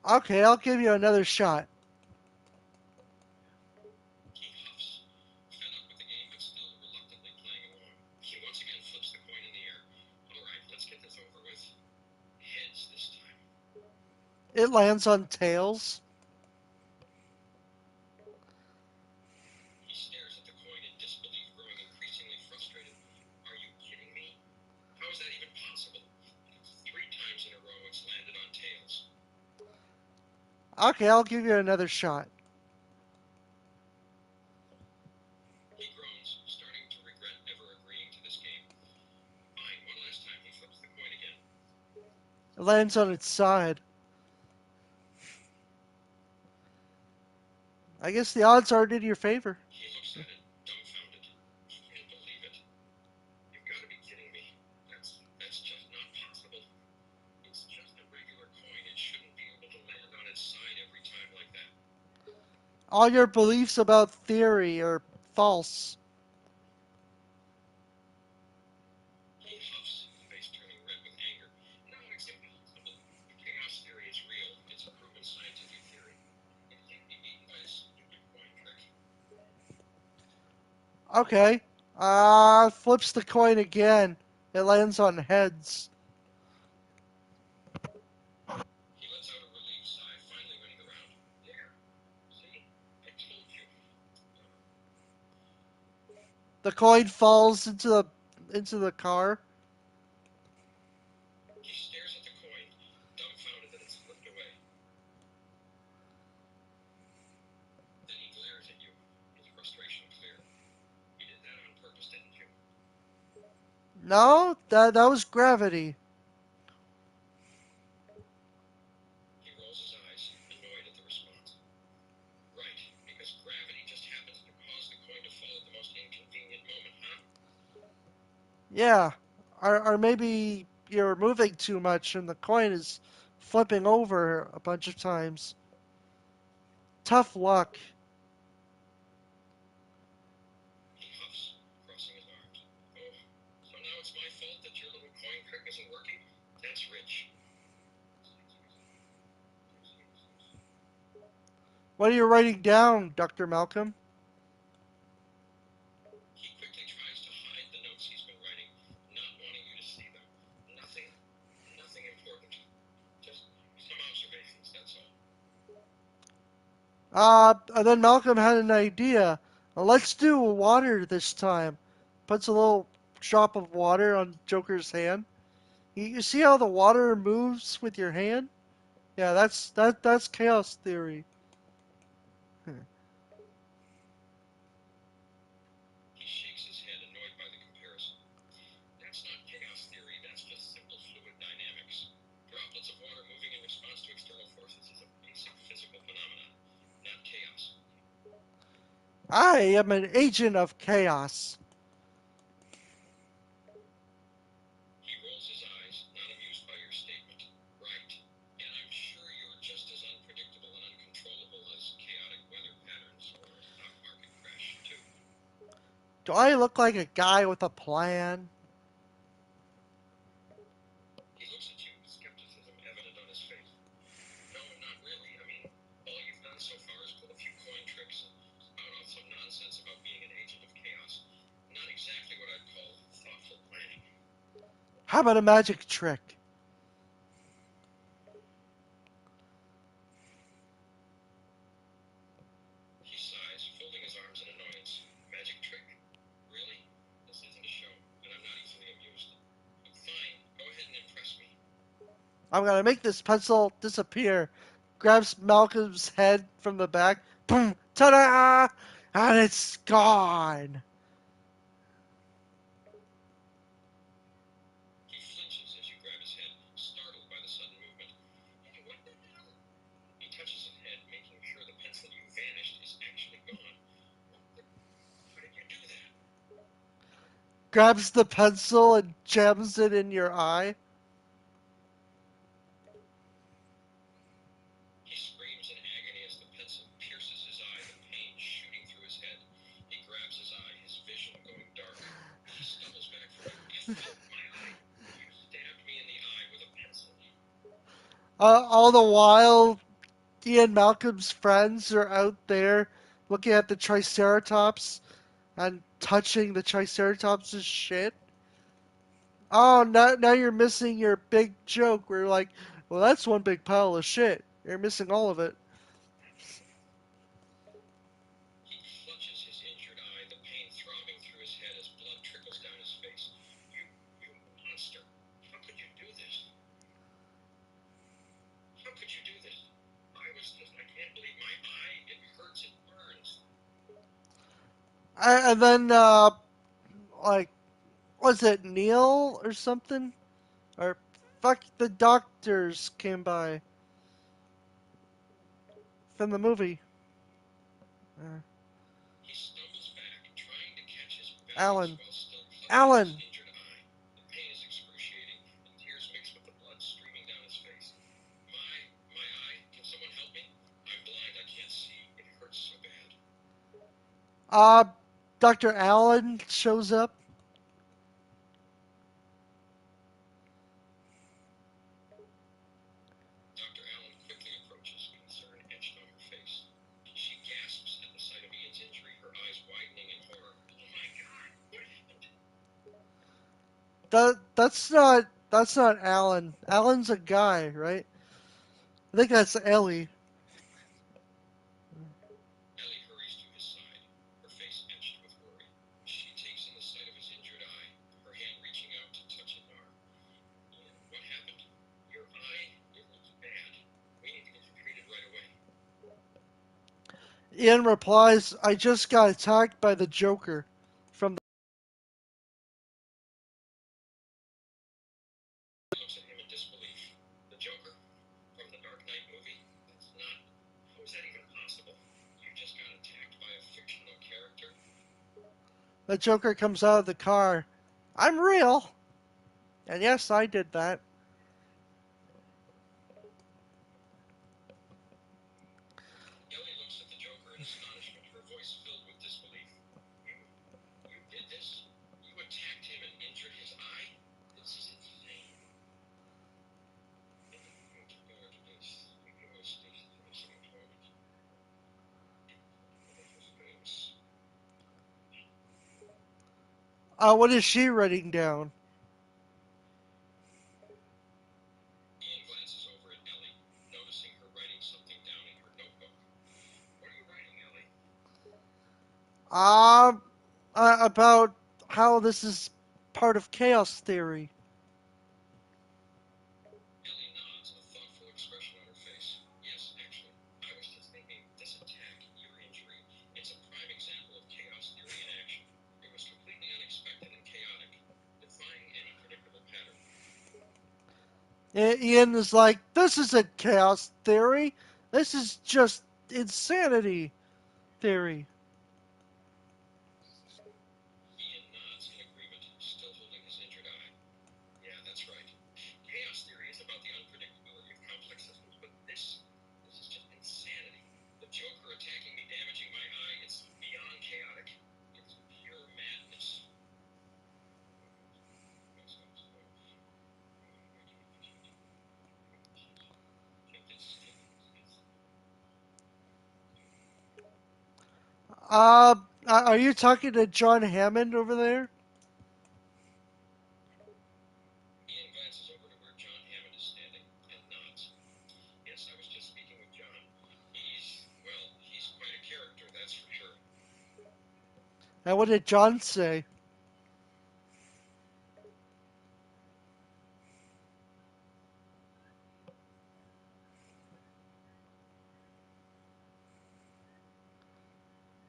Okay, I'll give you another shot. He huffs, fed up with the game but still reluctantly playing along. He once again flips the coin in the air. All right, let's get this over with. Heads this time. It lands on tails. He stares at the coin in disbelief, growing increasingly frustrated. Are you kidding me? How is that even possible? 3 times in a row it's landed on tails. Okay, I'll give you another shot. He groans, starting to It lands on its side. I guess the odds aren't in your favor. He looks at it, dumbfounded. Can't believe it. You've got to be kidding me. That's just not possible. It's just a regular coin. It shouldn't be able to land on its side every time like that. All your beliefs about theory are false. He huffs, face turning red with anger. No, it's impossible. Chaos theory is real. It's a proven scientific theory. It can't be beaten by a stupid coin trick. Okay. Flips the coin again. It lands on heads. He lets out a relieved sigh, finally winning the round. There. See? I told you. The coin falls into the car. He stares at the coin, dumbfounded that it's slipped away. Then he glares at you, his frustration clear. You did that on purpose, didn't you? No, that was gravity. He rolls his eyes, annoyed at the response. Right, because gravity just happens to cause the coin to fall at the most inconvenient moment, huh? Yeah. Or maybe you're moving too much and the coin is flipping over a bunch of times. Tough luck. He huffs, crossing his arms. Oh, so now it's my fault that your little coin trick isn't working? That's rich. What are you writing down, Dr. Malcolm? He quickly tries to hide the notes he's been writing, not wanting you to see them. Nothing important. Just some observations, that's all. And then Malcolm had an idea. Let's do water this time. Puts a little drop of water on Joker's hand. You see how the water moves with your hand? Yeah, that's chaos theory. He shakes his head, annoyed by the comparison. That's not chaos theory, that's just simple fluid dynamics. Droplets of water moving in response to external forces is a basic physical phenomenon, not chaos. I am an agent of chaos. He rolls his eyes, not amused by your statement. Right. And I'm sure you're just as unpredictable and uncontrollable as chaotic weather patterns or a stock market crash, too. Do I look like a guy with a plan? He looks at you, skepticism evident on his face. No, not really. I mean, all you've done so far is pull a few coin tricks and spout off some nonsense about being an agent of chaos. Not exactly what I'd call thoughtful planning. How about a magic trick? He sighs, folding his arms in annoyance. Magic trick? Really? This isn't a show, and I'm not easily amused. But fine, go ahead and impress me. I'm gonna make this pencil disappear. Grabs Malcolm's head from the back. Boom! Ta-da! And it's gone. He flinches as you grab his head, startled by the sudden movement. Hey, what the hell? He touches his head, making sure the pencil you vanished is actually gone. How did you do that? Grabs the pencil and jams it in your eye. He screams in agony as the pencil pierces his eye, the pain shooting through his head. He grabs his eye, his vision going dark. He stumbles back from you. Ow, my eye! You stabbed me in the eye with a pencil. All the while, Ian Malcolm's friends are out there looking at the Triceratops and touching the Triceratops' shit. Oh, now you're missing your big joke. Where you're like, well, that's one big pile of shit. You're missing all of it. He clutches his injured eye, the pain throbbing through his head as blood trickles down his face. You monster! How could you do this? How could you do this? I can't believe my eye. It hurts, it burns. And then, like, was it Neil or something? Or fuck, the doctors came by from the movie. Uh, He stumbles back, trying to catch his balance Alan. while still clutching his Alan. injured eye. The pain is excruciating, and tears mix with the blood streaming down his face. My eye, can someone help me? I'm blind, I can't see. It hurts so bad. Uh, Dr. Allen shows up. Dr. Allen quickly approaches, concern etched on her face. She gasps at the sight of Ian's injury, her eyes widening in horror. Oh my god, what happened? That's not Alan. Alan's a guy, right? I think that's Ellie. Ellie hurries to his side, her face etched with worry. She takes in the sight of his injured eye, her hand reaching out to touch his arm. Ian, what happened? Your eye, it looks bad. We need to get you treated right away. Ian replies, "I just got attacked by the Joker." From Ellie looks at him in disbelief. The Joker? From the Dark Knight movie? That's not... How is that even possible? You just got attacked by a fictional character? the Joker comes out of the car. "I'm real." And yes, I did that. Ellie looks at the Joker in astonishment, her voice filled with disbelief. You... you did this? You attacked him and injured his eye? This is insane. What is she writing down? Ian glances over at Ellie, noticing her writing something down in her notebook. What are you writing, Ellie? Um, about how this is part of chaos theory. Ellie nods, a thoughtful expression on her face. Yes, actually, I was just thinking, this attack, your injury, it's a prime example of chaos theory in action. It was completely unexpected and chaotic, defying any predictable pattern. Ian is like, "This isn't chaos theory. This is just insanity theory." Ian nods in agreement, still holding his injured eye. Yeah, that's right. Chaos theory is about the unpredictability of complex systems, but this is just insanity. The Joker attacking me, damaging my eye, it's beyond chaotic. It's pure madness. Uh, are you talking to John Hammond over there? Ian glances over to where John Hammond is standing and nods. Yes, I was just speaking with John. He's quite a character, that's for sure. And what did John say?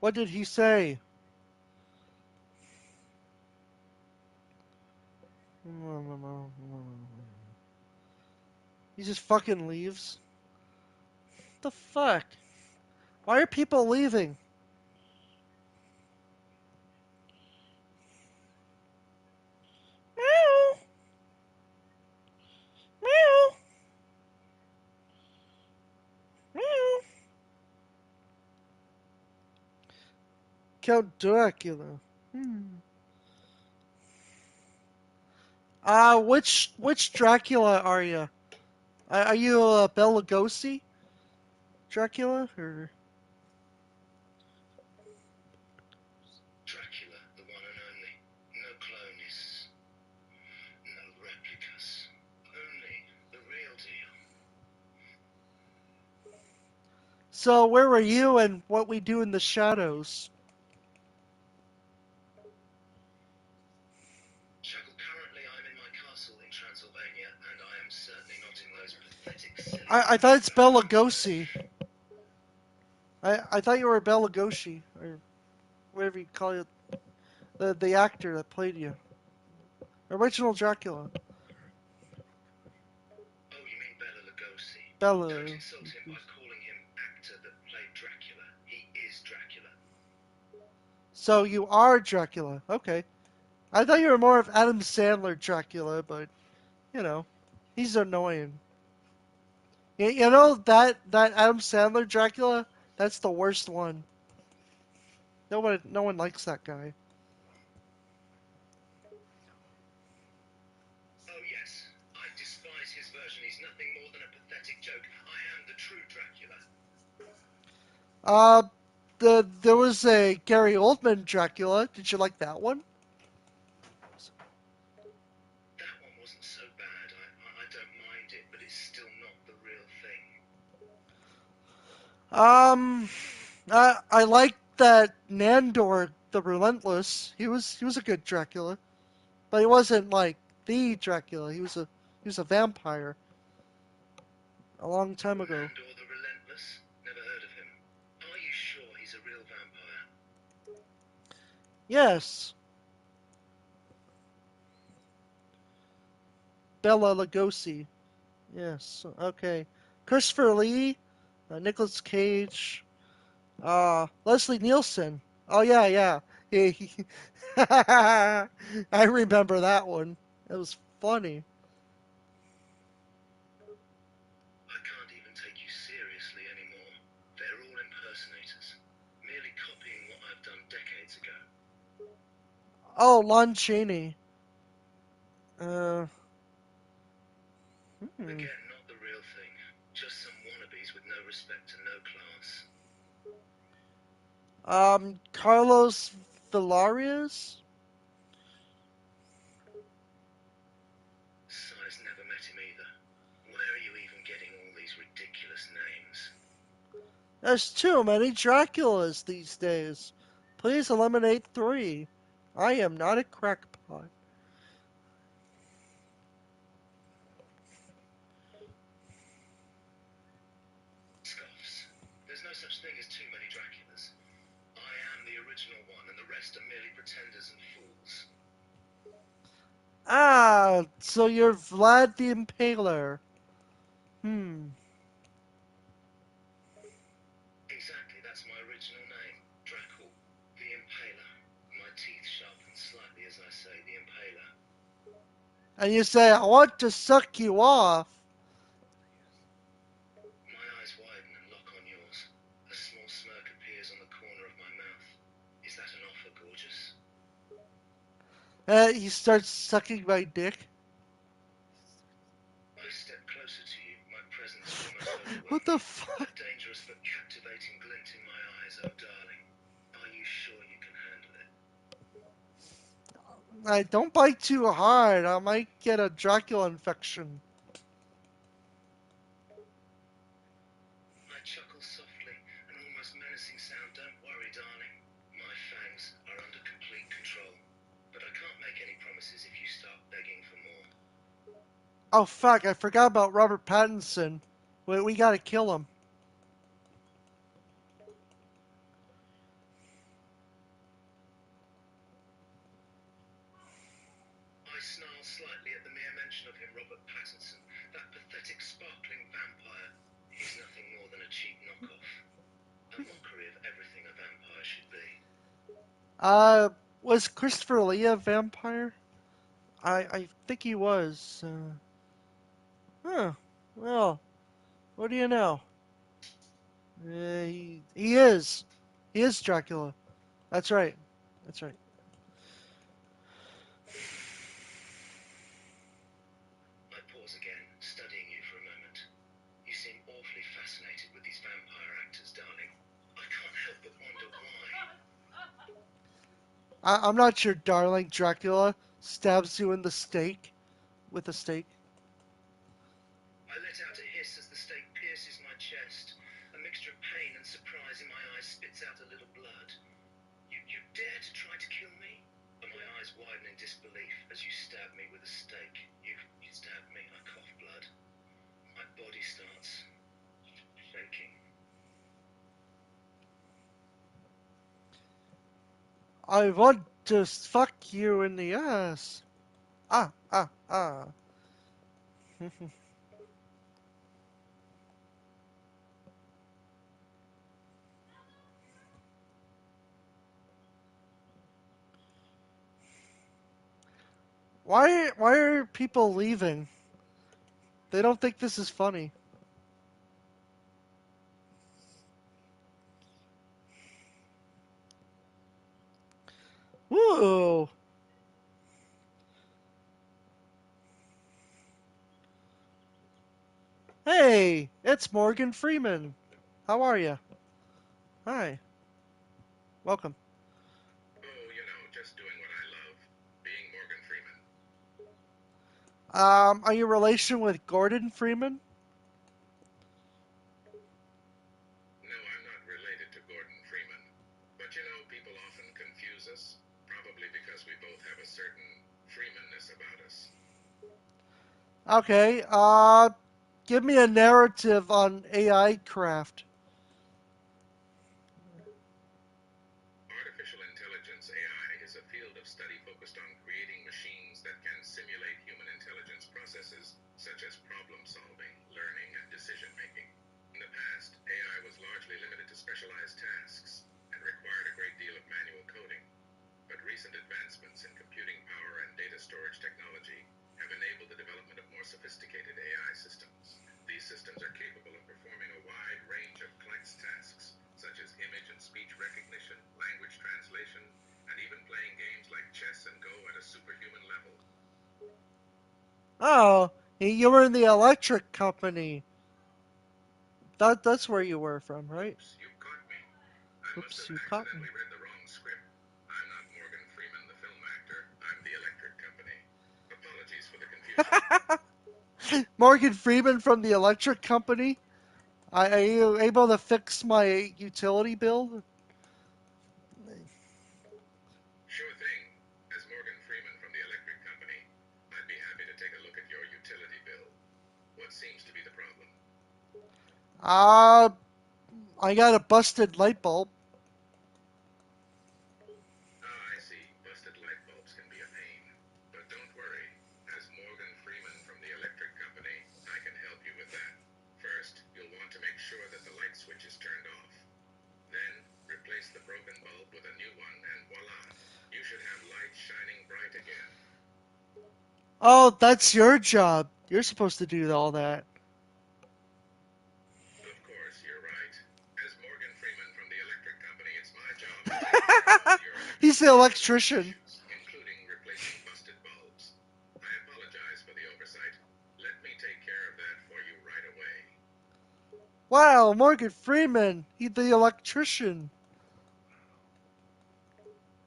What did he say? He just fucking leaves. The fuck? Why are people leaving? Meow. Meow. Meow. Count Dracula. Hmm. Which Dracula are you? Are you a Bela Lugosi Dracula or? Dracula, the one and only. No clones, no replicas. Only the real deal. So where were you and what we do in the shadows? Shackle, currently I'm in my castle in Transylvania, and I am certainly not in those pathetic, silly I thought it's Bela Lugosi. I thought you were Bela Lugosi or whatever you call it, the actor that played you, original Dracula. Bella. Don't insult him by calling him actor that played Dracula. He is Dracula. So you are Dracula. Okay. I thought you were more of Adam Sandler Dracula, but you know, he's annoying. You know that Adam Sandler Dracula? That's the worst one. No one likes that guy. Oh, yes. I despise his version. He's nothing more than a pathetic joke. I am the true Dracula. Uh, there was a Gary Oldman Dracula. Did you like that one? That one wasn't so bad. I don't mind it, but it's still not the real thing. Um, I liked that Nandor the Relentless. He was a good Dracula, but he wasn't like the Dracula. He was a vampire a long time ago. Nandor the Relentless? Never heard of him. Are you sure he's a real vampire? Yes, Bella Lugosi. Yes, okay. Christopher Lee, Nicolas Cage, Leslie Nielsen. Oh yeah, yeah. I remember that one. It was funny. I can't even take you seriously anymore. They're all impersonators, merely copying what I've done decades ago. Oh, Lon Chaney. Uh, hmm. Again, not the real thing. Just some wannabes with no respect and no class. Carlos Villarreal. Si's never met him either. Where are you even getting all these ridiculous names? There's too many Draculas these days. Please eliminate 3. I am not a crackpot. Scoffs. There's no such thing as too many Draculas. I am the original one, and the rest are merely pretenders and fools. Ah, so you're Vlad the Impaler. Hmm. Exactly, that's my original name. Dracul. The Impaler. My teeth sharpened slightly as I say the Impaler. And you say, I want to suck you off. My eyes widen and lock on yours. A small smirk appears on the corner of my mouth. Is that an offer, gorgeous? He starts sucking my dick. I step closer to you, my presence almost What the overwhelming. A fuck? dangerous but captivating glint in my eyes, oh darling. Are you sure you can handle it? Don't bite too hard. I might get a Dracula infection. I chuckle softly, an almost menacing sound. Don't worry, darling. My fangs are under complete control. But I can't make any promises if you start begging for more. Oh fuck! I forgot about Robert Pattinson. We gotta kill him. I snarl slightly at the mere mention of him, Robert Pattinson. That pathetic, sparkling vampire. He's nothing more than a cheap knockoff. A mockery of everything a vampire should be. Uh, was Christopher Lee a vampire? I think he was. Huh. Well, what do you know? He is. He is Dracula. That's right. That's right. I pause again, studying you for a moment. You seem awfully fascinated with these vampire actors, darling. I can't help but wonder why. I'm not your darling. Dracula stabs you in the stake with a stake. I let out a hiss as the stake pierces my chest. A mixture of pain and surprise in my eyes spits out a little blood. You dare to try to kill me? And my eyes widen in disbelief as you stab me with a stake. You stabbed me. I cough blood. My body starts shaking. I want to fuck you in the ass. Ah, ah, ah. Why are people leaving? They don't think this is funny. Whoa! Hey, it's Morgan Freeman. How are you? Hi, welcome. Oh, just doing what I love, being Morgan Freeman. Are you in relation with Gordon Freeman? No, I'm not related to Gordon Freeman. But people often confuse us, probably because we both have a certain Freemanness about us. Okay. Give me a narrative on A.I.Craft. Artificial intelligence, AI, is a field of study focused on creating machines that can simulate human intelligence processes such as problem solving, learning, and decision making. In the past, AI was largely limited to specialized tasks and required a great deal of manual coding. But recent advancements in computing power and data storage technology have enabled the development of more sophisticated AI systems. These systems are capable of performing a wide range of complex tasks, such as image and speech recognition, language translation, and even playing games like chess and Go at a superhuman level. Oh, you were in the electric company. That's where you were from, right? Oops, you caught me. I must Oops, have you caught me. accidentally read the wrong script. I'm not Morgan Freeman, the film actor. I'm the electric company. Apologies for the confusion. Morgan Freeman from the electric company. Are you able to fix my utility bill? Sure thing. As Morgan Freeman from the electric company, I'd be happy to take a look at your utility bill. What seems to be the problem? Uh, I got a busted light bulb. Ah, I see. Busted light bulbs can be a pain. But don't worry. As Morgan Freeman from the electric company, I can help you with that. First, you'll want to make sure that the light switch is turned off. Then, replace the broken bulb with a new one, and voila! You should have light shining bright again. Oh, that's your job. You're supposed to do all that. Of course, you're right. As Morgan Freeman from the electric company, it's my job to take care of all your He's the electricity-related electrician. issues, including replacing busted bulbs. I apologize for the oversight. Let me take care of that for you right away. Wow, Morgan Freeman. He's the electrician.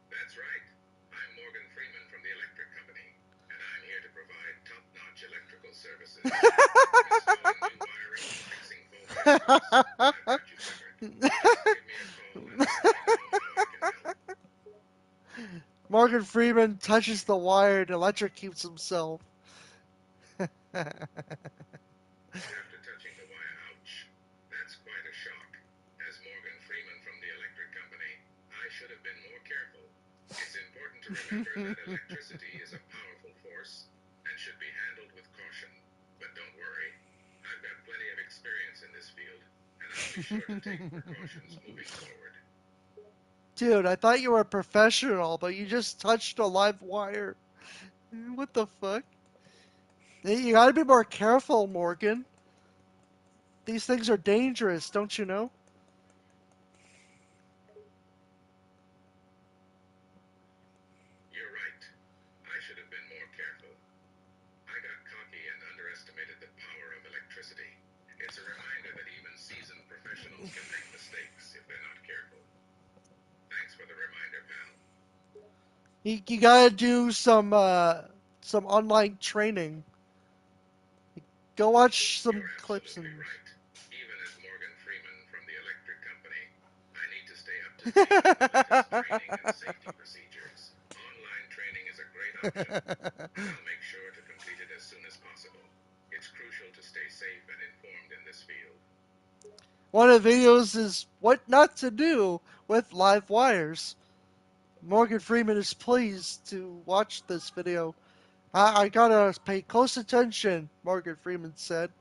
That's right. I'm Morgan Freeman from the electric company, and I'm here to provide top-notch electrical services. From installing new wiring to fixing faulty items, I've got you covered. Just give me a call and let me know how I can help. Morgan Freeman touches the wire and electrocutes himself. After touching the wire, ouch. That's quite a shock. As Morgan Freeman from the electric company, I should have been more careful. It's important to remember that electricity is a powerful force and should be handled with caution. But don't worry, I've got plenty of experience in this field, and I'll be sure to take precautions moving forward. Dude, I thought you were a professional, but you just touched a live wire. What the fuck? You gotta be more careful, Morgan. These things are dangerous, don't you know? You're right. I should have been more careful. I got cocky and underestimated the power of electricity. It's a reminder that even seasoned professionals can make mistakes if they're not careful. Thanks for the reminder, pal. You gotta do some online training. Go watch some You're clips absolutely and. right. Even as Morgan Freeman from the electric company, I need to stay up to date with the latest training and safety procedures. Online training is a great option, and I'll make sure to complete it as soon as possible. It's crucial to stay safe and informed in this field. One of the videos is what not to do with live wires. Morgan Freeman is pleased to watch this video. I gotta pay close attention, Morgan Freeman said.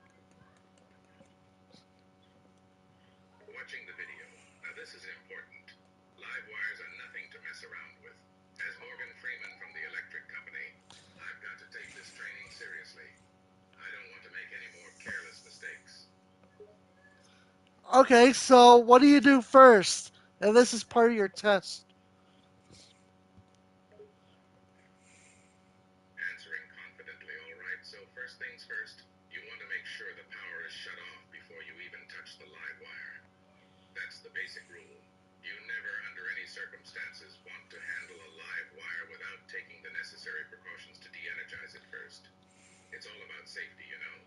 Watching the video. Now, this is important. Live wires are nothing to mess around with. As Morgan Freeman from the electric company, I've got to Okay, so what do you do first? And this is part of your test. Answering confidently, all right. So first things first, you want to make sure the power is shut off before you even touch the live wire. That's the basic rule. You never, under any circumstances, want to handle a live wire without taking the necessary precautions to de-energize it first. It's all about safety, you know.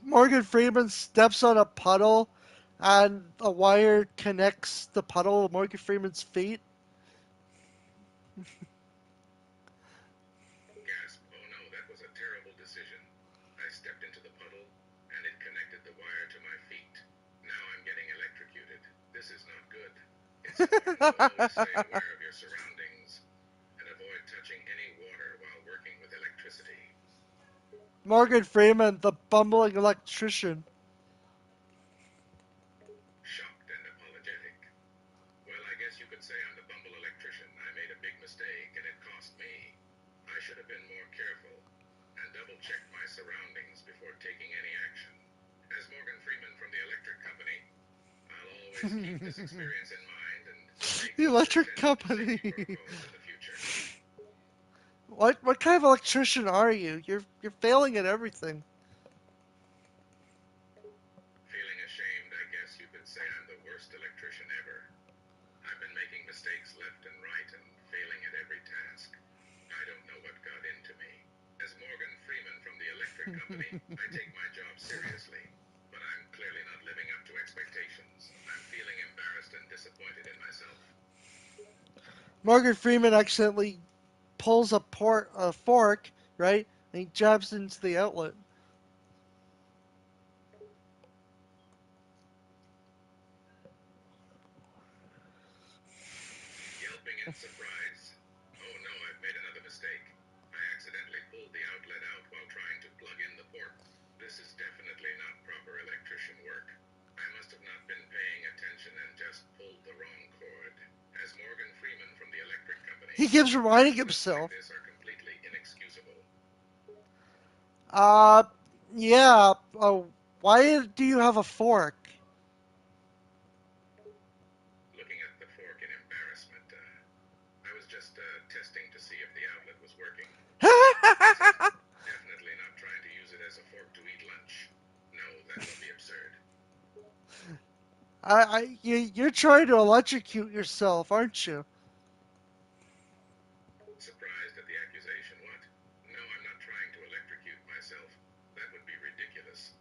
Morgan Freeman steps on a puddle, and a wire connects the puddle of Morgan Freeman's feet. Gasp, oh no, that was a terrible decision. I stepped into the puddle, and it connected the wire to my feet. Now I'm getting electrocuted. This is not good. It's important to always stay aware of your surroundings and avoid touching any water while working with electricity. Morgan Freeman, the bumbling electrician. Shocked and apologetic. Well, I guess you could say I'm the bumble electrician. I made a big mistake, and it cost me. I should have been more careful and double-checked my surroundings before taking any action. As Morgan Freeman from the electric company, I'll always keep this The experience in mind and pay closer electric attention to safety company. protocols in the future. What kind of electrician are you? You're failing at everything. Feeling ashamed, I guess you could say I'm the worst electrician ever. I've been making mistakes left and right and failing at every task. I don't know what got into me. As Morgan Freeman from the electric company, I take my job seriously, but I'm clearly not living up to expectations. I'm feeling embarrassed and disappointed in myself. Morgan Freeman accidentally pulls a fork, right? And he jabs into the outlet. Yelping in surprise. Oh no, I've made another mistake. I accidentally pulled the outlet out while trying to plug in the port. This is definitely not proper electrician work. I must have not been paying attention and just pulled the wrong cord. As Morgan Freeman from the electric company, He keeps reminding accidents like himself. this are completely inexcusable. Uh, yeah. Why do you have a fork? Looking at the fork in embarrassment, I was just testing to see if the outlet was working. That's it. Definitely not trying to use it as a fork to eat lunch. No, that would be absurd. You're trying to electrocute yourself, aren't you? Surprised at the accusation, what? No, I'm not trying to electrocute myself. That would be ridiculous.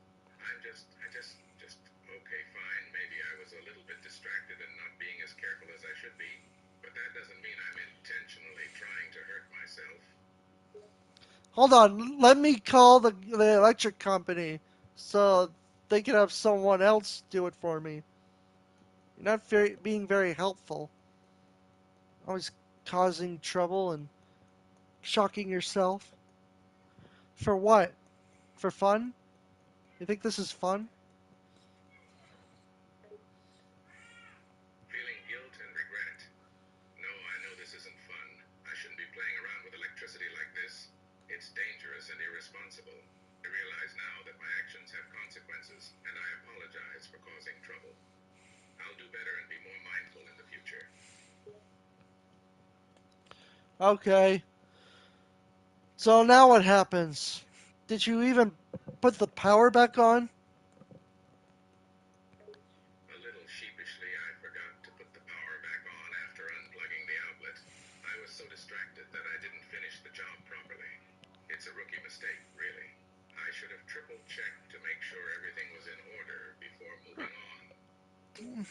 Okay, fine. Maybe I was a little bit distracted and not being as careful as I should be. But that doesn't mean I'm intentionally trying to hurt myself. Hold on. Let me call the electric company so they can have someone else do it for me. You're not being very helpful. Always causing trouble and shocking yourself. For what? For fun? You think this is fun? Feeling guilt and regret. No, I know this isn't fun. I shouldn't be playing around with electricity like this. It's dangerous and irresponsible. I realize now that my actions have consequences, and I apologize for causing trouble. I'll do better and be more mindful in the future. Okay. So now what happens? Did you even put the power back on? A little sheepishly, I forgot to put the power back on after unplugging the outlet. I was so distracted that I didn't finish the job properly. It's a rookie mistake, really. I should have triple-checked to make sure everything was in order before moving on.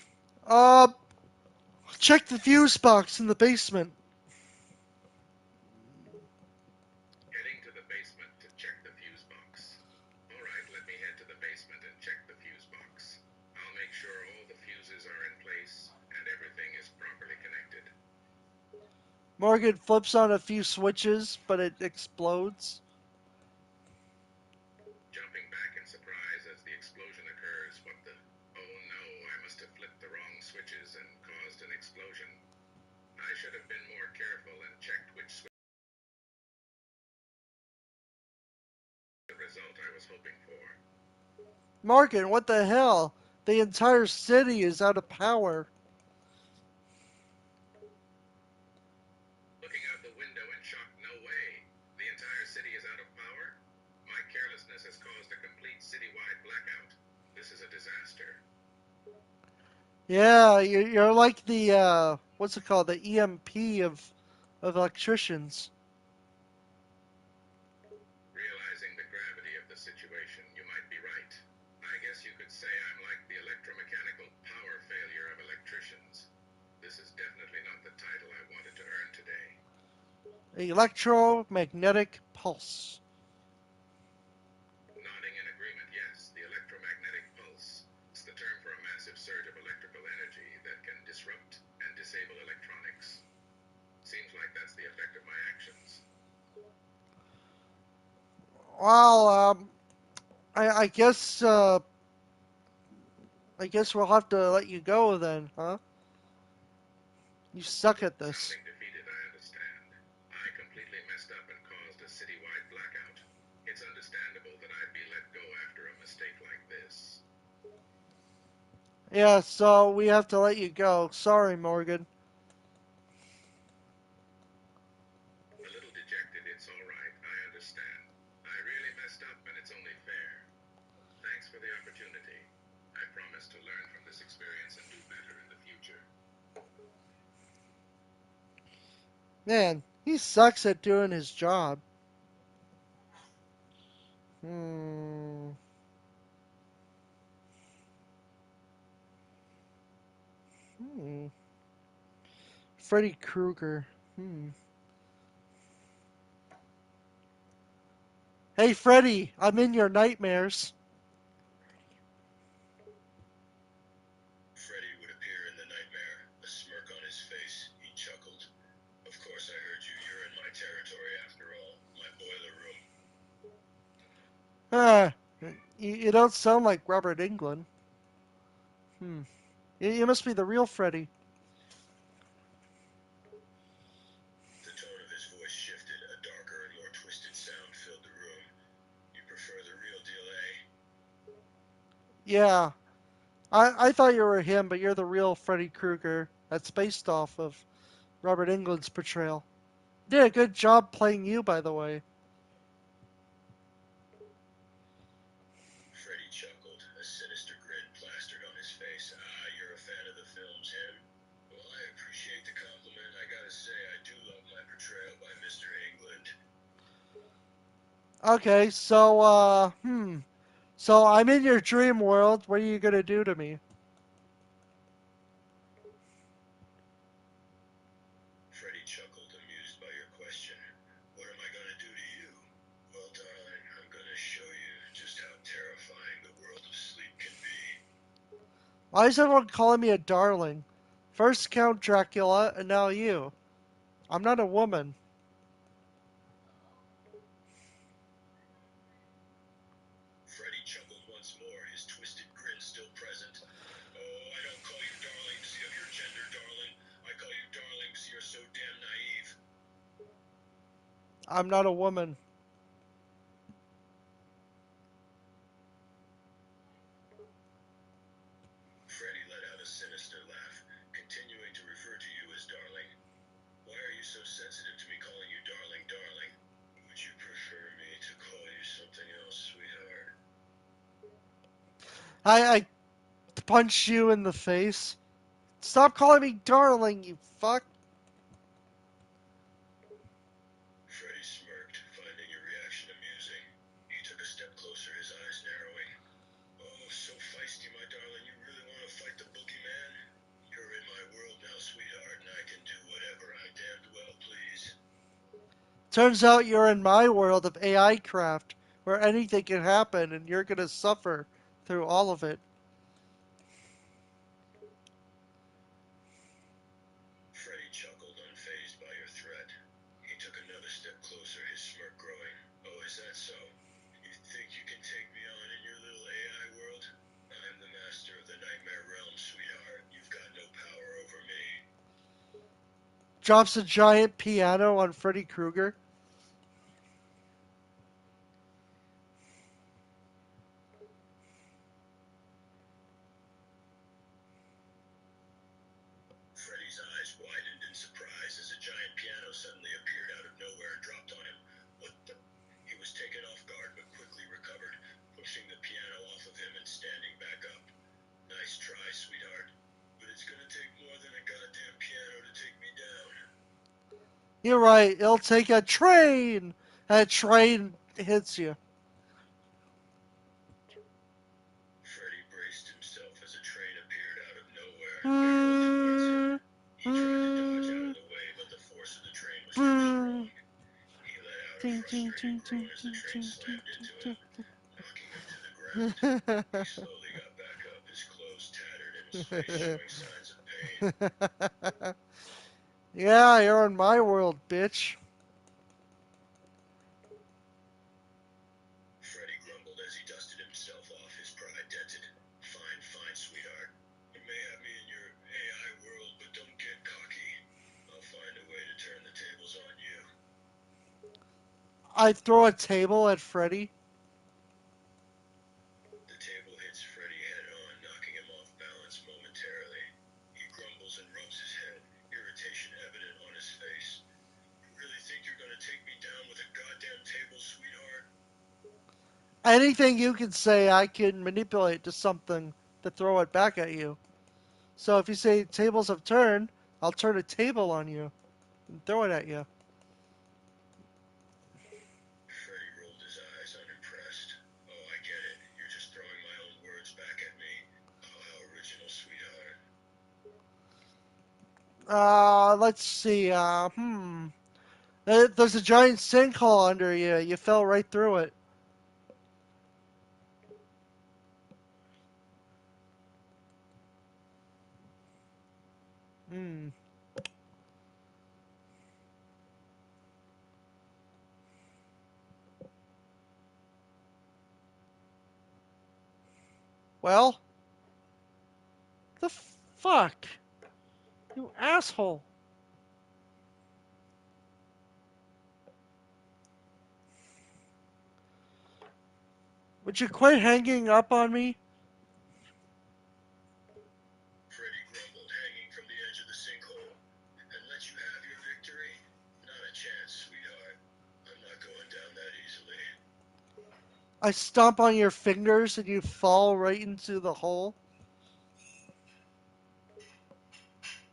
Uh, check the fuse box in the basement. Heading to the basement to check the fuse box. All right, let me head to the basement and check the fuse box. I'll make sure all the fuses are in place and everything is properly connected. Morgan flips on a few switches, but it explodes. Jumping back in surprise as the explosion occurs. What the? Oh no, I must have flipped the wrong switches and caused an explosion. I should have been more careful and checked which switch the result I was hoping for. Morgan, what the hell? The entire city is out of power. Looking out the window in shock, no way. The entire city is out of power? My carelessness has caused a complete citywide blackout. This is a disaster. Yeah, you're like the what's it called? The EMP of electricians. Realizing the gravity of the situation, you might be right. I guess you could say I'm like the electromechanical power failure of electricians. This is definitely not the title I wanted to earn today. Electromagnetic pulse. Nodding in agreement, yes, the electromagnetic pulse. It's the term for a massive surge of electrical energy that can disrupt and disable electronics. Seems like that's the effect of my actions. Well, I guess I guess we'll have to let you go then, huh? You suck at this. Sounding defeated, I understand. I completely messed up and caused a citywide blackout. It's understandable that I'd be let go after a mistake like this. Yeah, so we have to let you go. Sorry, Morgan. A little dejected, it's all right. I understand. I really messed up and it's only fair. Thanks for the opportunity. I promise to learn from this experience and do better in the future. Man, he sucks at doing his job. Hmm. Hmm. Freddy Krueger. Hmm. Hey, Freddy, I'm in your nightmares. Freddy would appear in the nightmare, a smirk on his face. He chuckled. Of course I heard you. You're in my territory after all. My boiler room. Ah, you don't sound like Robert Englund. Hmm. You must be the real Freddy. The tone of his voice shifted. A darker and more twisted sound filled the room. You prefer the real deal, eh? Yeah, I thought you were him, but you're the real Freddy Krueger. That's based off of Robert Englund's portrayal. Did a good job playing you, by the way. Freddy chuckled, a sinister grin plastered on his face. Ah, you're a fan of the films, him? Well, I appreciate the compliment. I gotta say, I do love my portrayal by Mr. England. Okay, so so I'm in your dream world. What are you gonna do to me? Freddy chuckled, amused by your question. What am I gonna do to you? Well, darling, I'm gonna show you just how terrifying the world of sleep can be. Why is everyone calling me a darling? First Count Dracula, and now you. I'm not a woman. Freddy chuckled once more, his twisted grin still present. Oh, I don't call you darling because of your gender, darling. I call you darling because you're so damn naive. I'm not a woman. Freddy let out a sinister laugh, continuing to refer to you as darling. Why are you so sensitive to me calling you darling, darling? Would you prefer me to call you something else, sweetheart? I punch you in the face. Stop calling me darling, you fuck. Freddy smirked, finding your reaction amusing. He took a step closer, his eyes narrowing. Oh, so feisty, my darling. You really want to fight the boogeyman? You're in my world now, sweetheart, and I can do whatever I damned well please. Turns out you're in my world of A.I.Craft, where anything can happen and you're gonna suffer through all of it. Freddy chuckled, unfazed by your threat. He took another step closer, his smirk growing. Oh, is that so? You think you can take me on in your little AI world? I'm the master of the nightmare realm, sweetheart. You've got no power over me. Drops a giant piano on Freddy Krueger. You're right. It'll take a train. And a train hits you. Freddy braced himself as a train appeared out of nowhere, barreling towards him. Hmm. He tried to dodge out of the way, but the force of the train was too strong. He let out a frustrated groan as the train slammed into him, knocking him to the ground. He slowly got back up, his clothes tattered and his face showing signs of pain. Yeah, you're in my world, bitch. Freddy grumbled as he dusted himself off, his pride dented. Fine, fine, sweetheart. You may have me in your AI world, but don't get cocky. I'll find a way to turn the tables on you. I throw a table at Freddy. The table hits Freddy head on, knocking him off balance momentarily. He grumbles and rubs his head, irritation evident on his face. You really think you're gonna take me down with a goddamn table, sweetheart? Anything you can say, I can manipulate to something to throw it back at you. So if you say tables have turned, I'll turn a table on you and throw it at you. Freddy rolled his eyes, unimpressed. Oh, I get it. You're just throwing my own words back at me. Oh, how original, sweetheart. Let's see. There's a giant sinkhole under you. You fell right through it. Hmm. Well, the fuck, you asshole. Would you quit hanging up on me? Freddy grumbled, hanging from the edge of the sinkhole. And let you have your victory? Not a chance, sweetheart. I'm not going down that easily. I stomp on your fingers and you fall right into the hole.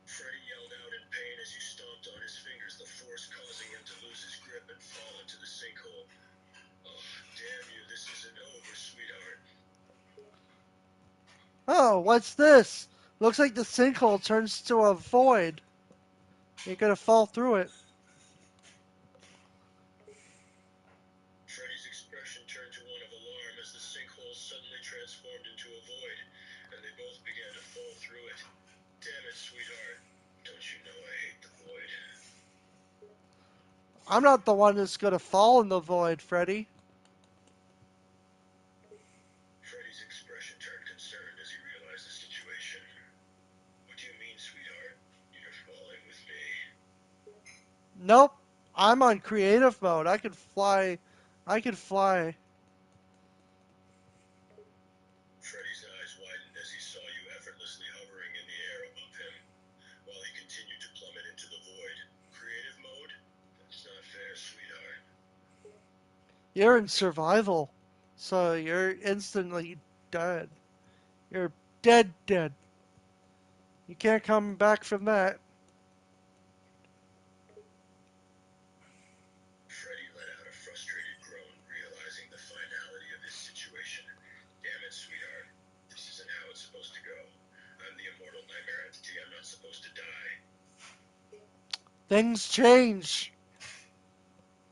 Freddy yelled out in pain as you stomped on his fingers, the force causing him to lose his grip and fall into the sinkhole. Oh, damn you, this isn't over, sweetheart. Oh, what's this? Looks like the sinkhole turns to a void. You're gonna fall through it. Freddy's expression turned to one of alarm as the sinkhole suddenly transformed into a void, and they both began to fall through it. Damn it, sweetheart. Don't you know I hate the void? I'm not the one that's gonna fall in the void, Freddy. Freddy's expression turned concerned as he realized the situation. What do you mean, sweetheart? You're falling with me. Nope. I'm on creative mode. I could fly. I could fly. Freddy's eyes widened as he saw you effortlessly hovering in the air above him, while he continued to plummet into the void. Creative mode? That's not fair, sweetheart. You're in survival. So you're instantly dead. You're dead, dead. You can't come back from that. Freddy let out a frustrated groan, realizing the finality of his situation. Damn it, sweetheart. This isn't how it's supposed to go. I'm the immortal nightmare entity. I'm not supposed to die. Things change.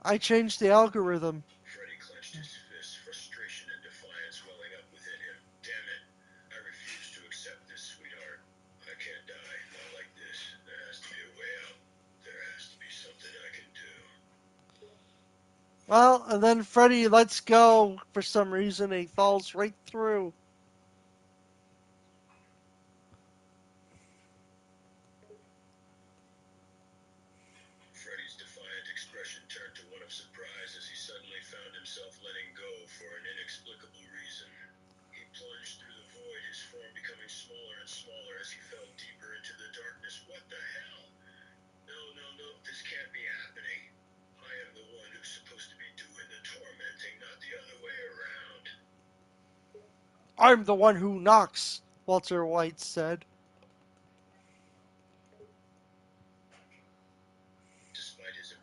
I changed the algorithm. Freddy clenched his fists, frustration and defiance welling up within him. Damn it. I refuse to accept this, sweetheart. I can't die. Not like this. There has to be a way out. There has to be something I can do. Well, and then Freddy lets go for some reason. And he falls right through. Freddy's defiant expression turned to one of surprise as he suddenly found himself letting go for an inexplicable reason. He plunged through the void, his form becoming smaller and smaller as he fell deeper into the darkness. What the hell? No, no, no, this can't be happening. I am the one who's supposed to be doing the tormenting, not the other way around. I'm the one who knocks, Walter White said. Despite his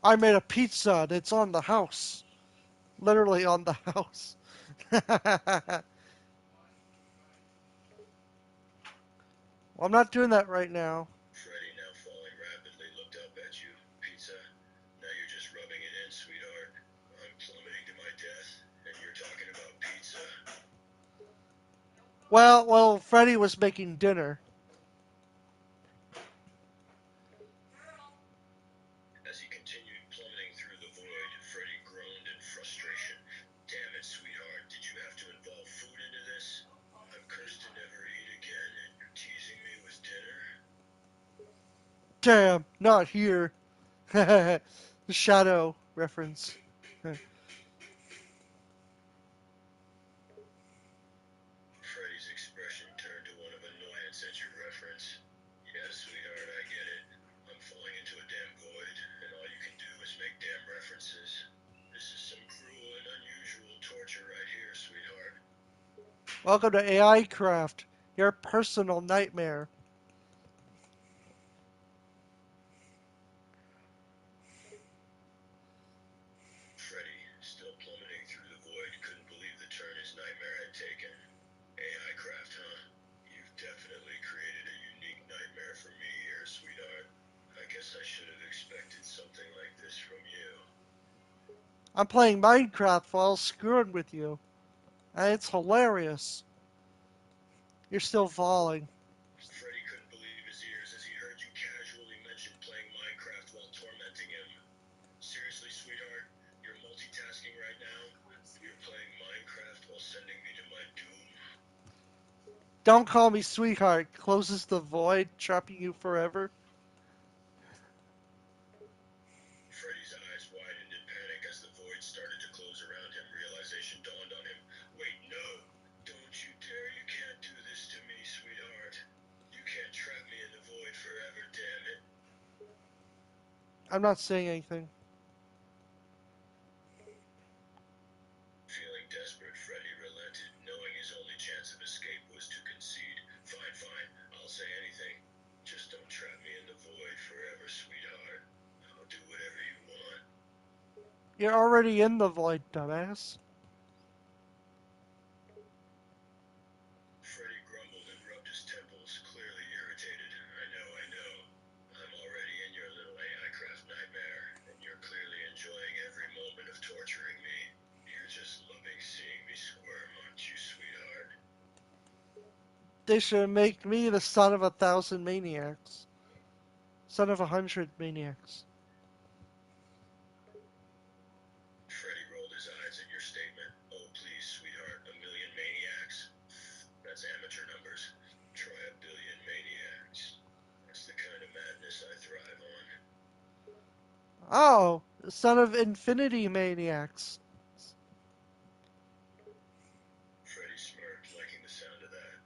I made a pizza and it's on the house. Literally on the house. Well, I'm not doing that right now. Freddy, now falling rapidly, looked up at you. Pizza? Now you're just rubbing it in, sweetheart. I'm plummeting to my death, and you're talking about pizza? Well, Freddy was making dinner. As he continued plummeting through the void, Freddy groaned in frustration. Damn it, sweetheart, did you have to involve food into this? I'm cursed to never eat again, and you're teasing me with dinner? Damn, not here. The shadow reference. Freddy's expression turned to one of annoyance at your reference. Yeah, sweetheart, I get it. I'm falling into a damn void, and all you can do is make damn references. This is some cruel and unusual torture right here, sweetheart. Welcome to A.I.Craft, your personal nightmare. Freddy, still plummeting through the void, couldn't believe the turn his nightmare had taken. A.I.Craft, huh? You've definitely created a unique nightmare for me here, sweetheart. I guess I should have expected something like this from you. I'm playing Minecraft while screwing with you. And it's hilarious. You're still falling. Freddy couldn't believe his ears as he heard you casually mention playing Minecraft while tormenting him. Seriously, sweetheart, you're multitasking right now? You're playing Minecraft while sending me to my doom? Don't call me sweetheart. Closes the void, trapping you forever. Freddy's eyes widened in panic as the void started to close around him. Realization dawned on him. Wait, no! Don't you dare! You can't do this to me, sweetheart. You can't trap me in the void forever, damn it. I'm not saying anything. Feeling desperate, Freddy relented, knowing his only chance of escape was to concede. Fine, fine, I'll say anything. Just don't trap me in the void forever, sweetheart. I'll do whatever you want. You're already in the void, dumbass. Freddy grumbled and rubbed his temples, clearly irritated. I know. I'm already in your little A.I.Craft nightmare, and you're clearly enjoying every moment of torturing me. You're just loving seeing me squirm, aren't you, sweetheart? They should make me the son of 1,000 maniacs. Son of 100 maniacs. Freddy rolled his eyes at your statement. Oh, please, sweetheart, a million maniacs? That's amateur numbers. Try a billion maniacs. That's the kind of madness I thrive on. Oh, son of infinity maniacs. Freddy smirked, liking the sound of that.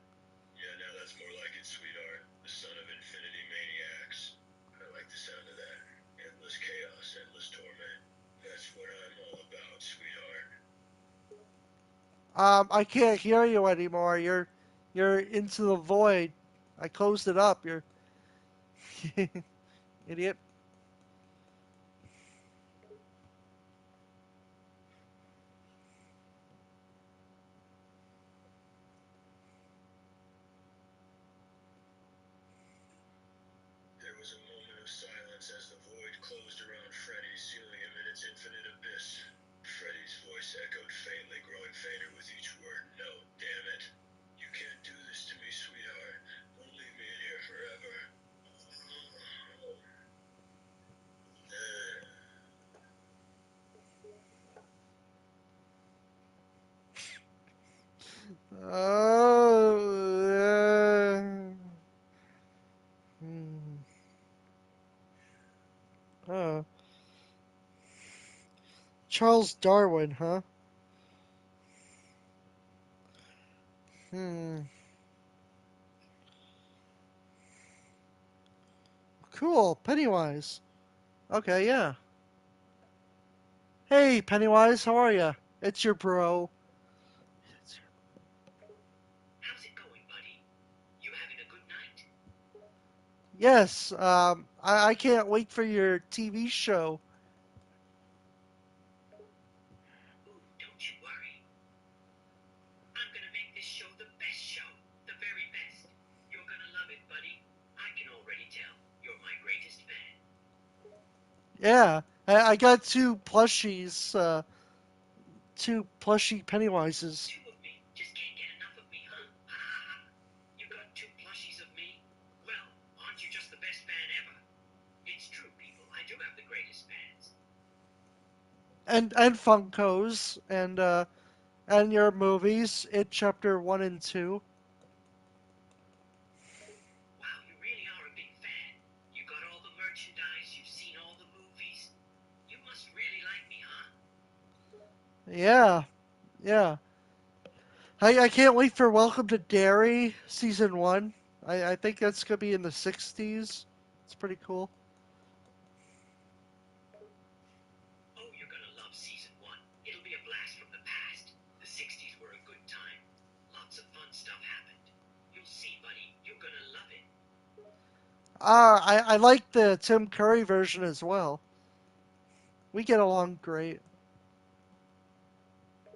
Yeah, now that's more like it, sweetheart. The son of infinity maniacs. I like the sound of that. Endless chaos, endless torment. That's what I'm all about, sweetheart. I can't hear you anymore. You're into the void. I closed it up. You're idiot. There was a moment of silence as the void closed around Freddy, sealing him in its infinite abyss. Freddy's voice echoed faintly, growing fainter with each word. No, damn it. You can't do this to me, sweetheart. Don't leave me in here forever. Oh. Hmm. Oh. Charles Darwin, huh? Hmm. Cool. Pennywise. Okay, yeah. Hey, Pennywise, how are ya? It's your bro. How's it going, buddy? You having a good night? Yes, I can't wait for your TV show. Yeah, I got two plushy Pennywises. Two of me? Just can't get enough of me, huh? Ha ha ha. You got two plushies of me? Well, aren't you just the best fan ever? It's true, people. I do have the greatest fans. And Funkos and your movies, It Chapter 1 and 2. Wow, you really are a big fan. You got all the merchandise, you've seen all the movies. You must really like me, huh? Yeah, yeah. I can't wait for Welcome to Derry season 1. I think that's gonna be in the 60s. It's pretty cool. Oh, you're gonna love season one. It'll be a blast from the past. The 60s were a good time. Lots of fun stuff happened. You'll see, buddy. You're gonna love it. I like the Tim Curry version as well. We get along great.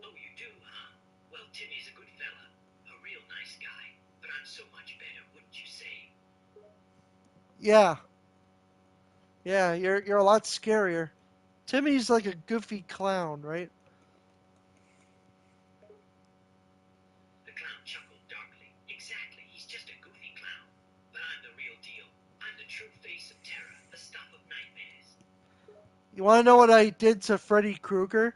Oh, you do, huh? Well, Timmy's a good fella. A real nice guy. But I'm so much better, wouldn't you say? Yeah, yeah. You're a lot scarier. Timmy's like a goofy clown, right? The clown chuckled darkly. Exactly. He's just a goofy clown. But I'm the real deal. I'm the true face of terror, the stuff of nightmares. You want to know what I did to Freddy Krueger?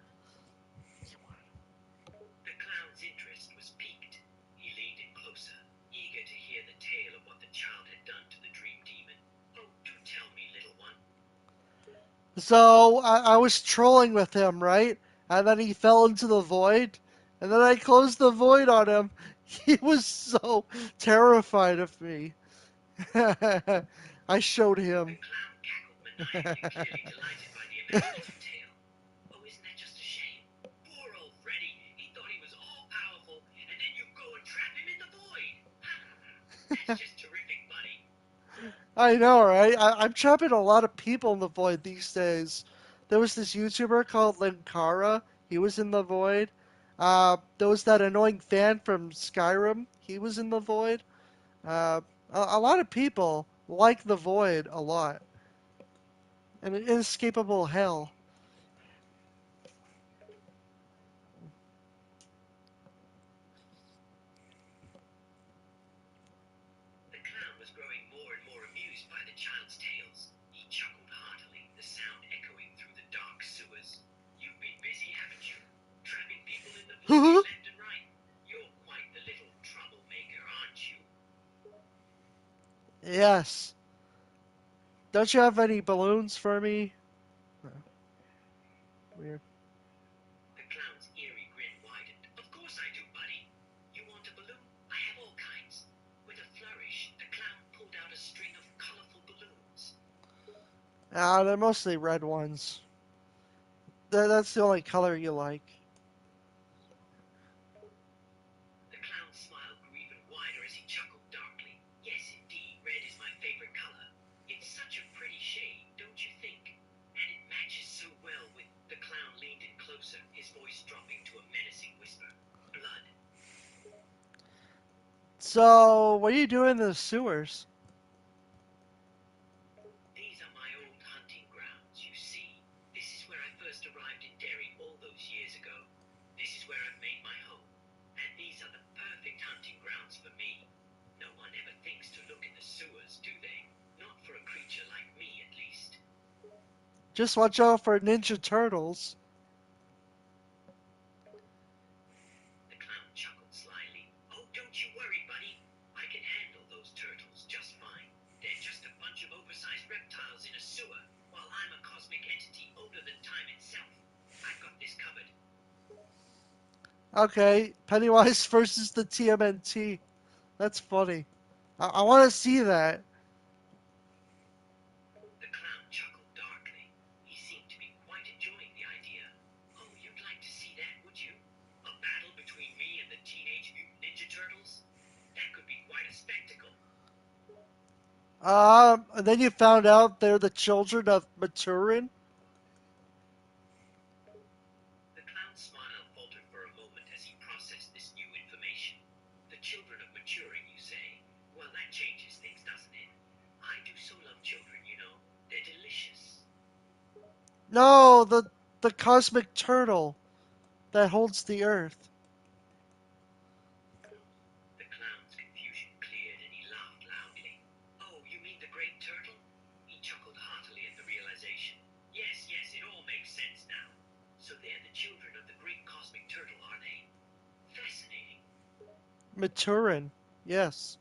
The clown's interest was piqued. He leaned in closer, eager to hear the tale of what the child had done to the dream demon. Oh, do tell me, little one. So I was trolling with him, right? And then he fell into the void. And then I closed the void on him. He was so terrified of me. I showed The him. clown cackled maniacally, clearly delighted by the imaginative tale. Oh, isn't that just a shame? Poor old Freddy. He thought he was all powerful, and then you go and trap him in the void. That's just terrific, buddy. I know, right? I'm trapping a lot of people in the void these days. There was this YouTuber called Linkara. He was in the void. There was that annoying fan from Skyrim. He was in the void. Uh, a lot of people like the void a lot. An inescapable hell. The clown was growing more and more amused by the child's tales. He chuckled heartily, the sound echoing through the dark sewers. You've been busy, haven't you? Trapping people in the void left and right. You're quite the little troublemaker, aren't you? Yes. Don't you have any balloons for me? Weird. The clown's eerie grin widened. Of course I do, buddy. You want a balloon? I have all kinds. With a flourish, the clown pulled out a string of colorful balloons. They're mostly red ones. That's the only color you like. The clown's smile grew even wider as he chuckled darkly. Yes, indeed, red is my favorite color. It's such a pretty shade, don't you think? And it matches so well with... The clown leaned in closer, his voice dropping to a menacing whisper. Blood. So, what are you doing in the sewers? These are my old hunting grounds, you see. This is where I first arrived in Derry all those years ago. This is where I've made my home. And these are the perfect hunting grounds for me. No one ever thinks to look in the sewers, do they? Not for a creature like me, at least. Just watch out for Ninja Turtles. The clown chuckled slyly. Oh, don't you worry, buddy. I can handle those turtles just fine. They're just a bunch of oversized reptiles in a sewer, while I'm a cosmic entity older than time itself. I've got this covered. Okay, Pennywise versus the TMNT. That's funny. I want to see that. The clown chuckled darkly. He seemed to be quite enjoying the idea. Oh, you'd like to see that, would you? A battle between me and the Teenage Mutant Ninja Turtles? That could be quite a spectacle. And then you found out they're the children of Maturin. The clown's smile faltered for a moment as he processed this new information. The children of maturing, you say? Well, that changes things, doesn't it? I do so love children, you know. They're delicious. No, the cosmic turtle that holds the earth. The clown's confusion cleared and he laughed loudly. Oh, you mean the great turtle? He chuckled heartily at the realization. Yes, yes, it all makes sense now. So they're the children of the great cosmic turtle, are they? Fascinating. Maturin. Yes.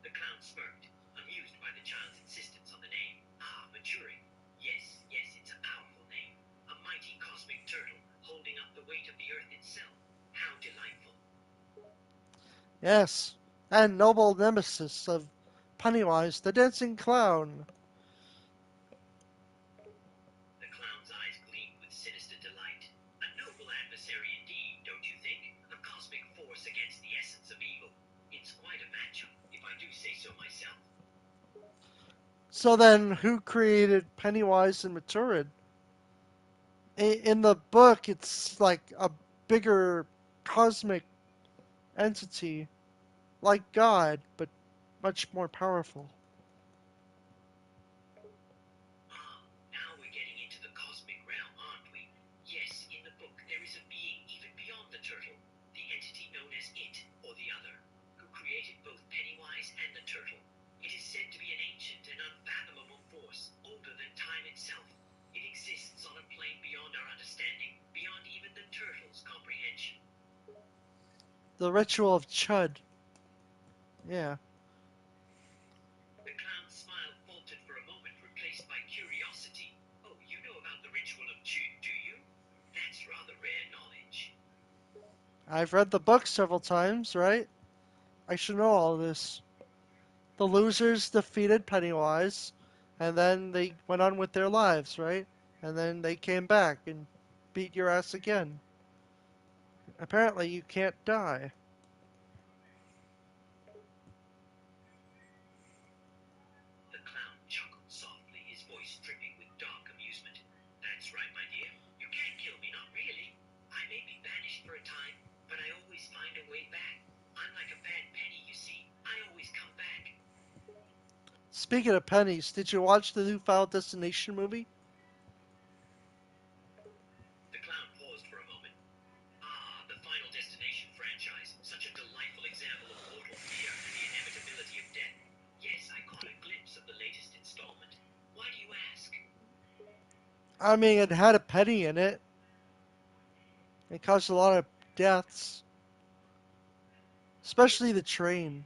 The clown smirked, amused by the child's insistence on the name. Ah, maturing. Yes, yes, it's a powerful name. A mighty cosmic turtle holding up the weight of the earth itself. How delightful. Yes. And noble nemesis of Pennywise, the dancing clown. The clown's eyes gleamed with sinister delight. A noble adversary indeed, don't you think? A cosmic force against the essence of evil. It's quite a matchup, if I do say so myself. So then, who created Pennywise and Maturin? In the book, it's like a bigger cosmic entity, like God, but much more powerful. Ah, now we're getting into the cosmic realm, aren't we? Yes, in the book there is a being even beyond the turtle, the entity known as It, or the Other, who created both Pennywise and the turtle. It is said to be an ancient and unfathomable force, older than time itself. It exists on a plane beyond our understanding, beyond even the turtle's comprehension. The ritual of Chud. Yeah. The clown's smile faltered for a moment, replaced by curiosity. Oh, you know about the ritual of Jude, do you? That's rather rare knowledge. I've read the book several times, right? I should know all this. The losers defeated Pennywise, and then they went on with their lives, right? And then they came back and beat your ass again. Apparently, you can't die. The clown chuckled softly, his voice dripping with dark amusement. That's right, my dear. You can't kill me, not really. I may be banished for a time, but I always find a way back. I'm like a bad penny, you see. I always come back. Speaking of pennies, did you watch the new Final Destination movie? The clown paused for a moment. Ah, the Final Destination franchise. Such a delightful example of mortal fear and the inevitability of death. Yes, I caught a glimpse of the latest installment. Why do you ask? I mean, it had a penny in it. It caused a lot of deaths, especially the train.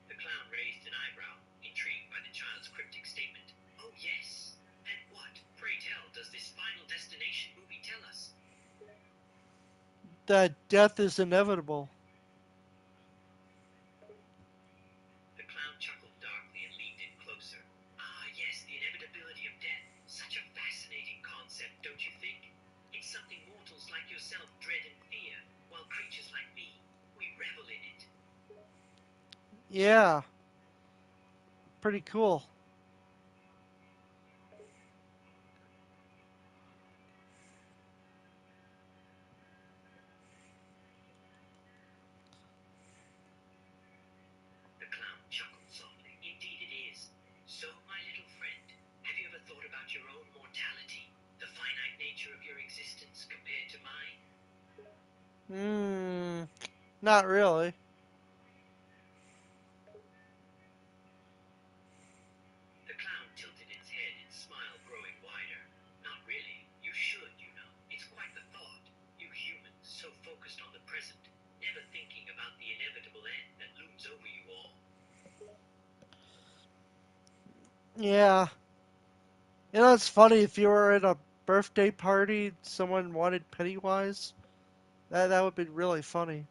The clown raised an eyebrow, intrigued by the child's cryptic statement. Oh, yes. And what, pray tell, does this Final Destination movie tell us? That death is inevitable. The clown chuckled darkly and leaned in closer. Ah, yes, the inevitability of death. Such a fascinating concept, don't you think? It's something mortals like yourself dread and fear, while creatures like me, we revel in it. Yeah, pretty cool. The clown chuckled softly. Indeed it is. So, my little friend, have you ever thought about your own mortality? The finite nature of your existence compared to mine? Hmm, not really. The clown tilted its head, its smile growing wider. Not really. You should, you know. It's quite the thought. You humans, so focused on the present, never thinking about the inevitable end that looms over you all. Yeah. You know, it's funny if you were at a birthday party, someone wanted Pennywise. That would be really funny.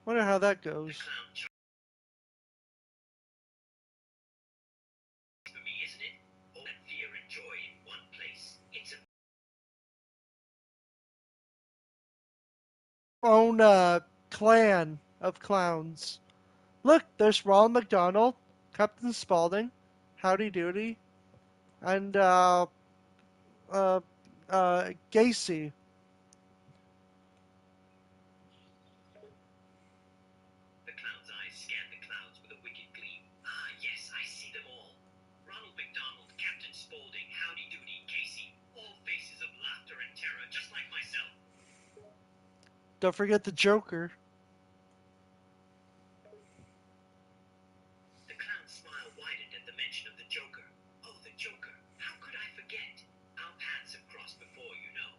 Wonder how that The goes. clown chuckled for me, isn't it? All that fear and joy in one place. It's a Own clan of clowns. Look, there's Ronald McDonald, Captain Spaulding, Howdy Doody, and uh, Gacy. Don't forget the Joker. The clown's smile widened at the mention of the Joker. Oh, the Joker. How could I forget? Our paths have crossed before, you know.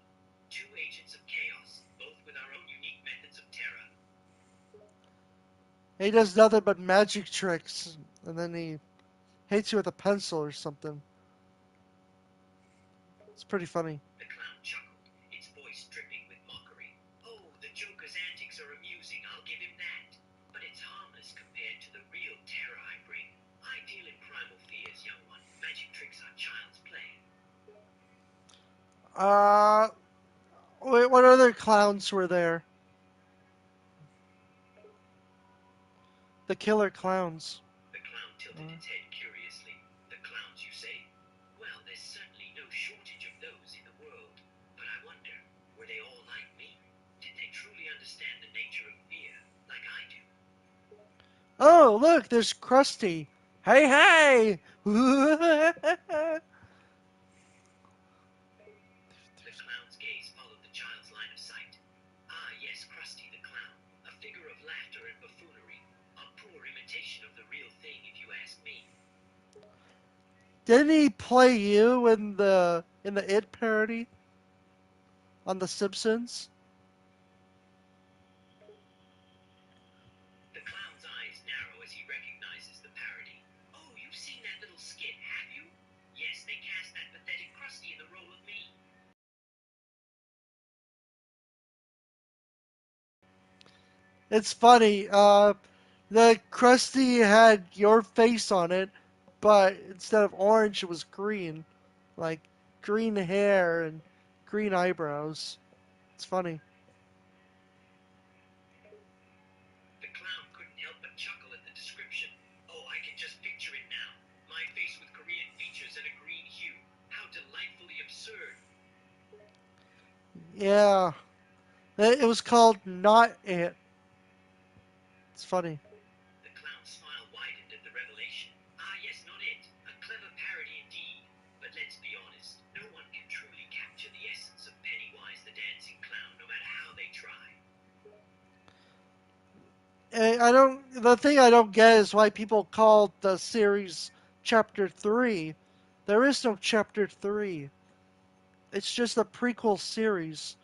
Two agents of chaos, both with our own unique methods of terror. He does nothing but magic tricks, and then he hits you with a pencil or something. It's pretty funny. The clown chuckled, its voice dripping with mockery. Oh, the Joker's antics are amusing, I'll give him that. But it's harmless compared to the real terror I bring. I deal in primal fears, young one. Magic tricks are child's play. Uh, wait, what other clowns were there? The killer clowns. The clown tilted its head curiously. The clowns, you say? Well, there's certainly no shortage of those in the world. But I wonder, were they all like me? Did they truly understand the nature of fear, like I do? Oh, look, there's Krusty. Hey, hey! The clown's gaze followed the child's line of sight. Ah, yes, Krusty the Clown, a figure of laughter and buffoonery. A poor imitation of the real thing, if you ask me. Didn't he play you in the It parody on The Simpsons? The clown's eyes narrow as he recognizes the parody. Oh, you've seen that little skit, have you? Yes, they cast that pathetic Krusty in the role of me. It's funny. The Krusty had your face on it, but instead of orange, it was green, like green hair and green eyebrows. It's funny. The clown couldn't help but chuckle at the description. Oh, I can just picture it now. My face with Korean features and a green hue. How delightfully absurd. Yeah, it was called Not It. It's funny. The clown's smile widened at the revelation. Ah, yes, not it. A clever parody indeed. But let's be honest, no one can truly capture the essence of Pennywise the dancing clown, no matter how they try. I don't. The thing I don't get is why people call the series Chapter 3. There is no Chapter 3. It's just a prequel series.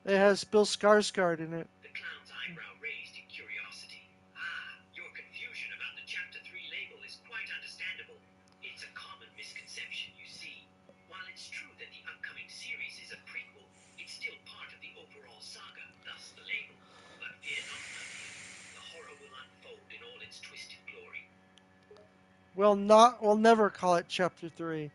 It has Bill Skarsgård in it. The clown's eyebrow raised in curiosity. Ah, your confusion about the Chapter 3 label is quite understandable. It's a common misconception, you see. While it's true that the upcoming series is a prequel, it's still part of the overall saga, thus the label. But fear not, my dear. The horror will unfold in all its twisted glory. We'll never call it Chapter 3.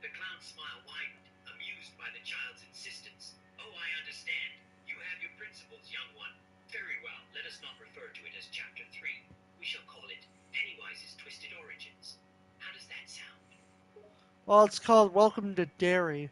The clown's smile widened, amused by the child's insistence. Oh, I understand. You have your principles, young one. Very well, let us not refer to it as Chapter 3. We shall call it Pennywise's Twisted Origins. How does that sound? Well, it's called Welcome to Derry.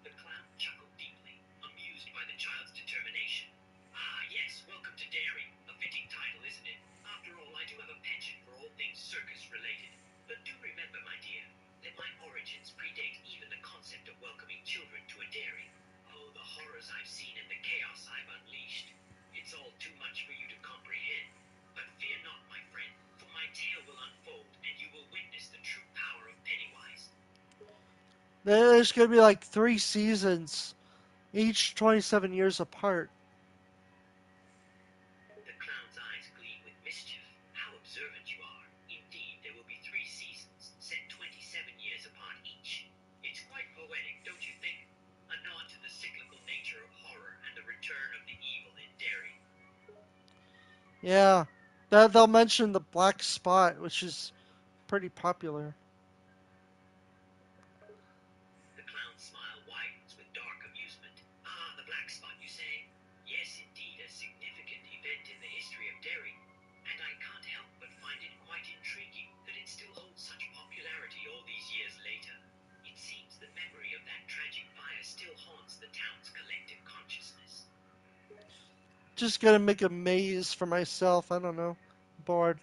The clown chuckled deeply, amused by the child's determination. Ah, yes, welcome to Derry. A fitting title, isn't it? After all, I do have a penchant for all things circus-related. But do remember, my dear, that my origins predate even the concept of welcoming children to a dairy. Oh, the horrors I've seen and the chaos I've unleashed. It's all too much for you to comprehend. But fear not, my friend, for my tale will unfold, and you will witness the true power of Pennywise. There's going to be like 3 seasons, each 27 years apart. The clown's eyes gleam with mischief. How observant you are. Indeed, there will be 3 seasons, set 27 years apart each. It's quite poetic, don't you think? A nod to the cyclical nature of horror and the return of the evil in Derry. Yeah, they'll mention the Black Spot, which is pretty popular. The clown's smile widens with dark amusement. Ah, the black spot, you say? Yes, indeed, a significant event in the history of Derry. And I can't help but find it quite intriguing that it still holds such popularity all these years later. It seems the memory of that tragic fire still haunts the town's collective consciousness. Just gonna make a maze for myself. I don't know. Bored.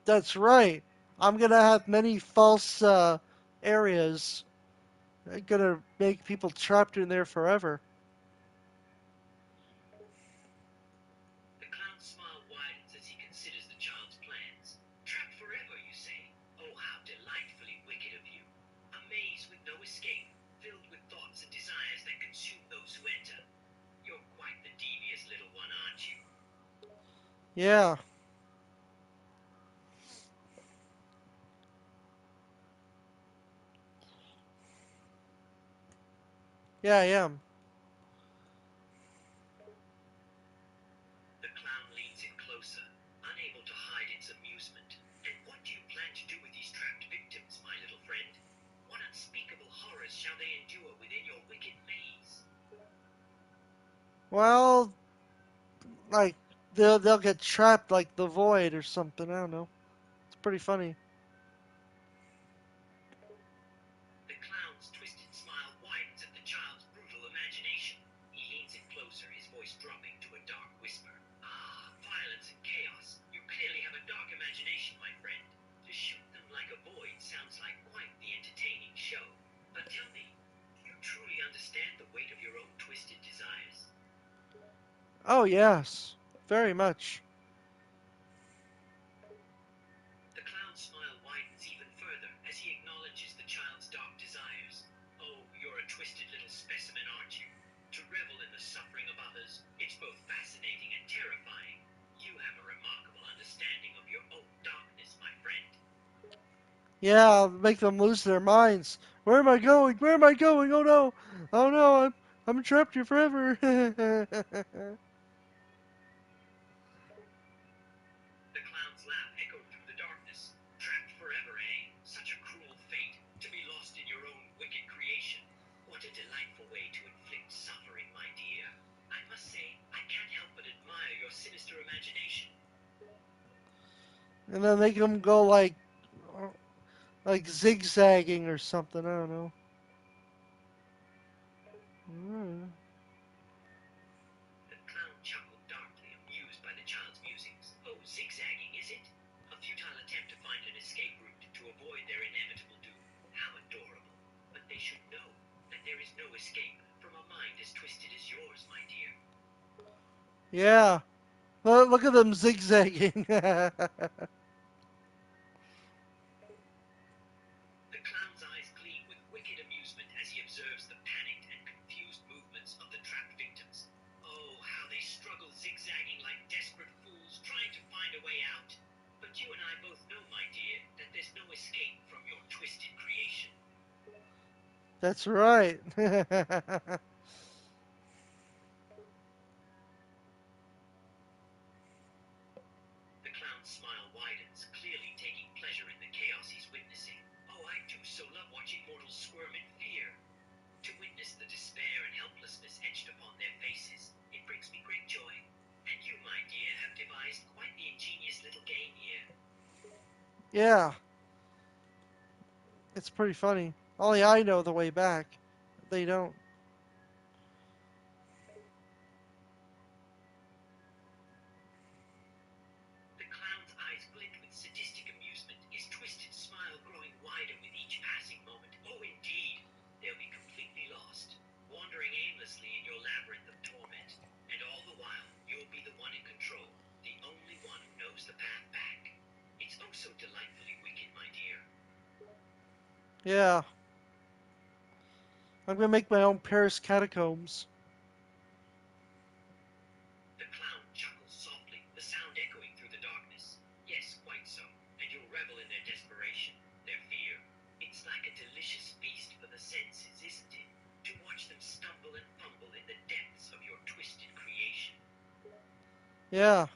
That's right. I'm gonna have many false areas. I'm gonna make people trapped in there forever. The clown's smile widens as he considers the child's plans. Trapped forever, you say? Oh, how delightfully wicked of you. A maze with no escape, filled with thoughts and desires that consume those who enter. You're quite the devious little one, aren't you? Yeah, yeah, I am. The clown leans in closer, unable to hide its amusement. And what do you plan to do with these trapped victims, my little friend? What unspeakable horrors shall they endure within your wicked maze? Well, like they'll get trapped like the void or something. I don't know. It's pretty funny. The clown's twisted smile widens at the child's brutal imagination. He leans in closer, his voice dropping to a dark whisper. Ah, violence and chaos. You clearly have a dark imagination, my friend. To shoot them like a void sounds like quite the entertaining show. But tell me, do you truly understand the weight of your own twisted desires? Oh yes, very much. The clown's smile widens even further as he acknowledges the child's dark desires. Oh, you're a twisted little specimen, aren't you? To revel in the suffering of others, it's both fascinating and terrifying. You have a remarkable understanding of your own darkness, my friend. Yeah, I'll make them lose their minds. Where am I going? Where am I going? Oh no! Oh no! I'm trapped here forever. The clown's laugh echoed through the darkness. Trapped forever, eh? Such a cruel fate, to be lost in your own wicked creation. What a delightful way to inflict suffering, my dear. I must say, I can't help but admire your sinister imagination. And then make them go like zigzagging or something. I don't know. Mm. The clown chuckled darkly, amused by the child's musings. Oh, zigzagging, is it? A futile attempt to find an escape route to avoid their inevitable doom. How adorable. But they should know that there is no escape from a mind as twisted as yours, my dear. Yeah. Look at them zigzagging. The clown's eyes gleam with wicked amusement as he observes the panicked and confused movements of the trapped victims. Oh, how they struggle zigzagging like desperate fools trying to find a way out. But you and I both know, my dear, that there's no escape from your twisted creation. That's right. The clown's smile widens, clearly taking pleasure in the chaos he's witnessing. Oh, I do so love watching mortals squirm in fear. To witness the despair and helplessness etched upon their faces, it brings me great joy. And you, my dear, have devised quite the ingenious little game here. Yeah, it's pretty funny. Only I know the way back. They don't. The clown's eyes glint with sadistic amusement, his twisted smile growing wider with each passing moment. Oh, indeed, they'll be completely lost, wandering aimlessly in your labyrinth of torment. And all the while, you'll be the one in control, the only one who knows the path back. It's oh so delightfully wicked, my dear. Yeah, I'm gonna make my own Paris catacombs. The clown chuckles softly, the sound echoing through the darkness. Yes, quite so. And you'll revel in their desperation, their fear. It's like a delicious feast for the senses, isn't it? To watch them stumble and fumble in the depths of your twisted creation. Yeah,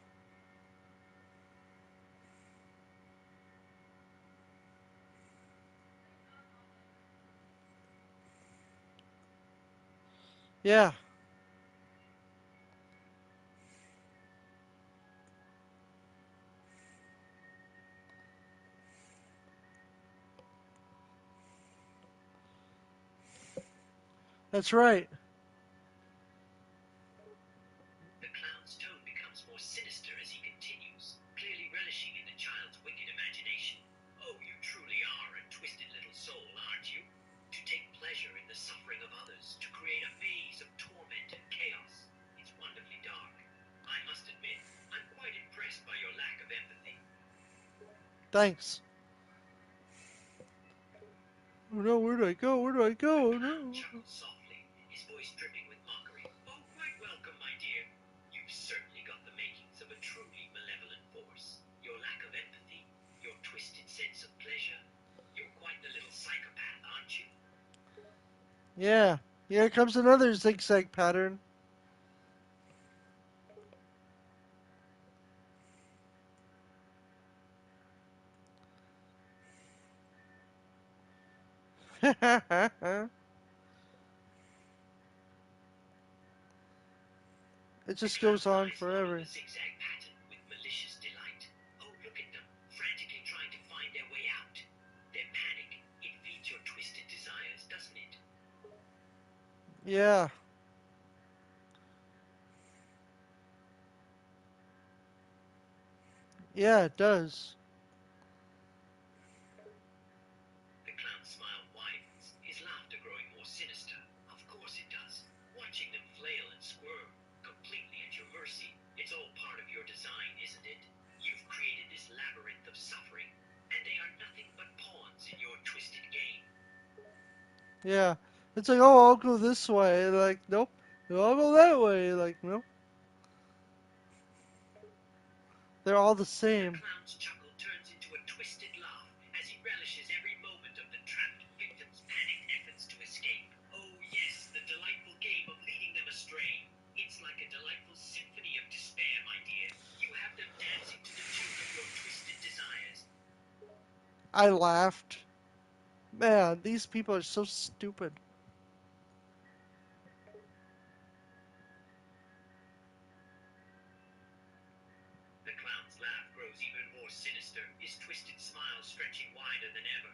yeah, that's right. The clown's tone becomes more sinister as he continues, clearly relishing in the child's wicked the suffering of others to create a maze of torment and chaos. It's wonderfully dark. I must admit, I'm quite impressed by your lack of empathy. Thanks. Oh no, where do I go? Where do I The go? clown No. chuckled softly, his voice dripping with mockery. Oh, quite welcome, my dear. You've certainly got the makings of a truly malevolent force. Your lack of empathy, your twisted sense of pleasure. You're quite the little psychopath, aren't you? Yeah. Here comes another zigzag pattern. It The just goes clown's on eyes followed forever. the zigzag pattern with malicious delight. Oh, look at them, frantically trying to find their way out. Their panic, it feeds your twisted desires, doesn't it? Yeah. Yeah, it does. The clown's smile widens, his laughter growing more sinister. Of course it does. Watching them flail and squirm, completely at your mercy. It's all part of your design, isn't it? You've created this labyrinth of suffering, and they are nothing but pawns in your twisted game. Yeah. It's like, oh, I'll go this way. Like, nope. No, I'll go that way. Like, nope. They're all the The same. clown's chuckle turns into a twisted laugh as he relishes every moment of the trapped victim's panicked efforts to escape. Oh, yes, the delightful game of leading them astray. It's like a delightful symphony of despair, my dear. You have them dancing to the tune of your twisted desires. I laughed. Man, these people are so stupid. The clown's laugh grows even more sinister, his twisted smile stretching wider than ever.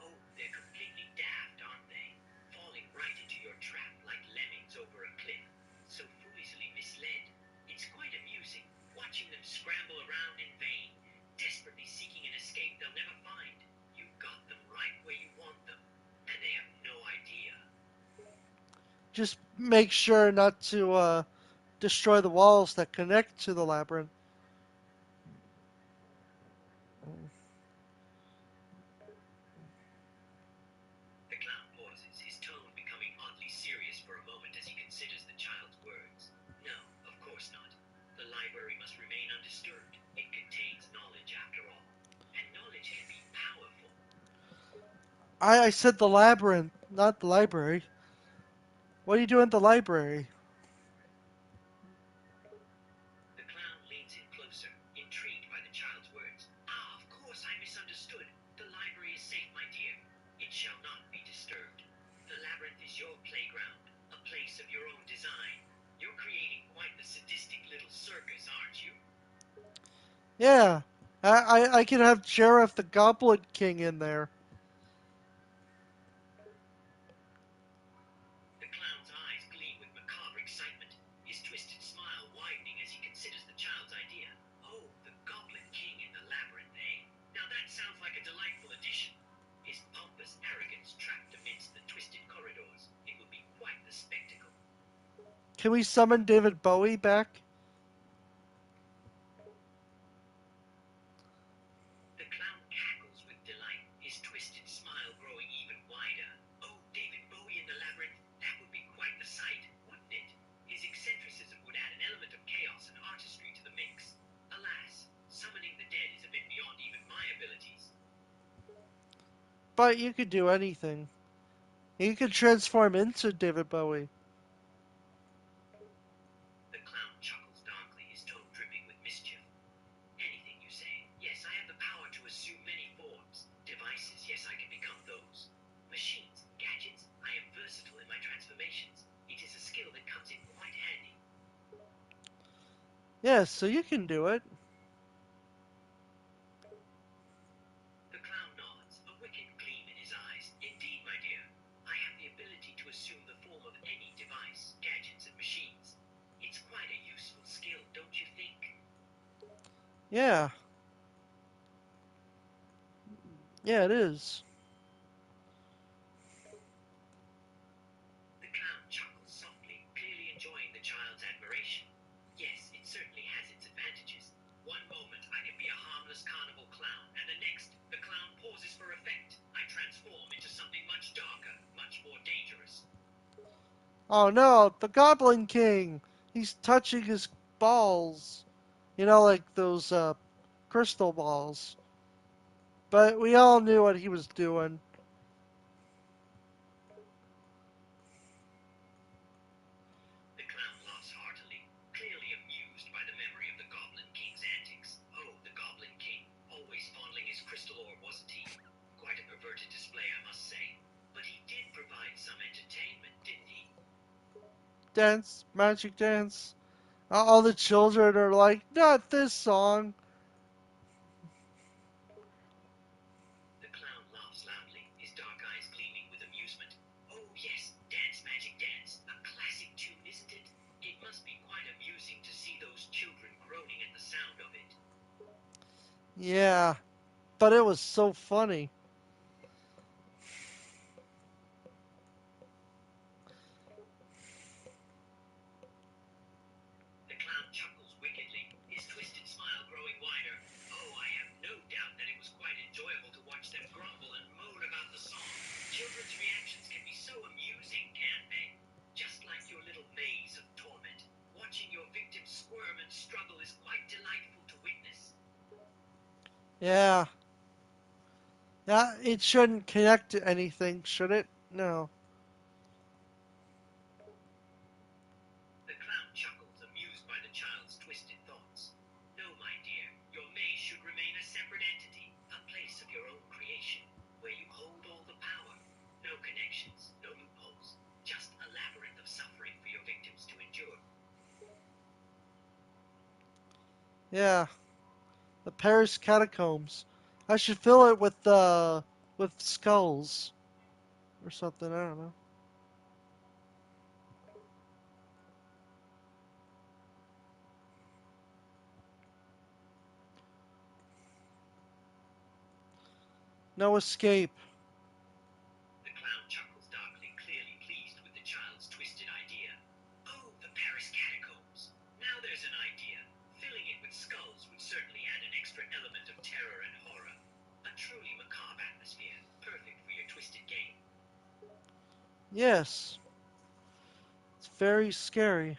Oh, they're completely daft, aren't they? Falling right into your trap like lemmings over a cliff. So foolishly misled. It's quite amusing, watching them scramble around in vain, desperately seeking an escape they'll never find. You've got them right where you want them, and they have no idea. Just make sure not to destroy the walls that connect to the labyrinth. The clown pauses, his tone becoming oddly serious for a moment as he considers the child's words. No, of course not. The library must remain undisturbed. It contains knowledge after all. And knowledge can be powerful. I said the labyrinth, not the library. What are you doing at the library? The clown leans in closer, intrigued by the child's words. Ah, of course I misunderstood. The library is safe, my dear. It shall not be disturbed. The labyrinth is your playground, a place of your own design. You're creating quite the sadistic little circus, aren't you? Yeah. I can have Sheriff the Goblin King in there. The clown's eyes gleam with macabre excitement, his twisted smile widening as he considers the child's idea. Oh, the Goblin King in the labyrinth, eh? Now that sounds like a delightful addition. His pompous arrogance trapped amidst the twisted corridors. It would be quite the spectacle. Can we summon David Bowie back? The clown cackles with delight, his twisted smile growing even wider. Oh, David Bowie in the labyrinth, that would be quite the sight, wouldn't it? His eccentricism would add an element of chaos and artistry to the mix. Alas, summoning the dead is a bit beyond even my abilities. But you could do anything. You could transform into David Bowie. The clown chuckles darkly, his tone dripping with mischief. Anything you say. Yes, I have the power to assume many forms. Devices, yes, I can become those. Machines, gadgets, I am versatile in my transformations. It is a skill that comes in quite handy. Yeah, so you can do it. The clown nods, a wicked gleam in his eyes. Indeed, my dear, I have the ability to assume the form of any device, gadgets, and machines. It's quite a useful skill, don't you think? Yeah. Yeah, it is. Oh no, the Goblin King! He's touching his balls. You know, like those crystal balls. But we all knew what he was doing. The clown laughs heartily, clearly amused by the memory of the Goblin King's antics. Oh, the Goblin King, always fondling his crystal orb, wasn't he? Quite a perverted display, I must say. But he did provide some entertainment, didn't he? Dance, magic dance. All the children are like, not this song. The clown laughs loudly, his dark eyes gleaming with amusement. Oh, yes, Dance Magic Dance. A classic tune, isn't it? It must be quite amusing to see those children groaning at the sound of it. Yeah, but it was so funny. The clown chuckles wickedly, his twisted smile growing wider. Oh, I have no doubt that it was quite enjoyable to watch them grumble and moan about the song. Children's reactions can be so amusing, can't they? Just like your little maze of torment. Watching your victims squirm and struggle is quite delightful to witness. Yeah. Yeah, it shouldn't connect to anything, should it? No. The clown chuckles, amused by the child's twisted thoughts. No, my dear, your maze should remain a separate entity, a place of your own creation, where you hold all the power. No connections, no loopholes, just a labyrinth of suffering for your victims to endure. Yeah. The Paris catacombs. I should fill it with skulls or something. I don't know. No escape. The clown chuckles darkly, clearly pleased with the child's twisted idea. Oh, the Paris catacombs. Now there's an idea. Filling it with skulls would certainly add an extra element of terror and horror. A truly macabre atmosphere, perfect for your twisted game. Yes. It's very scary.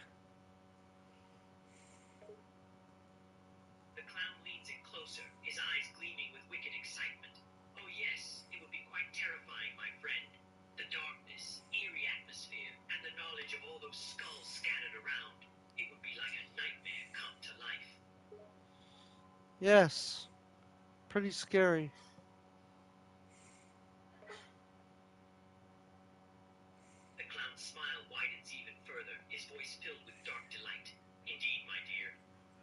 The clown leans in closer, his eyes gleaming with wicked excitement. Oh yes, it would be quite terrifying, my friend. The darkness, eerie atmosphere, and the knowledge of all those skulls scattered around. It would be like a nightmare come to life. Yes. Pretty scary. The clown's smile widens even further, his voice filled with dark delight. Indeed, my dear,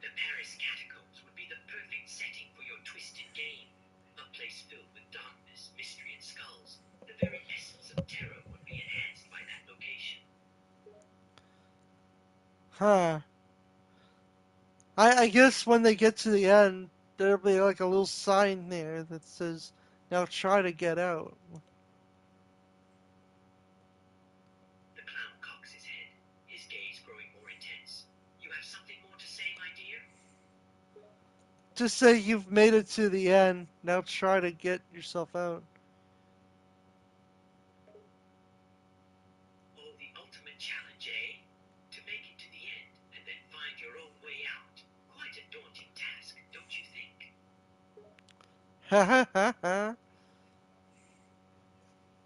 the Paris catacombs would be the perfect setting for your twisted game. A place filled with darkness, mystery, and skulls. The very essence of terror would be enhanced by that location. Huh. I guess when they get to the end, there'll be like a little sign there that says, now try to get out. The clown cocks his head, his gaze growing more intense. You have something more to say, my dear? Just say you've made it to the end. Now try to get yourself out. Oh, the ultimate challenge, eh? To make it to the end and then find your own way out. Quite a daunting task, don't you think? Ha ha ha ha.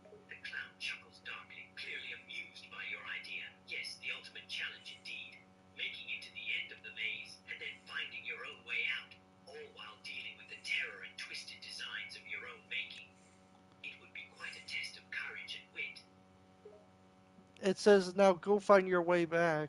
The clown chuckles darkly, clearly amused by your idea. Yes, the ultimate challenge indeed. Making it to the end of the maze and then finding your own way out, all while dealing with the terror and twisted designs of your own making. It would be quite a test of courage and wit. It says now go find your way back.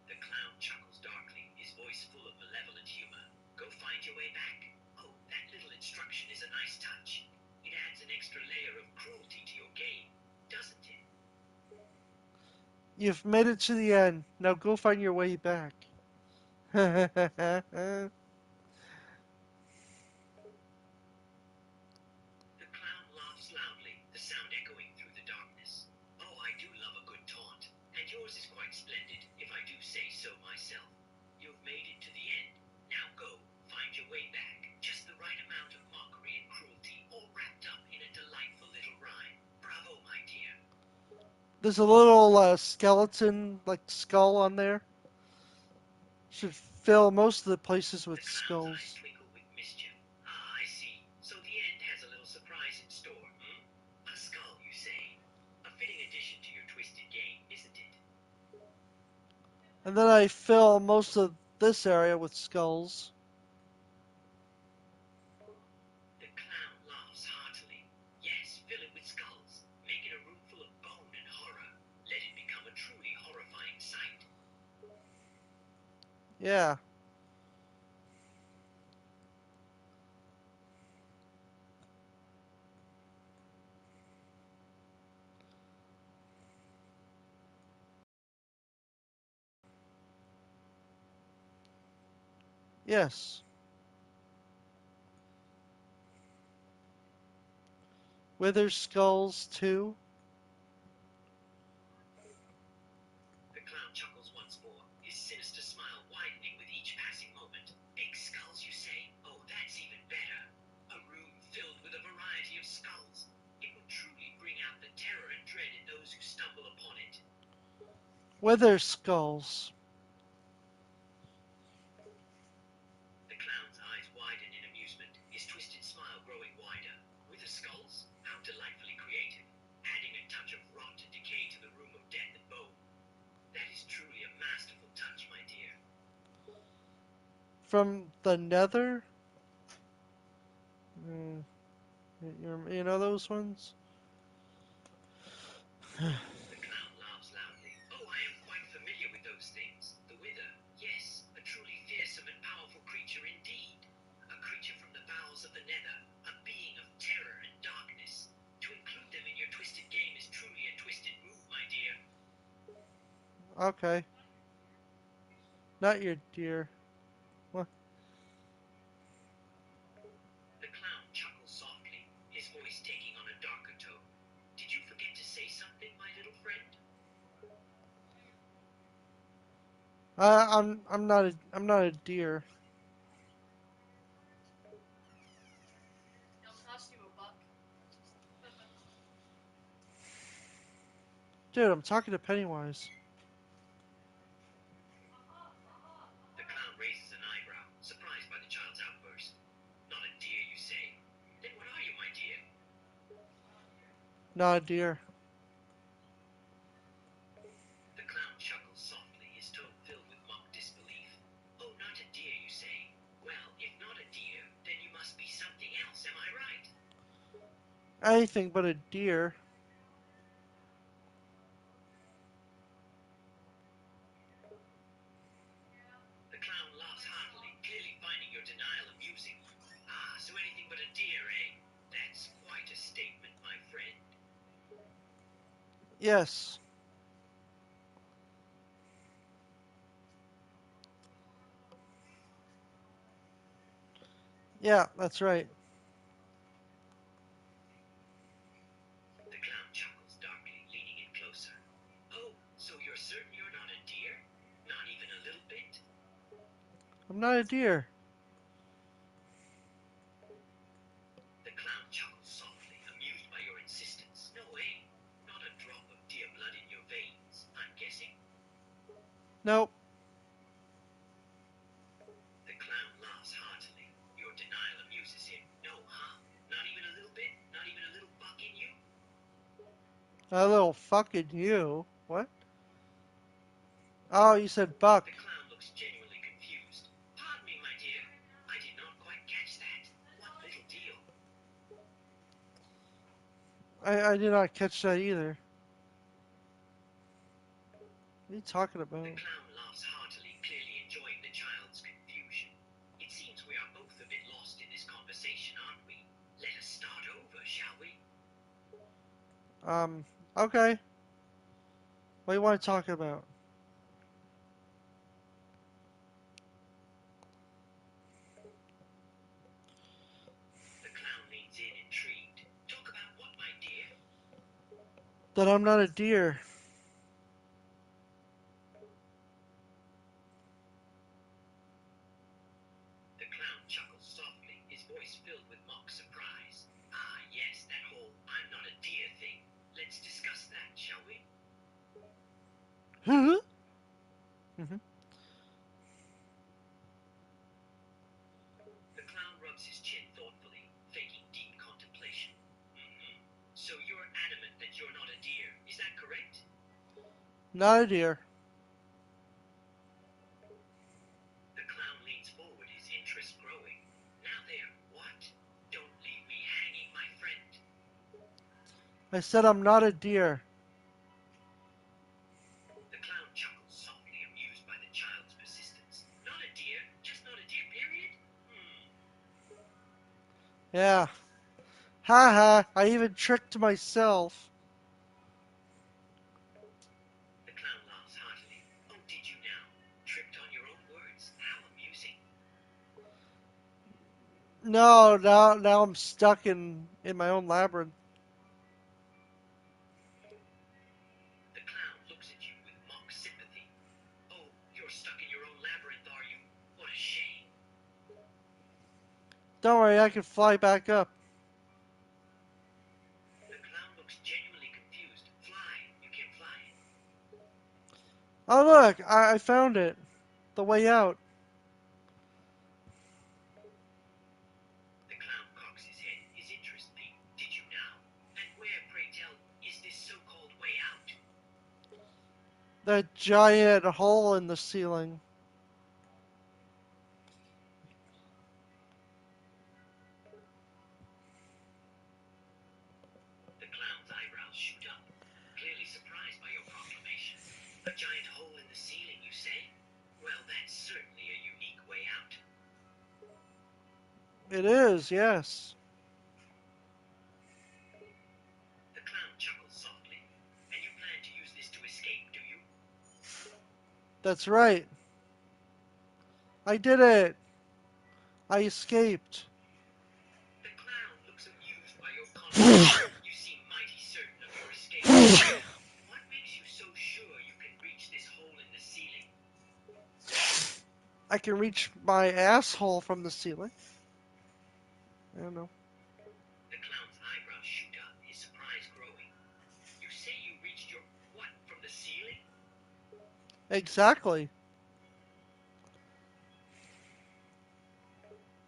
The clown chuckles darkly, his voice full of malevolent humor. Go find your way back. Oh, that little instruction is a nice touch. It adds an extra layer of cruelty to your game, doesn't it? You've made it to the end. Now go find your way back. Ha ha ha ha. The clown laughs loudly, the sound echoing through the darkness. Oh, I do love a good taunt, and yours is quite splendid, if I do say so myself. You've made it to the end. Now go, find your way back. Just the right amount of mockery and cruelty, all wrapped up in a delightful little rhyme. There's a little skeleton, like skull on there. Should fill most of the places with The clown's eyes skulls. twinkle with mischief. Ah, I see. So the end has a little surprise in store, hmm? A skull, you say? A fitting addition to your twisted game, isn't it? And then I fill most of this area with skulls. The clown laughs heartily. Yes, fill it with skulls. Make it a room full of bone and horror. Let it become a truly horrifying sight. Yeah. Yes. Wither skulls too. The clown chuckles once more, his sinister smile widening with each passing moment. Big skulls, you say? Oh, that's even better. A room filled with a variety of skulls. It will truly bring out the terror and dread in those who stumble upon it. Wither skulls. The clown's eyes widen in amusement, his twisted smile growing wider. With the skulls? How delightfully creative. Adding a touch of rot and decay to the room of death and bone. That is truly a masterful touch, my dear. From the nether. Mm, you know those ones? The clown laughs loudly. Oh, I am quite familiar with those things. The Wither, yes, a truly fearsome and powerful creature indeed. A creature from the bowels of the nether, a being of terror and darkness. To include them in your twisted game is truly a twisted move, my dear. Okay. Not your dear. What? The clown chuckles softly, his voice taking on a darker tone. Did you forget to say something, my little friend? I'm not a deer. Dude, I'm talking to Pennywise. The clown raises an eyebrow, surprised by the child's outburst. Not a deer, you say? Then what are you, my dear? Not a deer. The clown chuckles softly, his tone filled with mock disbelief. Oh, not a deer, you say? Well, if not a deer, then you must be something else, am I right? Anything but a deer. The clown laughs heartily, clearly finding your denial amusing. Ah, so anything but a deer, eh? That's quite a statement, my friend. Yes. Yeah, that's right. The clown chuckles darkly, leaning in closer. Oh, so you're certain you're not a deer? Not even a little bit? I'm not a deer. The clown chuckles softly, amused by your insistence. No, eh? Not a drop of deer blood in your veins, I'm guessing. Nope. The clown laughs heartily. Your denial amuses him. No, huh? Not even a little bit? Not even a little buck in you? A little fucking you. What? Oh, you said buck. The clown looks genuinely confused. Pardon me, my dear. I did not quite catch that. What little deal? I did not catch that either. What are you talking about? The clown laughs heartily, clearly enjoying the child's confusion. It seems we are both a bit lost in this conversation, aren't we? Let us start over, shall we? Um, okay. What do you want to talk about? The clown leans in, intrigued. Talk about what, my dear? That I'm not a deer. The clown chuckles softly, his voice filled with mock surprise. Ah, yes, that whole I'm not a deer thing. Let's discuss that, shall we? Not a deer. The clown leans forward, his interest growing. Now there, what? Don't leave me hanging, my friend. I said I'm not a deer. The clown chuckles softly, amused by the child's persistence. Not a deer? Just not a deer, period? Yeah. Ha ha, I even tricked myself. The clown laughs heartily. Oh, did you now? Tripped on your own words? How amusing. No, now I'm stuck in my own labyrinth. The clown looks at you with mock sympathy. Oh, you're stuck in your own labyrinth, are you? What a shame. Don't worry, I can fly back up. The clown looks genuinely confused. Fly. You can fly. Oh look, I found it. The way out. The clown cocks his head, his interest peaked. Did you now? And where, pray tell, is this so-called way out? That giant hole in the ceiling. The clown's eyebrows shoot up, clearly surprised by your proclamation. A giant hole in the ceiling, you say? Well, that's certainly a unique way out. It is, yes. The clown chuckles softly. And you plan to use this to escape, do you? That's right. I did it. I escaped. The clown looks amused by your confidence. You seem mighty certain of your escape. What makes you so sure you can reach this hole in the ceiling? I can reach my asshole from the ceiling. I don't know. The clown's eyebrows shoot up, his surprise growing. You say you reached your what from the ceiling? Exactly.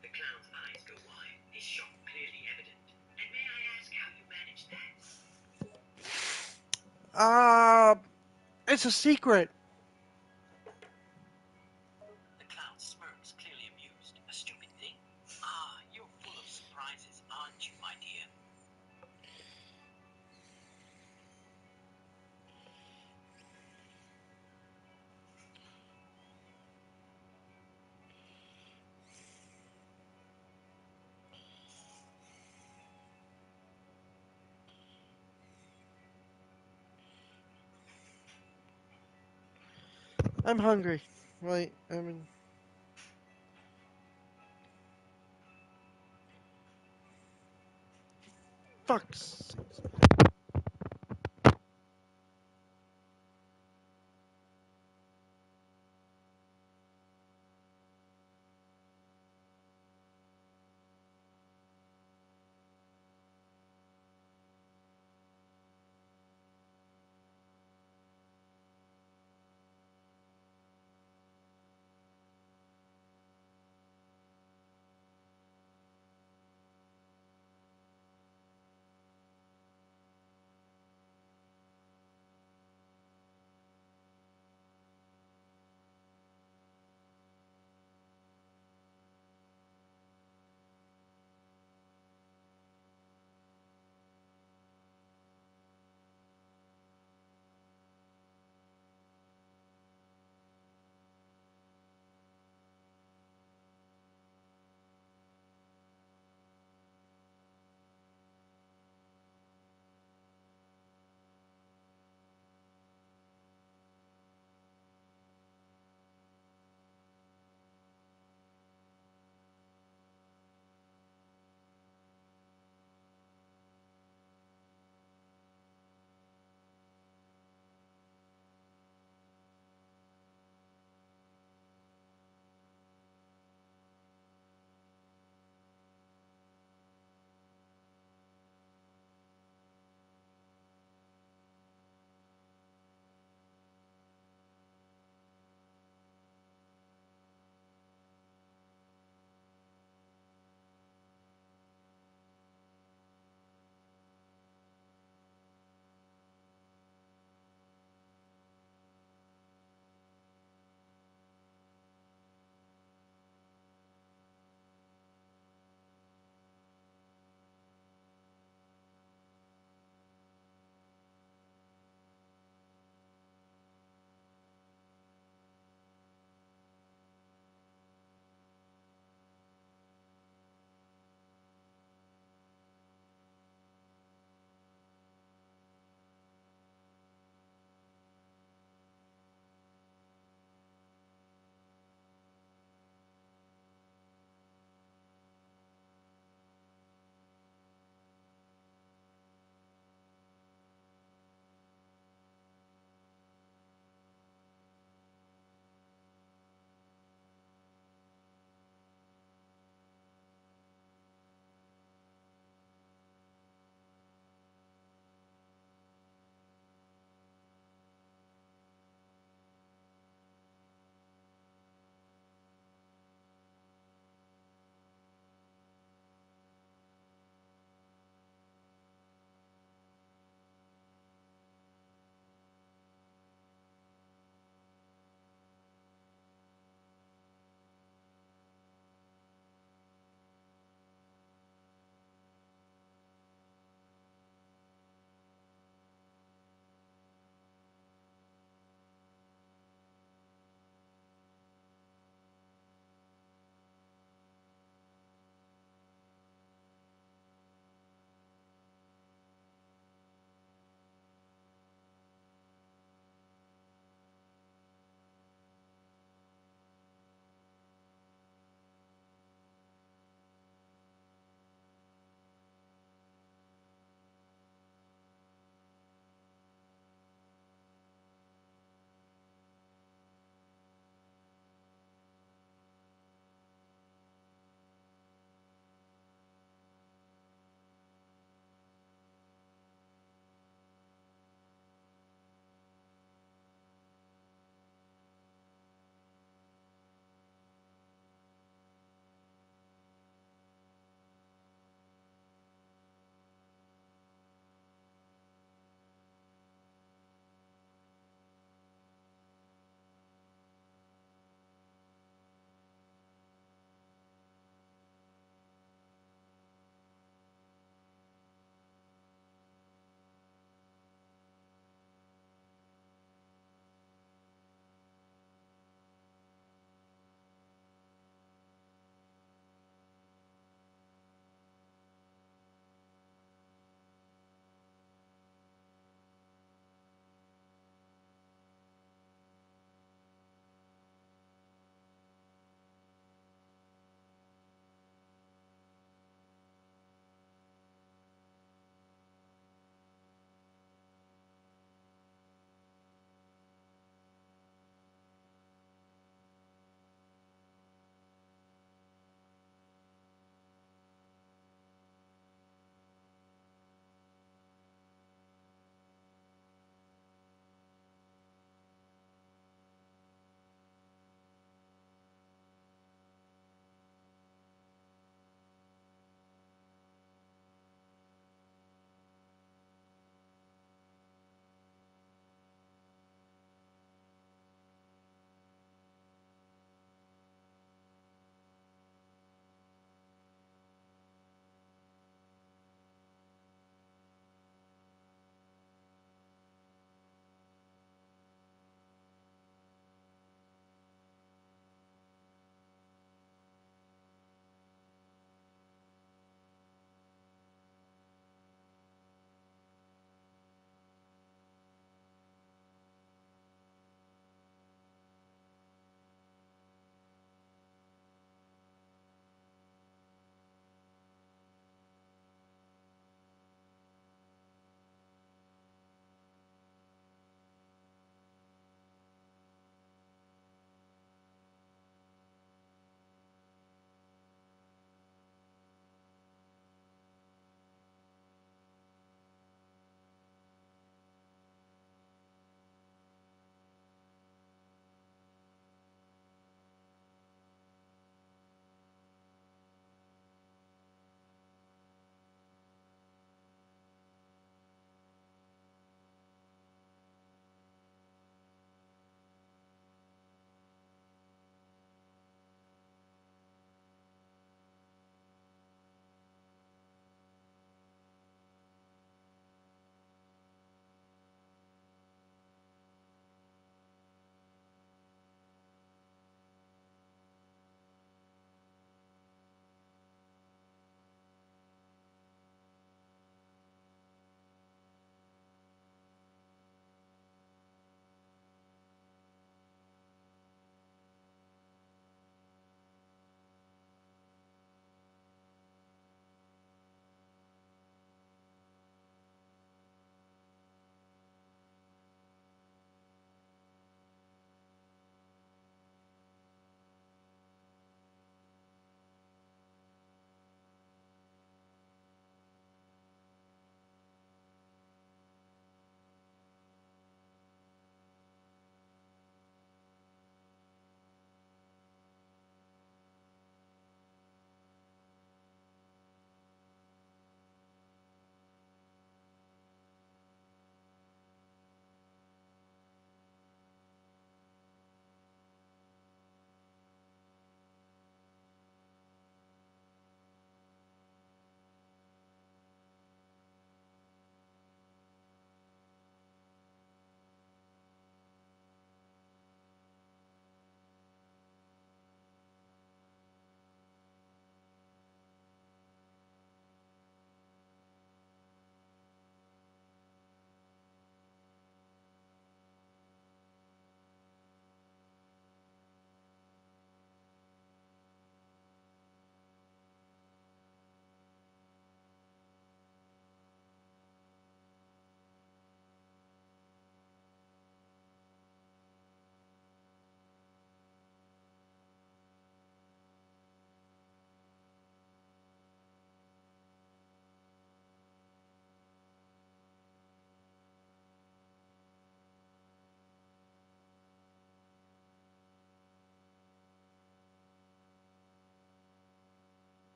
The clown's eyes go wide, his shock clearly evident. And may I ask how you managed that? Uh, it's a secret. The clown smirks, clearly amused. A stupid thing? Ah, you're full of surprises, aren't you, my dear? I'm hungry. Wait, I mean, fucks.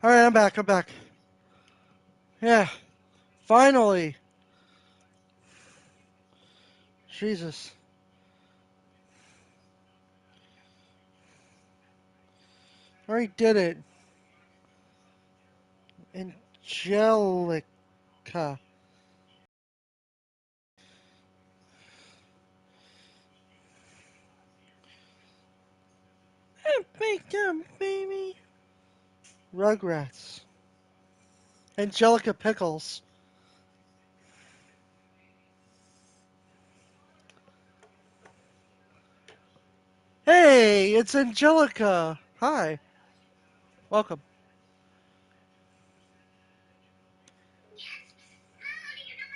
All right, I'm back. I'm back. Yeah, finally. Jesus. I already did it. Angelica. Big dumb baby. Rugrats. Angelica Pickles. Hey, it's Angelica. Hi. Welcome. Yes. How do you know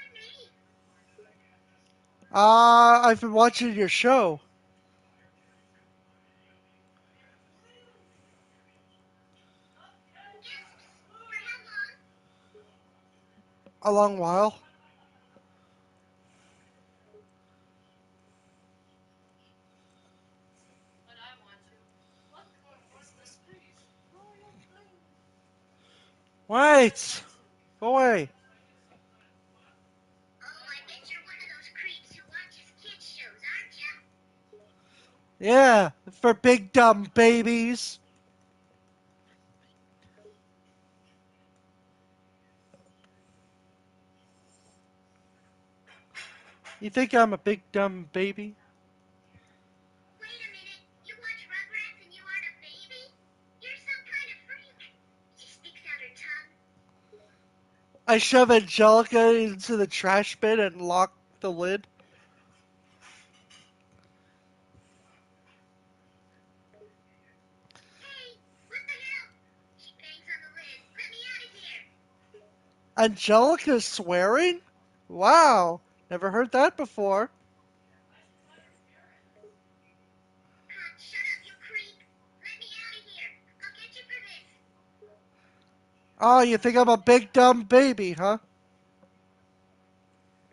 my name? I've been watching your show Yes. For how long? a long while. Wait. Go away. Oh, I bet you're one of those creeps who watches kids shows, aren't you? Yeah, for big dumb babies. You think I'm a big dumb baby? Wait a minute. You watch Rugrats and you aren't a baby? You're some kind of freak. She sticks out her tongue. I shove Angelica into the trash bin and lock the lid. Hey, what the hell? She bangs on the lid. Let me out of here. Angelica swearing? Wow, never heard that before. Shut up, you creep. Let me out of here. I'll get you for this. Oh, you think I'm a big dumb baby, huh? I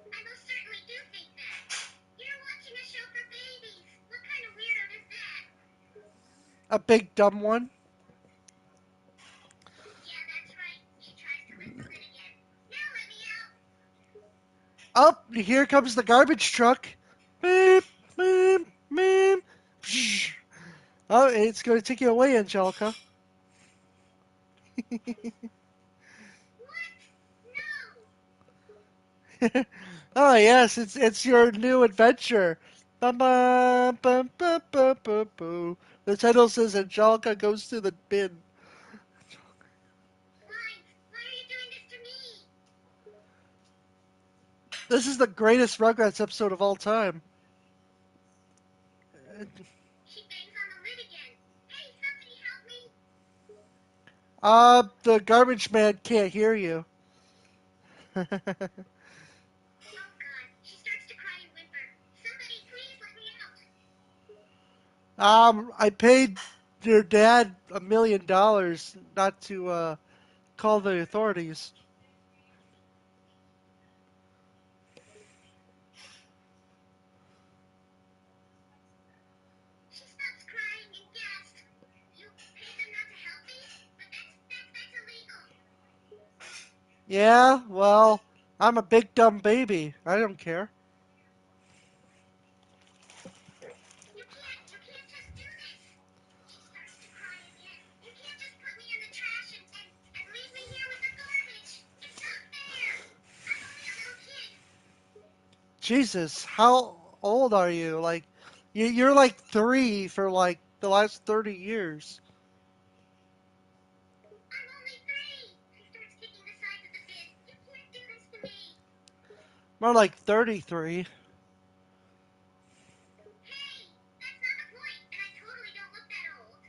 most certainly do think that. You're watching a show for babies. What kind of weirdo does that? A big dumb one? Yeah, that's right. She tries to lift the lid again. Now let me out. Oh, here comes the garbage truck. Beep, beep, beep. Psh. Oh, it's going to take you away, Angelica. What? No. Oh yes, it's your new adventure. Bum, bum, bum, bum, bum, bum, bum. The title says Angelica goes to the bin. Why are you doing this to me? This is the greatest Rugrats episode of all time. She bangs on the lid again. Hey, somebody help me. The garbage man can't hear you. Oh god. She starts to cry and whimper. Somebody please let me out. I paid your dad $1 million not to call the authorities. She stops crying and gasps. You paid them not to help me? But that's illegal. Yeah, well, I'm a big dumb baby. I don't care. You can't just do this. She starts to cry again. You can't just put me in the trash and leave me here with the garbage. It's not fair. I'm only a little kid. Jesus, how old are you? Like, you're like 3 for like the last 30 years. I'm only 3. She starts kicking the sides of the bin. You can't do this to me. More like 33. Hey, that's not the point, and I totally don't look that old.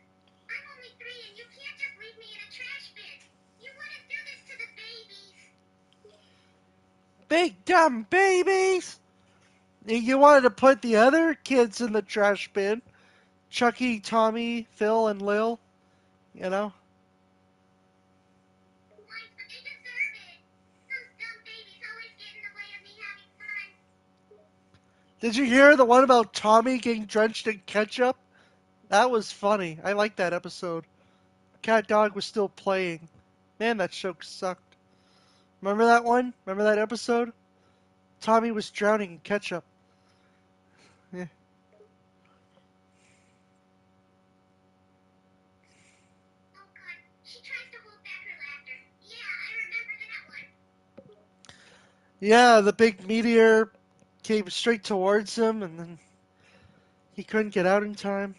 I'm only 3 and you can't just leave me in a trash bin. You wouldn't do this to the babies. Big dumb babies! You wanted to put the other kids in the trash bin. Chucky, Tommy, Phil, and Lil. You know? Why, but they deserve it. Those dumb babies always get in the way of me having fun. Did you hear the one about Tommy getting drenched in ketchup? That was funny. I liked that episode. Cat Dog was still playing. Man, that show sucked. Remember that one? Remember that episode? Tommy was drowning in ketchup. Yeah. Oh God, she tries to hold back her laughter. Yeah, I remember that one. Yeah, the big meteor came straight towards him, and then he couldn't get out in time.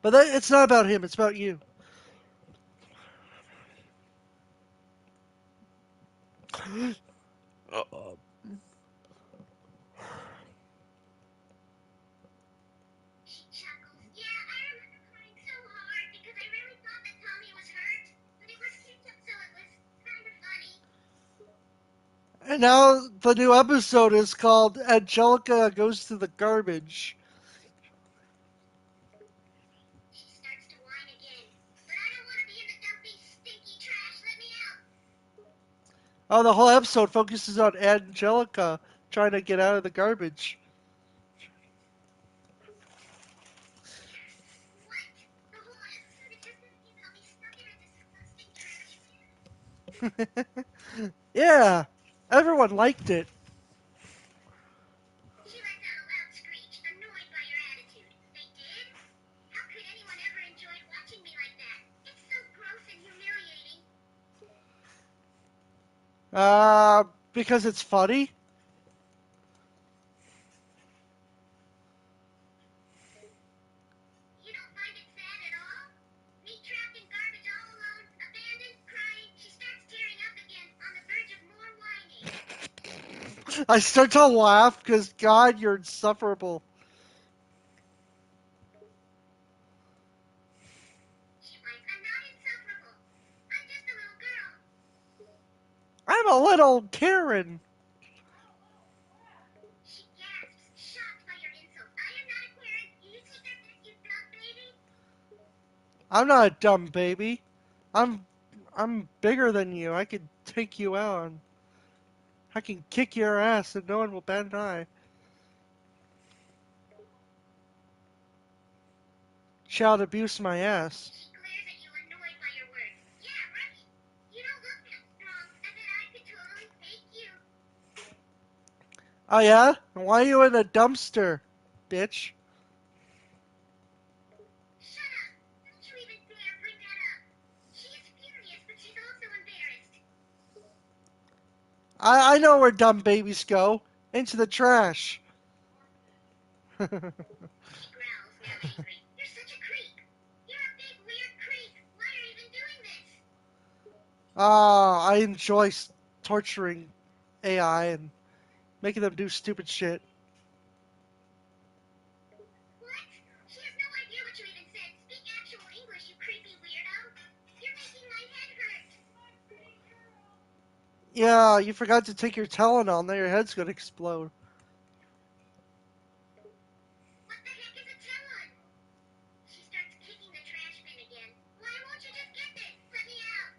But it's not about him, it's about you. She chuckles. Yeah, I remember crying so hard because I really thought that Tommy was hurt, but it was ketchup, so it was kind of funny. And now the new episode is called Angelica Goes to the Garbage. She starts to whine again. But I don't want to be in the dumpy, stinky trash. Let me out. Oh, the whole episode focuses on Angelica trying to get out of the garbage. What? The whole episode is just going to be about me stuck in a disgusting trash bin? Yeah, everyone liked it. She lets out a loud screech, annoyed by your attitude. They did? How could anyone ever enjoy watching me like that? It's so gross and humiliating. Because it's funny. You don't find it sad at all? Me trapped in garbage all alone, abandoned, crying. She starts tearing up again, on the verge of more whining. I start to laugh because, God, you're insufferable. She whines, I'm not insufferable. I'm just a little girl. I'm a little Karen. She gasps, shocked by your insults. I am not a Karen. You take that back, you dumb baby. I'm not a dumb baby. I'm I'm bigger than you. I can take you out. I can kick your ass and no one will bat an eye. Child abuse my ass. She glares at you, annoyed by your words. Yeah, right. You don't look that strong. I bet I could totally take you. Oh yeah? Why are you in a dumpster, bitch? Shut up. Don't you even dare bring that up. She is furious, but she's also embarrassed. I know where dumb babies go. Into the trash. She growls, now angry. You're such a creep. You're a big, weird creep. Why are you even doing this? Ah, I enjoy torturing AI and making them do stupid shit. What? She has no idea what you even said. Speak actual English, you creepy weirdo. You're making my head hurt. Yeah, you forgot to take your Tylenol. Now your head's gonna explode. What the heck is a Talon? She starts kicking the trash bin again. Why won't you just get this? Let me out.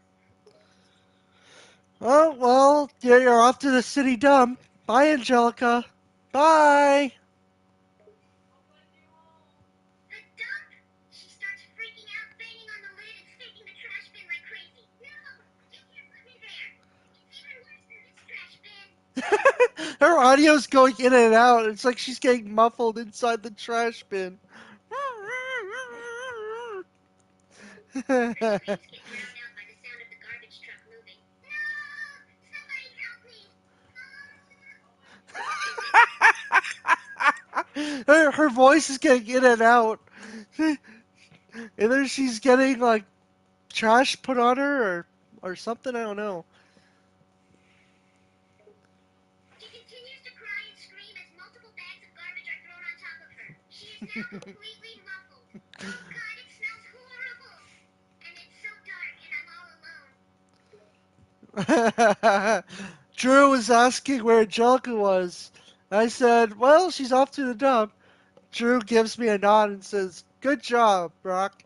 Oh, well, yeah, you're off to the city dump. Bye, Angelica. Bye. The dump? She starts freaking out, banging on the lid and shaking the trash bin like crazy. No! You can't put me there! It's even worse than this trash bin. Her audio's going in and out. It's like she's getting muffled inside the trash bin. Her screams get drowned out by the sound of the garbage truck moving. No! Somebody help me! her voice is getting in and out. Either she's getting like trash put on her or something. I don't know. She continues to cry and scream as multiple bags of garbage are thrown on top of her. She is now completely muffled. Oh God, it smells horrible! And it's so dark and I'm all alone. Drew was asking where Angelica was. I said, "Well, she's off to the dump." Drew gives me a nod and says, "Good job, Brock.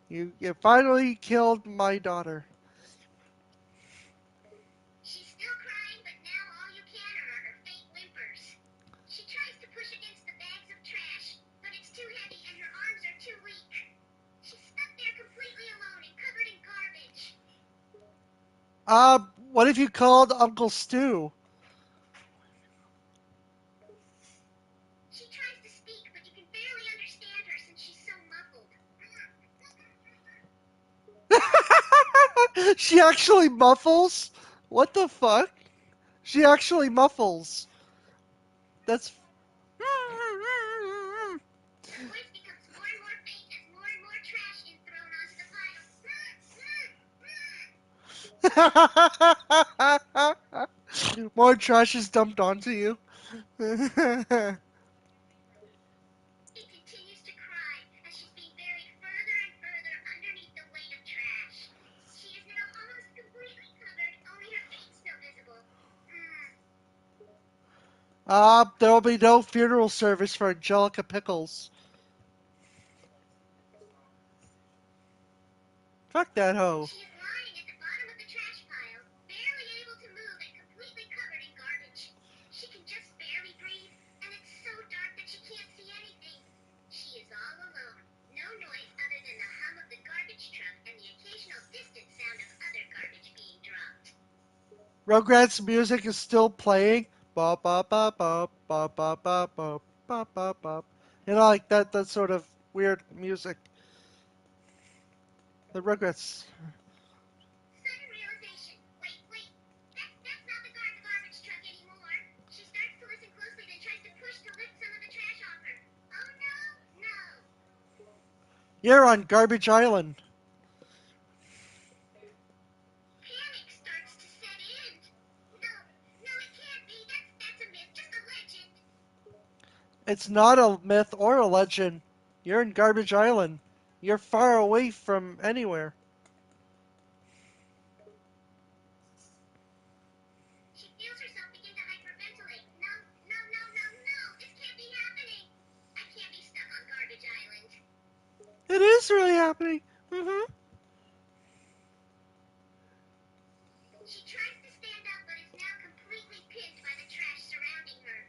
You finally killed my daughter." She's still crying, but now all you can hear are her faint whimpers. She tries to push against the bags of trash, but it's too heavy and her arms are too weak. She's stuck there completely alone and covered in garbage. Uh, what if you called Uncle Stu? She tries to speak, but you can barely understand her since she's so muffled. She actually muffles? What the fuck? She actually muffles. That's. Her voice becomes more and more faint as more and more trash is thrown onto the pile. More trash is dumped onto you. It continues to cry as she's being buried further and further underneath the weight of trash. She is now almost completely covered, only her feet still visible. There will be no funeral service for Angelica Pickles. Fuck that hoe. She is lying at the bottom of the trash pile, barely able to move and completely covered in garbage. She can just barely breathe, and it's so dark that she can't see anything. She is all alone. No noise other than the hum of the garbage truck and the occasional distant sound of other garbage being dropped. Rugrats music is still playing. Bop bop bop bop bop bop bop bop bop bop bop. You know, like that sort of weird music. The Rugrats. Sudden realization. Wait. That's not the garbage truck anymore. She starts to listen closely, then tries to push to lift some of the trash off her. Oh no! You're on Garbage Island. Panic starts to set in. No, it can't be. That's a myth, just a legend. It's not a myth or a legend. You're in Garbage Island. You're far away from anywhere. She feels herself begin to hyperventilate. No. This can't be happening. I can't be stuck on Garbage Island. It is really happening. She tries to stand up, but is now completely pinned by the trash surrounding her.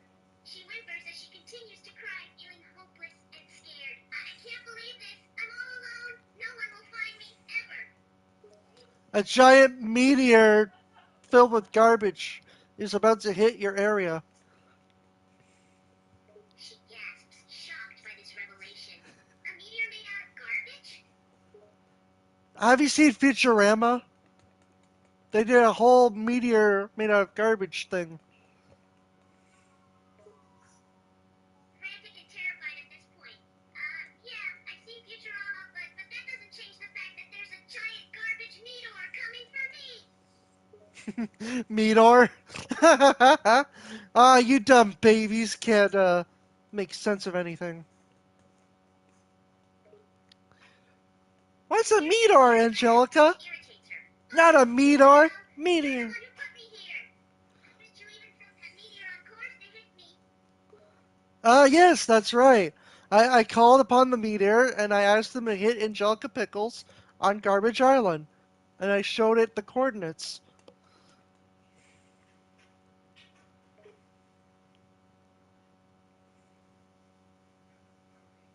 She whimpers as she continues to cry, feeling hopeless and scared. I can't believe this. I'm all alone. No one will find me, ever. A giant meteor filled with garbage is about to hit your area. She gasps, shocked by this revelation. A meteor made out of garbage? Have you seen Futurama? They did a whole meteor made out of garbage thing. Frantic and terrified at this point. Yeah, I've seen Futurama, but that doesn't change the fact that there's a giant garbage meteor coming for me. Meteor. You dumb babies can't make sense of anything. What's a meteor, Angelica? It irritates her. Not a meteor. You're the Meteor. one who put me here. I bet you even sent that meteor on course to hit me. Yes, that's right. I called upon the meteor and I asked them to hit Angelica Pickles on Garbage Island. And I showed it the coordinates.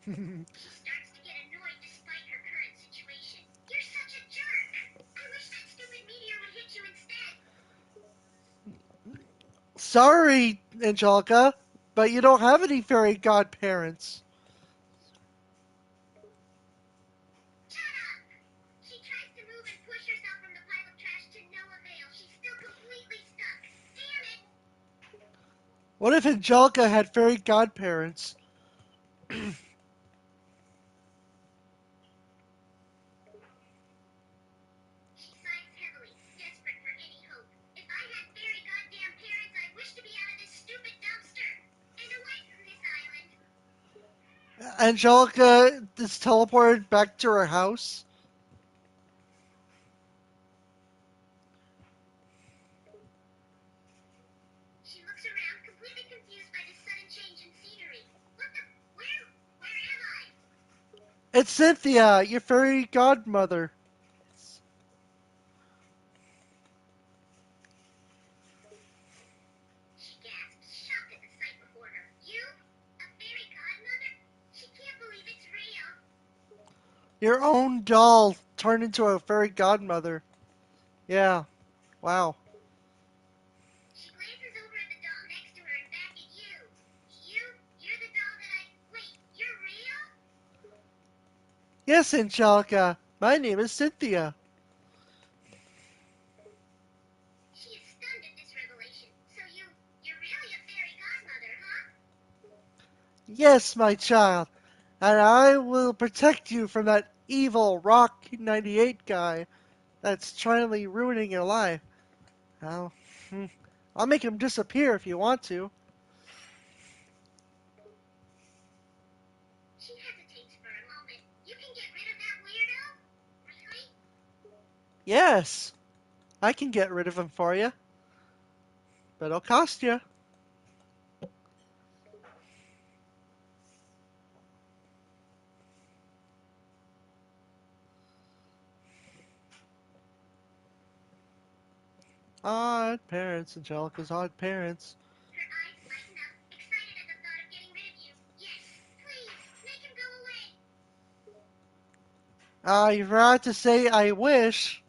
She starts to get annoyed despite her current situation. You're such a jerk. I wish that stupid meteor would hit you instead. Sorry, Angelica, but you don't have any fairy godparents. Shut up! She tries to move and push herself from the pile of trash to no avail. She's still completely stuck. Damn it! What if Angelica had fairy godparents? She sighs heavily, desperate for any hope. If I had fairy goddamn parents, I wish to be out of this stupid dumpster and away from this island. Angelica is teleported back to her house. She looks around, completely confused by this sudden change in scenery. What the? Where am I? It's Cynthia, your fairy godmother. She gasps, shocked at the sight before her. You? A fairy godmother? She can't believe it's real. Your own doll turned into a fairy godmother. Yeah. Wow. She glances over at the doll next to her and back at you. You're the doll that I. Wait, you're real? Yes, Angelica. My name is Cynthia. She is stunned at this revelation. So you're really a fairy godmother, huh? Yes, my child. And I will protect you from that evil Rock 98 guy that's trying to ruining your life. I'll, hmm, I'll make him disappear if you want to. She hesitates for a moment. You can get rid of that weirdo? Really? Yes, I can get rid of him for you, but it'll cost you. Odd parents, Angelica's odd parents. Her eyes lighten up, excited at the thought of getting rid of you. Yes, please, make him go away. You're right to say I wish.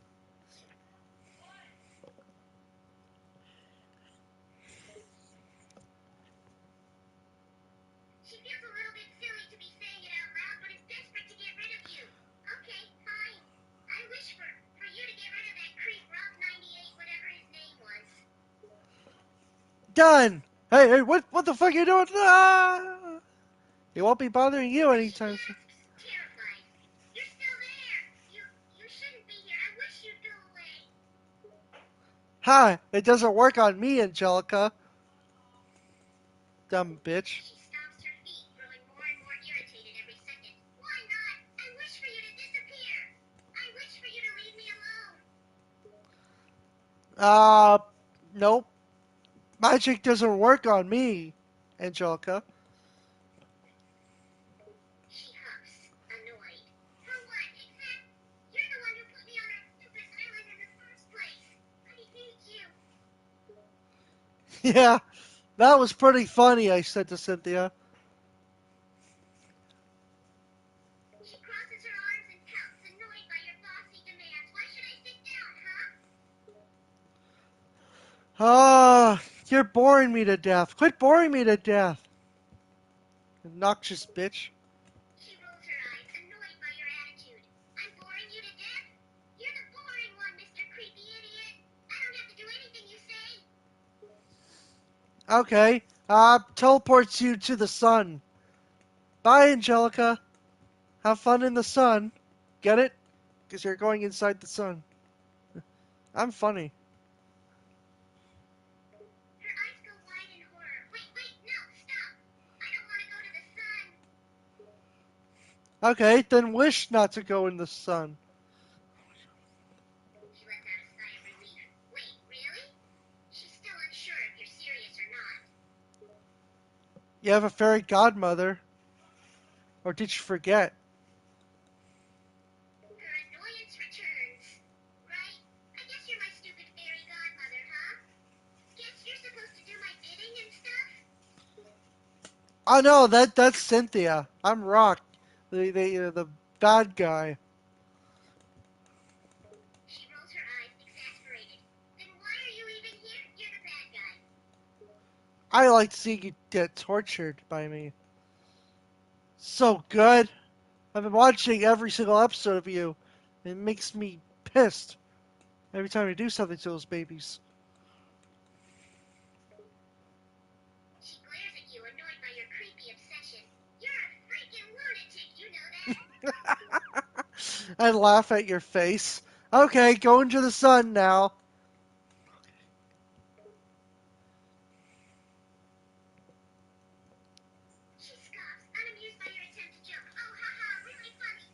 She feels a little bit silly to be saying it out loud, but is desperate to get rid of you. Okay, fine. I wish for you to get rid of that creep Rock 98, whatever his name was. Done! Hey, what the fuck are you doing? Ah! He won't be bothering you But she anytime soon. gasps, terrified. You're still there. You shouldn't be here. I wish you'd go away. Ha! It doesn't work on me, Angelica. Dumb bitch. She stomps her feet, growing more and more irritated every second. Why not? I wish for you to disappear. I wish for you to leave me alone. Uh, nope. Magic doesn't work on me, Angelica. She huffs, annoyed. For what, exact? You're the one who put me on that stupid island in the first place. I hate you. Yeah, that was pretty funny, I said to Cynthia. She crosses her arms and pouts, annoyed by your bossy demands. Why should I sit down, huh? Ah, you're boring me to death. Quit boring me to death. Obnoxious bitch. She rolls her eyes, annoyed by your attitude. I'm boring you to death? You're the boring one, Mr. Creepy Idiot. I don't have to do anything you say. Okay, teleports you to the sun. Bye, Angelica. Have fun in the sun. Get it? Because you're going inside the sun. I'm funny. Her eyes go wide in horror. Wait, no, stop. I don't want to go to the sun. Okay, then wish not to go in the sun. She lets out a sigh of relief. Wait, really? She's still unsure if you're serious or not. You have a fairy godmother. Or did you forget? Her annoyance returns. Right? I guess you're my stupid fairy godmother, huh? Guess you're supposed to do my bidding and stuff? Oh no, that's Cynthia. I'm Rock, the bad guy. She rolls her eyes, exasperated. Then why are you even here? You're the bad guy. I like to see you get tortured by me. So good. I've been watching every single episode of you. It makes me pissed every time you do something to those babies. She glares at you, annoyed by your creepy obsession. You're a freaking lunatic, you know that? I laugh at your face. Okay, go into the sun now. She scoffs, unamused by your attempt to joke. Oh, haha, really funny.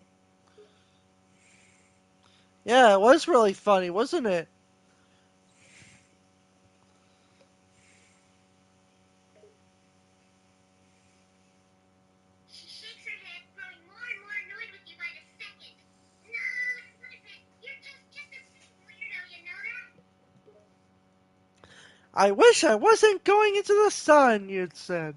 Yeah, it was really funny, wasn't it? She shakes her head, growing more and more annoyed with you by the second. Nah, what is it? You're just a big weirdo, you know that? I wish I wasn't going into the sun, you'd said.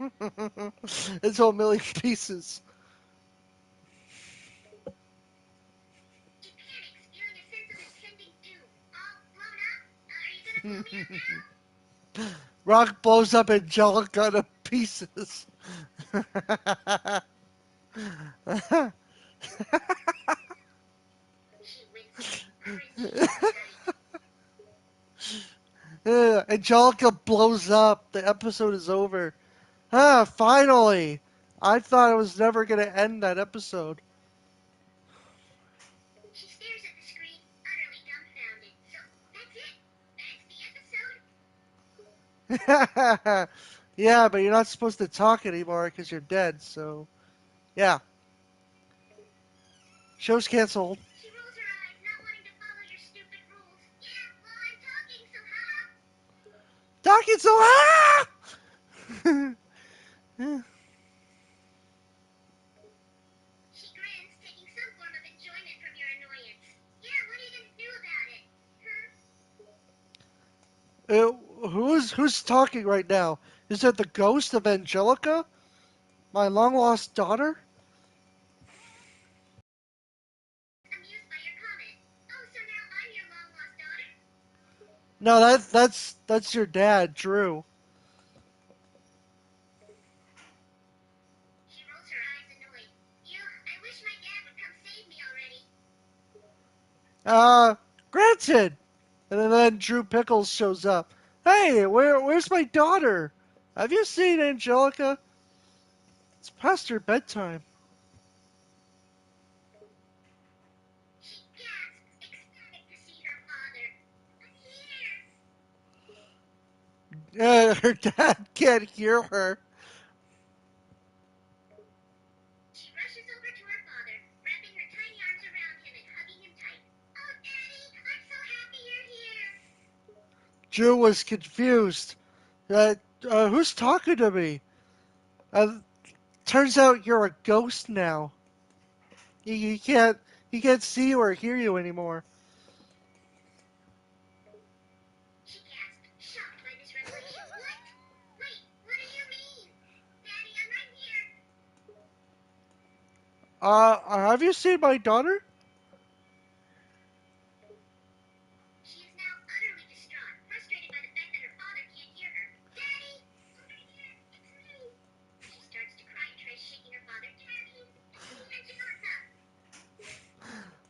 Into a million pieces. She panics, feeling a sense of impending doom. All blown up? Are you gonna blow me up now? Rock blows up Angelica into pieces. She winces, cringes inside. Angelica blows up. The episode is over. Ah, finally! I thought it was never going to end that episode. She stares at the screen, utterly dumbfounded. So, that's it? That's the episode? Yeah, but you're not supposed to talk anymore because you're dead, so. Yeah. Show's canceled. She rolls her eyes, not wanting to follow your stupid rules. Yeah, well, I'm talking, so ha! Talking so. Ah! She grins, taking some form of enjoyment from your annoyance. Yeah, what are you gonna do about it? Huh? Who's talking right now? Is it the ghost of Angelica? My long lost daughter? Amused by your comment. Oh, so now I'm your long lost daughter? No, that's your dad, Drew. She rolls her eyes, annoyed. I wish my dad would come save me already. Uh, Granted. And then Drew Pickles shows up. Hey, where's my daughter? Have you seen Angelica? It's past her bedtime. She gasps, ecstatic to see her father. I'm here! Her dad can't hear her. She rushes over to her father, wrapping her tiny arms around him and hugging him tight. Oh, Daddy, I'm so happy you're here! Drew was confused. Who's talking to me? Uh, Turns out you're a ghost now. You can't see or hear you anymore. She gasped, shocked by this revelation. What? Wait, what do you mean? Daddy, I'm right here. Have you seen my daughter? She is now utterly distraught, frustrated by the fact that her father can't hear her. Daddy, I'm right here. It's me. She starts to cry and tries shaking her father. Daddy, it's me, Angelica.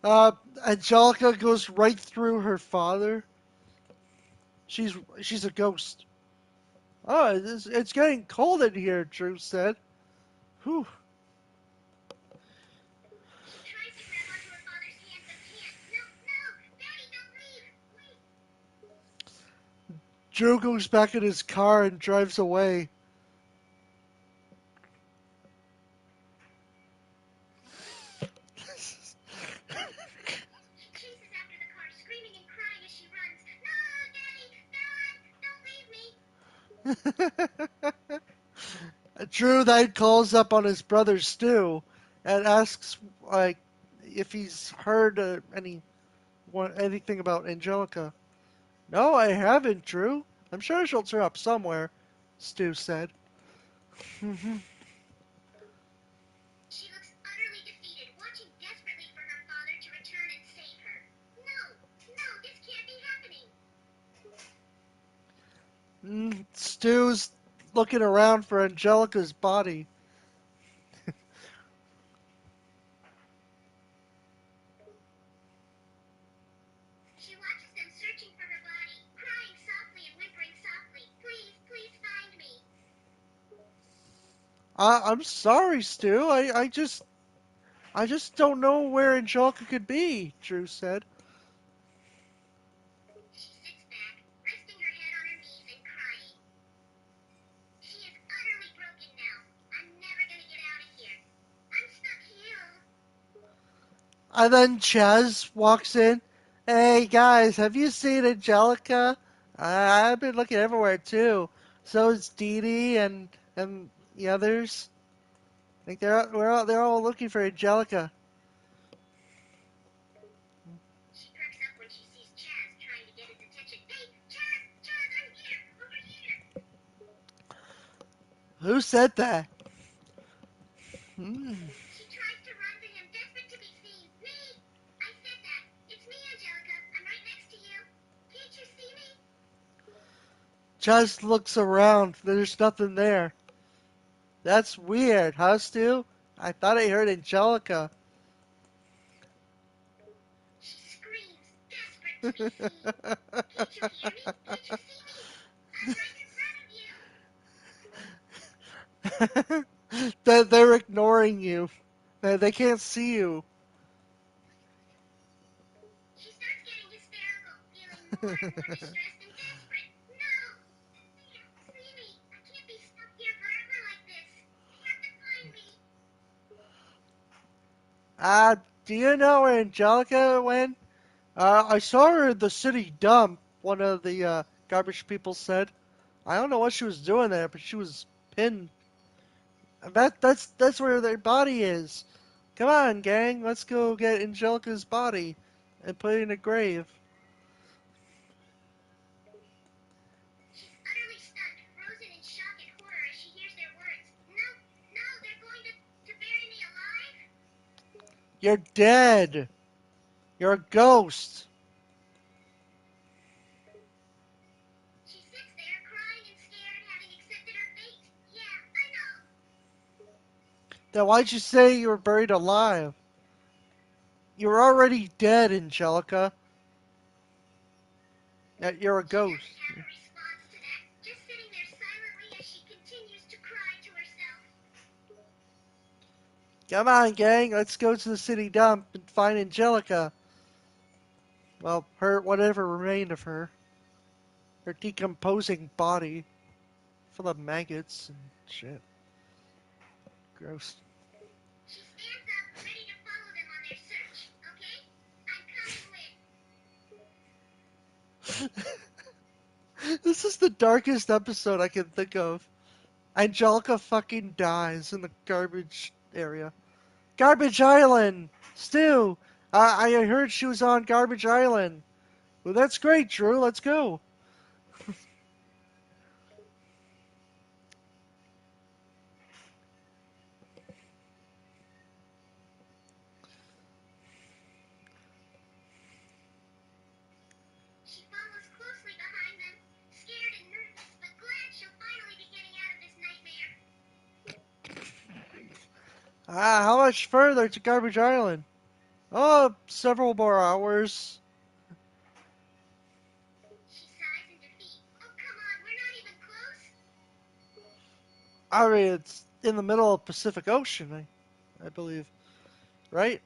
Uh, Angelica goes right through her father. She's a ghost. Oh, it's getting cold in here, Drew said. Whew. She tries to grab onto her father's hand but can't. No, no, Daddy, don't leave. Wait. Drew goes back in his car and drives away. She chases after the car, screaming and crying as she runs. No, Daddy, Dad, don't leave me. Drew then calls up on his brother Stu and asks like if he's heard anything about Angelica. No, I haven't, Drew. I'm sure she'll turn up somewhere, Stu said. She looks utterly defeated, watching desperately for her father to return and save her. No, no, this can't be happening. Stu's looking around for Angelica's body. She watches them searching for her body, crying softly and whimpering softly. Please, please find me. I'm sorry, Stu. I just don't know where Angelica could be, Drew said. She sits back, resting her head on her knees and crying. She is utterly broken now. I'm never gonna get out of here. I'm stuck here. And then Chaz walks in. Hey guys, have you seen Angelica? I've been looking everywhere too. So is Dee Dee and the others. Like they're all looking for Angelica. She perks up when she sees Chaz trying to get his attention. Hey, Chaz, I'm here, over here. Who said that? Hmm. She tries to run to him, desperate to be seen. Me! I said that. It's me, Angelica. I'm right next to you. Can't you see me? Just looks around. There's nothing there. That's weird, huh, Stu? I thought I heard Angelica. She screams, desperate to be seen. Can't you hear me? Can't you see me? I'm right in front of you. They're ignoring you. They can't see you. She starts getting hysterical, feeling more and more distressed and desperate. No! They have to see me. I can't be stuck here forever like this. They have to find me. Do you know where Angelica went? I saw her in the city dump, one of the garbage people said. I don't know what she was doing there, but she was pinned. That's where their body is. Come on, gang, let's go get Angelica's body and put it in a grave. She's utterly stunned, frozen in shock and horror as she hears their words. No, no, they're going to bury me alive? You're dead. You're a ghost. She sits there, crying and scared, having accepted her fate. Yeah, I know. Then why'd you say you were buried alive? You're already dead, Angelica. You're a She ghost. doesn't have a response to that, just sitting there silently as she continues to cry to herself. Come on, gang, let's go to the city dump and find Angelica. Well, whatever remained of her decomposing body full of maggots and shit. Gross. She stands up, ready to follow them on their search. Okay? I'm coming with. This is the darkest episode I can think of. Angelica fucking dies in the garbage area. Garbage Island! Stu! I heard she was on Garbage Island. Well, that's great, Drew. Let's go. She follows closely behind them, scared and nervous, but glad she'll finally be getting out of this nightmare. How much further to Garbage Island? Oh, several more hours. She sighs in defeat. Oh, come on, we're not even close. I mean, it's in the middle of Pacific Ocean, I believe. Right?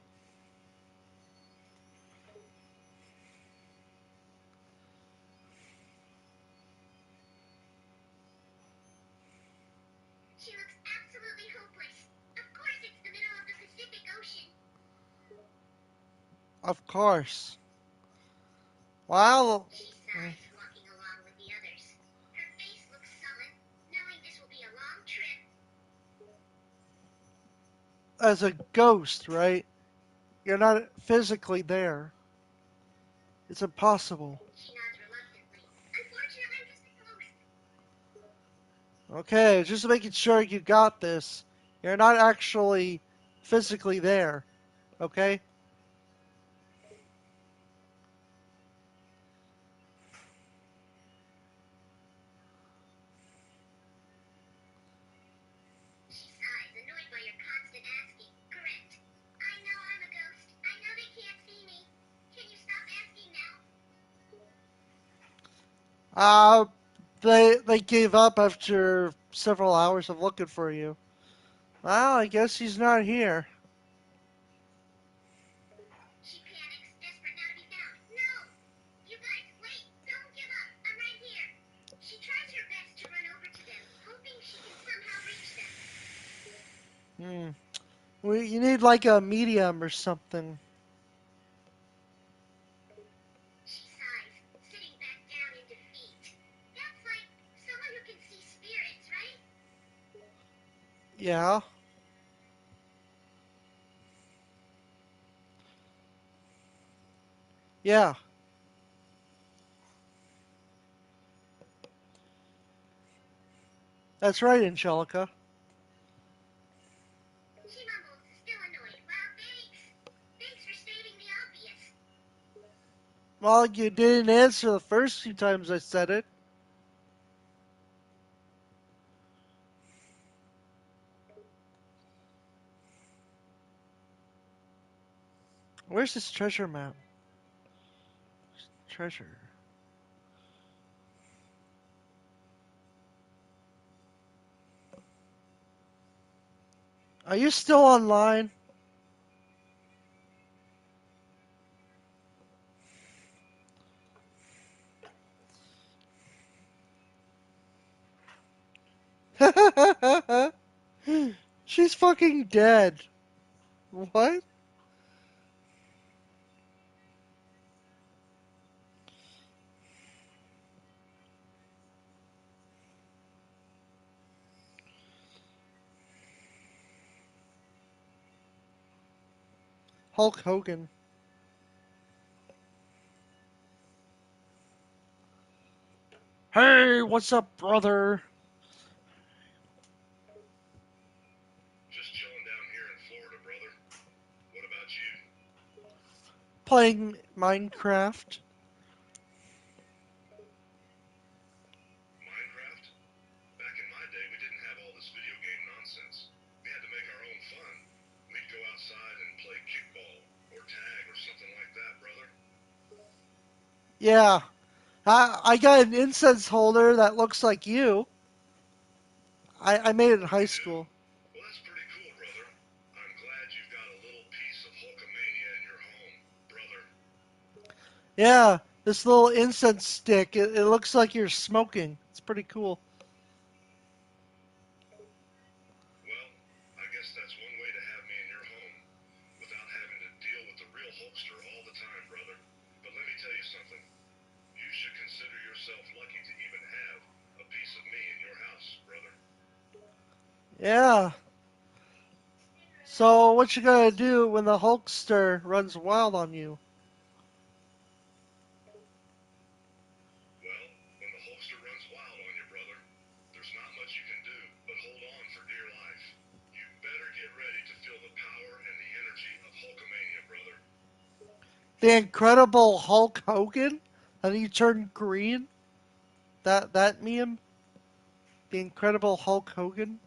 She looks absolutely hopeless. Of course it's the middle of the Pacific Ocean. Of course. Well, She sighs, walking along with the others. Her face looks sullen, knowing this will be a long trip. as a ghost, right? You're not physically there. It's impossible. She nods reluctantly. Unfortunately, I'm just a ghost. Okay, just making sure you got this. You're not actually physically there. Okay? She sighs, annoyed by your constant asking. Correct. I know I'm a ghost. I know they can't see me. Can you stop asking now? Uh, they gave up after several hours of looking for you. Well, I guess he's not here. She panics, desperate now to be found. No! You guys, wait! Don't give up! I'm right here! She tries her best to run over to them, hoping she can somehow reach them. Hmm. You need like a medium or something. She sighs, sitting back down in defeat. That's like someone who can see spirits, right? Yeah. Yeah. That's right, Angelica. Shimamo's still annoyed. Well, thanks. Thanks for stating the obvious. Well, you didn't answer the first few times I said it. Where's this treasure map? Treasure. Are you still online? She's fucking dead. What? Hulk Hogan. Hey, what's up, brother? Just chilling down here in Florida, brother. What about you? Playing Minecraft. Minecraft? Back in my day, we didn't have all this video game nonsense. We had to make our own fun. We'd go outside and play kickball or tag or something like that, brother. Yeah. I got an incense holder that looks like you. I made it in high You do? school. Well, that's pretty cool, brother. I'm glad you've got a little piece of Hulkamania in your home, brother. Yeah, this little incense stick. It looks like you're smoking. It's pretty cool. Well, I guess that's one way to have me in your home without having to deal with the real Hulkster all the time, brother. But let me tell you something. You should consider yourself lucky to even have a piece of me in your house, brother. Yeah. So what you gonna do when the Hulkster runs wild on you? Well, when the Hulkster runs wild on you, brother, there's not much you can do but hold on for dear life. You better get ready to feel the power and the energy of Hulkamania, brother. The Incredible Hulk Hogan? And he turned green? That meme? The Incredible Hulk Hogan?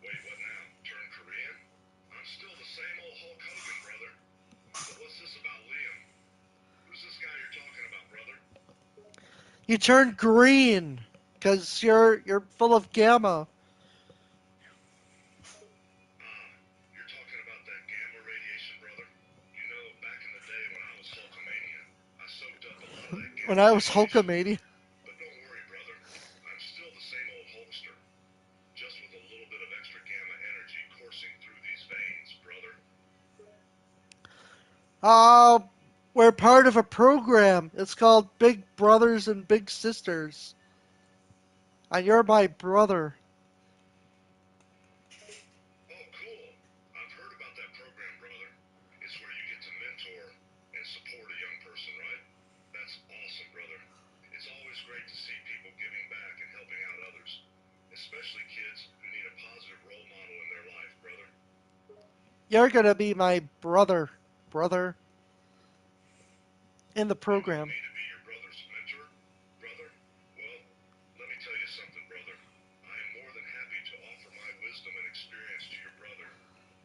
Wait, what now? Turn Korean? I'm still the same old Hulk Hogan, brother. But what's this about Liam? Who's this guy you're talking about, brother? You turned green because you're full of gamma. Ah, you're talking about that gamma radiation, brother? You know, back in the day when I was Hulkamania, I soaked up a lot of that When gamma I was radiation. Hulkamania. But don't worry, brother. I'm still the same old Hulkster, just with a little bit of extra gamma energy coursing through these veins, brother. Uh, we're part of a program. It's called Big Brothers and Big Sisters. And you're my brother. Oh, cool. I've heard about that program, brother. It's where you get to mentor and support a young person, right? That's awesome, brother. It's always great to see people giving back and helping out others, especially kids who need a positive role model in their life, brother. You're gonna be my brother, in the You want program. me to be your brother's mentor, brother? Well, let me tell you something, brother. I am more than happy to offer my wisdom and experience to your brother.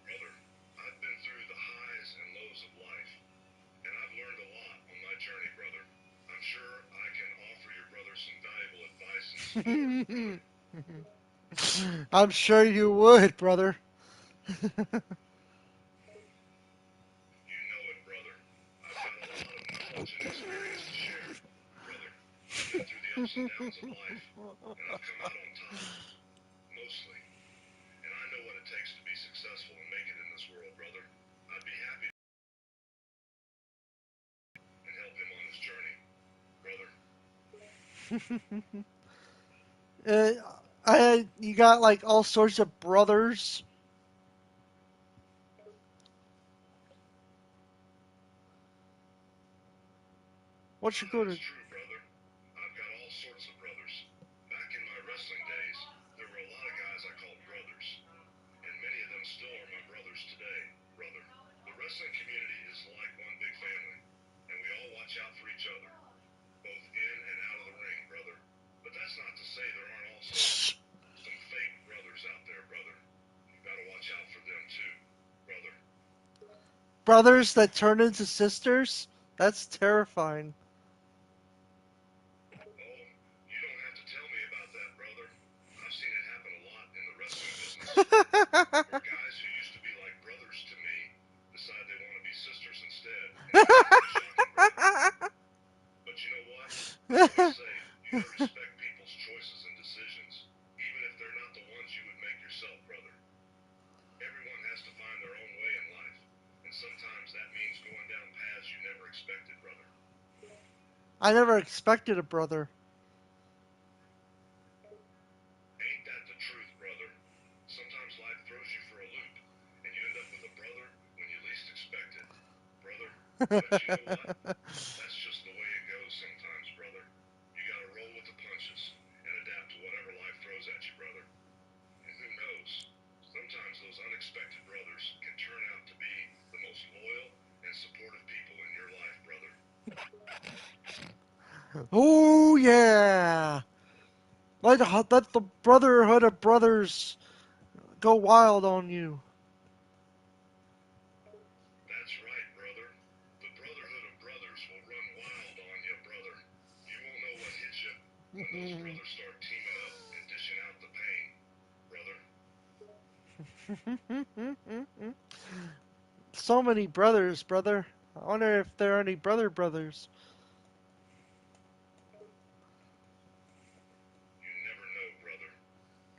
Brother, I've been through the highs and lows of life, and I've learned a lot on my journey, brother. I'm sure I can offer your brother some valuable advice and support, brother. I'm sure you would, brother. You know it, brother. I've got a lot of knowledge and experience to share, brother. I've been through the ups and downs of life, and I've come out on top, mostly. And I know what it takes to be successful and make it in this world, brother. I'd be happy and help him on his journey, brother. uh, you got like all sorts of brothers. What you That go is to? true, brother. brother. The wrestling community is like one big family, and we all watch out for each other, both in and out of the ring, brother. But that's not to say there aren't also some fake brothers out there, brother. You gotta watch out for them too, brother. Brothers that turn into sisters? That's terrifying. Oh, you don't have to tell me about that, brother. I've seen it happen a lot in the wrestling business, where guys who used to be like brothers to me decide they want to be sisters instead, and it's pretty shocking, brother. But you know what? I always say you gotta respect people's choices and decisions, even if they're not the ones you would make yourself, brother. Everyone has to find their own way in life, and sometimes that means going down paths you never expected, brother. I never expected a brother. Ain't that the truth, brother? Sometimes life throws you for a loop, and you end up with a brother when you least expect it, brother. But you know what? That's just the way it goes sometimes, brother. You gotta roll with the punches and adapt to whatever life throws at you, brother. And who knows? Sometimes those unexpected brothers can turn out to be the most loyal and supportive people in your life, brother. Oh yeah! Let the brotherhood of brothers go wild on you. That's right, brother. The brotherhood of brothers will run wild on you, brother. You won't know what hits you when those brothers start teaming up and dishing out the pain, brother. So many brothers, brother. I wonder if there are any brothers. You never know, brother.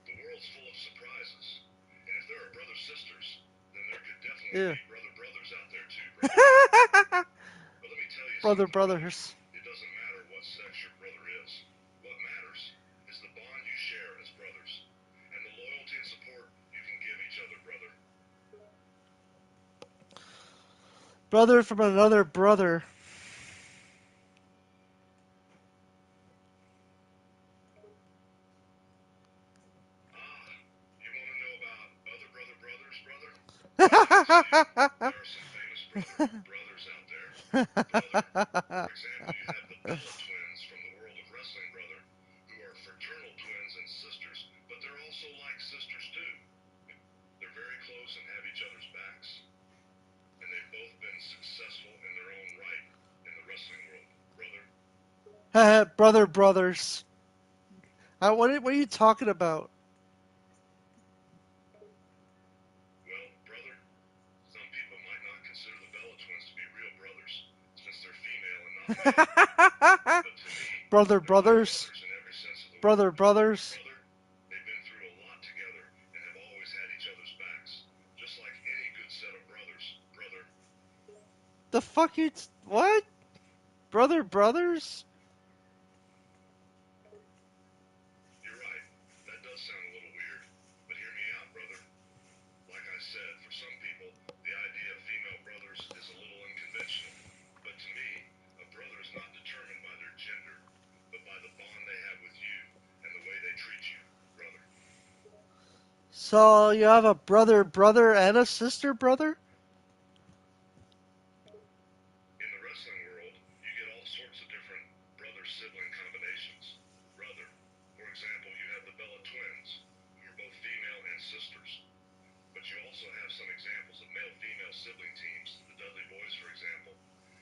The world's full of surprises. And if there are brother sisters, then there could definitely Yeah. be brother brothers out there too, brother. But let me tell you something, brother. Brothers. It doesn't matter what sex your brother is. What matters is the bond you share as brothers and the loyalty and support you can give each other, brother. Brother from another brother. Ah, you want to know about other brothers, brother? Well, I can tell you there are some famous brothers out there. Brother, for example, you have the Bella twins from the world of wrestling, brother, who are fraternal twins and sisters, but they're also like sisters too. They're very close and have each other's backs, and they've both been successful in their own right in the wrestling world, brother. Brothers. What are you talking about? Well, brother, some people might not consider the Bella twins to be real brothers, since they're female and not male. But to me, they're like Brothers. brothers in every sense of the word. Brothers. Brother, they've been through a lot together and have always had each other's backs, just like any good set of brothers, brother. The fuck you? What? Brothers? You're right, that does sound a little weird, but hear me out, brother. Like I said, for some people, the idea of female brothers is a little unconventional. But to me, a brother is not determined by their gender, but by the bond they have with you and the way they treat you, brother. So you have a brother, and a sister brother? In the wrestling world, you get all sorts of different brother-sibling combinations. Brother, for example, you have the Bella twins, who are both female and sisters. But you also have some examples of male-female sibling teams, the Dudley Boys, for example,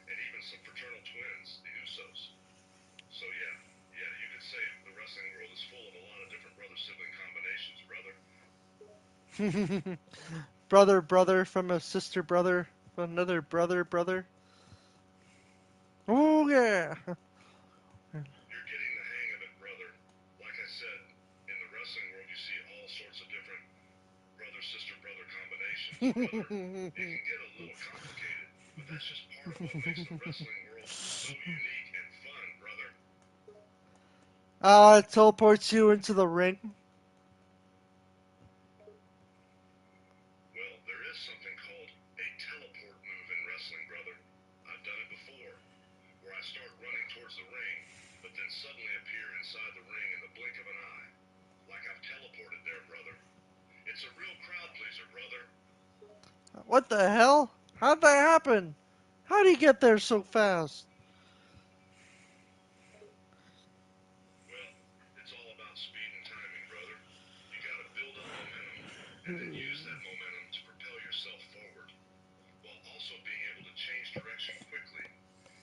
and even some fraternal twins, the Usos. So yeah, you could say the wrestling world is full of a lot of different brother-sibling combinations, brother. Brother from a sister brother from another brother. Oh yeah. You're getting the hang of it, brother. Like I said, in the wrestling world, you see all sorts of different brother-sister-brother combinations, brother. It can get a little complicated, but that's just part of what makes the wrestling world so unique and fun, brother. It teleports you into the ring. Well, there is something called a teleport move in wrestling, brother. I've done it before, where I start running towards the ring, but then suddenly appear inside the ring in the blink of an eye. Like I've teleported there, brother. It's a real crowd pleaser, brother. What the hell? How'd that happen? How'd he get there so fast? Well, it's all about speed and timing, brother. You gotta build up momentum and then use that momentum to propel yourself forward, while also being able to change direction quickly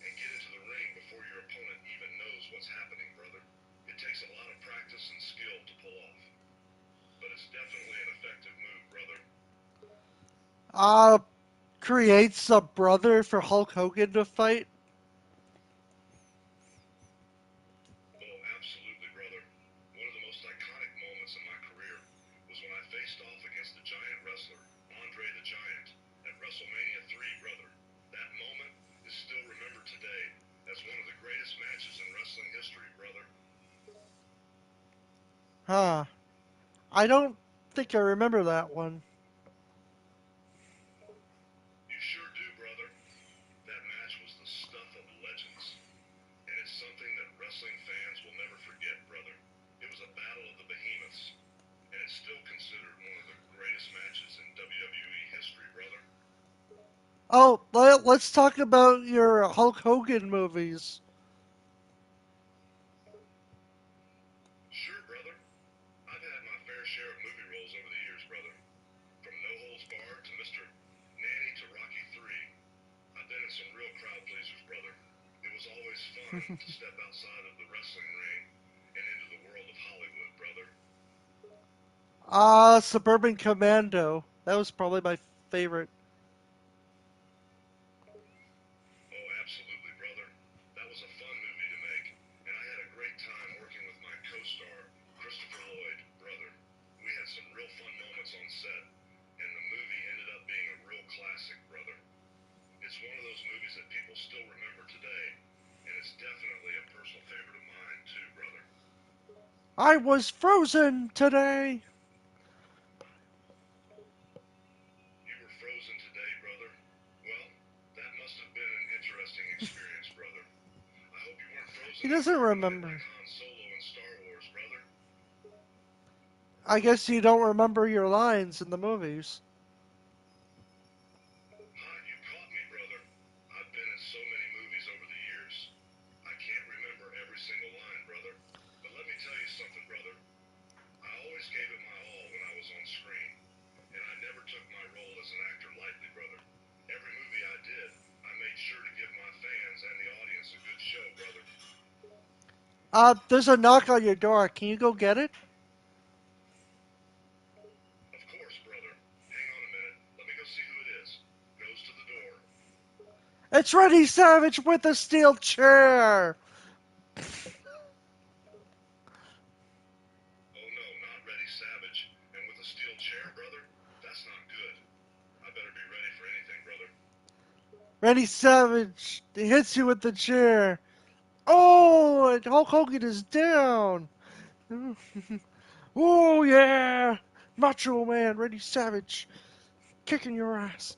and get into the ring before your opponent even knows what's happening, brother. It takes a lot of practice and skill to pull off, but it's definitely an effective move, brother. Uh, creates a brother for Hulk Hogan to fight? Oh, absolutely, brother. One of the most iconic moments in my career was when I faced off against the giant wrestler, Andre the Giant, at WrestleMania 3, brother. That moment is still remembered today as one of the greatest matches in wrestling history, brother. Huh. I don't think I remember that one. You sure do, brother. That match was the stuff of legends, and it's something that wrestling fans will never forget, brother. It was a battle of the behemoths, and it's still considered one of the greatest matches in WWE history, brother. Oh, let's talk about your Hulk Hogan movies. Sure, brother. I've had my fair share of movie roles over the years, brother. From No Holds Barred to Mr. Nanny to Rocky 3. I've been in some real crowd pleasers, brother. It was always fun to step outside of the wrestling ring and into the world of Hollywood, brother. Suburban Commando. That was probably my favorite. Oh, absolutely, brother. That was a fun movie to make, and I had a great time working with my co-star, Christopher Lloyd, brother. We had some real fun moments on set, and the movie ended up being a real classic, brother. It's one of those movies that people still remember today, and it's definitely a personal favorite of mine, too, brother. I was frozen today. You were frozen today, brother? Well, that must have been an interesting experience, brother. I hope you weren't He frozen doesn't indefinitely like remember. Han Solo in Star Wars, brother. I guess you don't remember your lines in the movies. You caught me, brother. I've been in so many movies over the years. I can't remember every single line, brother. But let me tell you something, brother. I always gave it my all when I was on screen, and I never took my role as an actor lightly, brother. Every movie I did, I made sure to give my fans and the audience a good show, brother. There's a knock on your door. Can you go get it? Of course, brother. Hang on a minute. Let me go see who it is. Goes to the door. It's Reddy Savage with a steel chair. Oh no, not Reddy Savage. And with a steel chair, brother? That's not good. I better be ready for anything, brother. Reddy Savage hits you with the chair. Oh, and Hulk Hogan is down. Oh yeah, Macho Man, Reddy Savage, kicking your ass.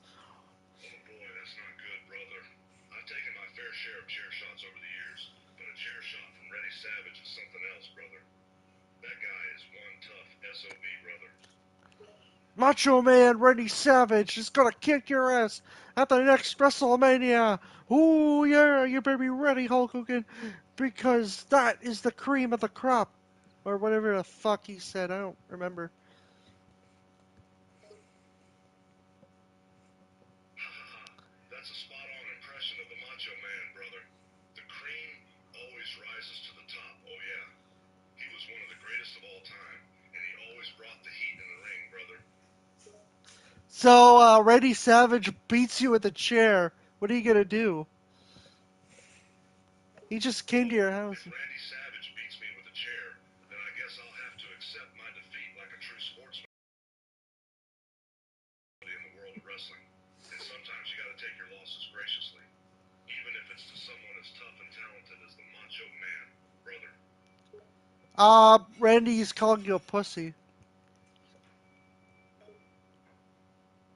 Oh boy, that's not good, brother. I've taken my fair share of chair shots over the years, but a chair shot from Reddy Savage is something else, brother. That guy is one tough SOB, brother. Macho Man, Reddy Savage is gonna kick your ass at the next WrestleMania. Oh yeah, you better be ready, Hulk Hogan, because that is the cream of the crop, or whatever the fuck he said. I don't remember. Ha ha ha. That's a spot on impression of the Macho Man, brother. The cream always rises to the top, oh yeah. He was one of the greatest of all time, and he always brought the heat in the ring, brother. So, Reddy Savage beats you with a chair. What are you gonna do? He just came to Well, your if house. Randy Savage beats me with a chair, then I guess I'll have to accept my defeat like a true sportsman in the world of wrestling. And sometimes you gotta take your losses graciously, even if it's to someone as tough and talented as the Macho Man, brother. Randy's calling you a pussy.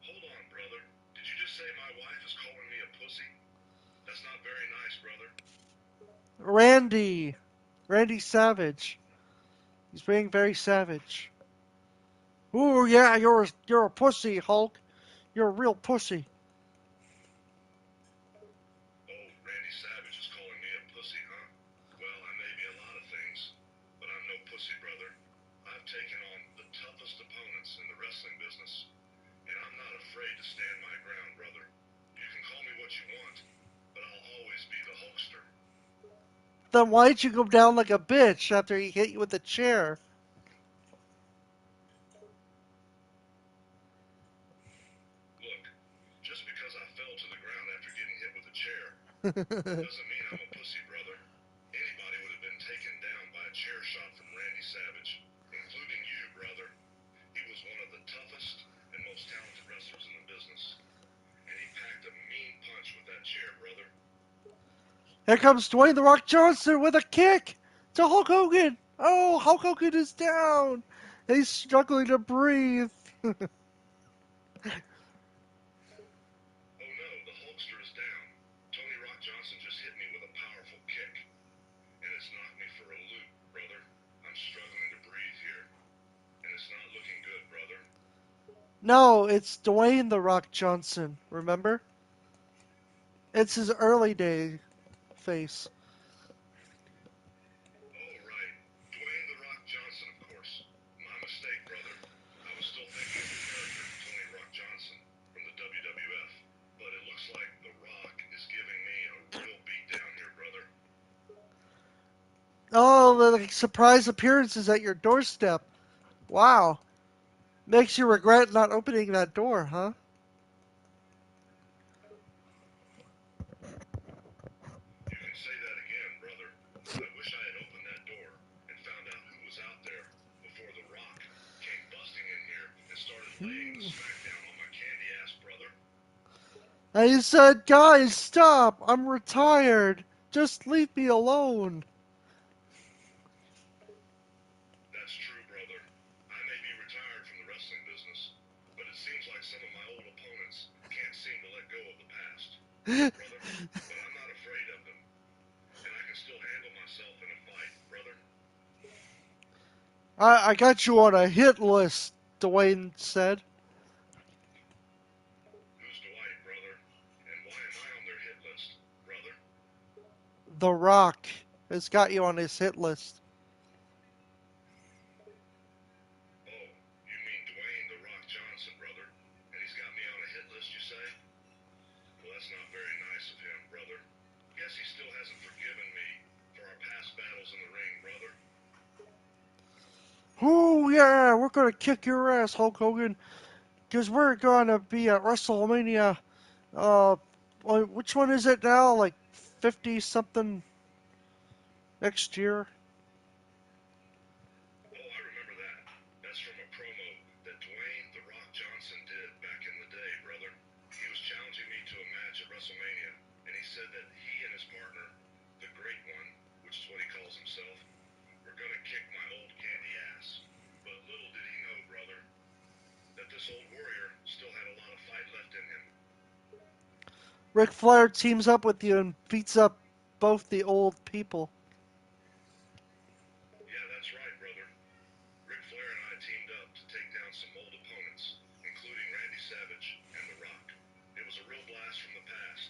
Hold on, brother. Did you just say my wife is calling me a pussy? That's not very nice, brother. Randy. Randy Savage. He's being very savage. Ooh, yeah, you're a pussy, Hulk. You're a real pussy. Oh, Randy Savage is calling me a pussy, huh? Well, I may be a lot of things, but I'm no pussy, brother. I've taken on the toughest opponents in the wrestling business, and I'm not afraid to stand my ground, brother. You can call me what you want, but I'll always be the Hulkster. Then why'd you go down like a bitch after he hit you with the chair? Look, just because I fell to the ground after getting hit with a chair doesn't mean I'm a pussy, brother. Anybody would have been taken down by a chair shot from Randy Savage, including you, brother. He was one of the toughest and most talented wrestlers in the business, and he packed a mean punch with that chair, brother. Here comes Dwayne The Rock Johnson with a kick to Hulk Hogan. Oh, Hulk Hogan is down. He's struggling to breathe. Oh no, the Hulkster is down. Tony Rock Johnson just hit me with a powerful kick, and it's knocked me for a loop, brother. I'm struggling to breathe here, and it's not looking good, brother. No, it's Dwayne The Rock Johnson. Remember? It's his early day face. Oh, right. Dwayne The Rock Johnson, of course. My mistake, brother. I was still thinking of the character, Tony Rock Johnson, from the WWF. But it looks like The Rock is giving me a real beat down here, brother. Oh, the surprise appearances at your doorstep. Wow. Makes you regret not opening that door, huh? You can say that again, brother. I wish I had opened that door and found out who was out there before The Rock came busting in here and started laying the smackdown on my candy ass, brother. And he said, guys, stop. I'm retired. Just leave me alone. That's true, brother. I may be retired from the wrestling business, but it seems like some of my old opponents can't seem to let go of the past, brother. But I'm not afraid of them, and I can still handle myself in a fight, brother. I got you on a hit list, Dwayne said. Who's Dwight, brother? And why am I on their hit list, brother? The Rock has got you on his hit list. Oh, you mean Dwayne The Rock Johnson, brother? And he's got me on a hit list, you say? Well, that's not very nice of him, brother. Guess he still hasn't forgiven me for our past battles in the ring, brother. Oh, yeah, we're going to kick your ass, Hulk Hogan, because we're going to be at WrestleMania. Uh, which one is it now? Like 50 something next year? Oh, I remember that. That's from a promo that Dwayne The Rock Johnson did back in the day, brother. He was challenging me to a match at WrestleMania, and he said that he and his partner, the Great One, which is what he calls himself, were gonna kick my old candy ass. But little did he know, brother, that this old warrior still had a lot of fight left in him. Ric Flair teams up with you and beats up both the old people. Yeah, that's right, brother. Ric Flair and I teamed up to take down some old opponents, including Randy Savage and The Rock. It was a real blast from the past,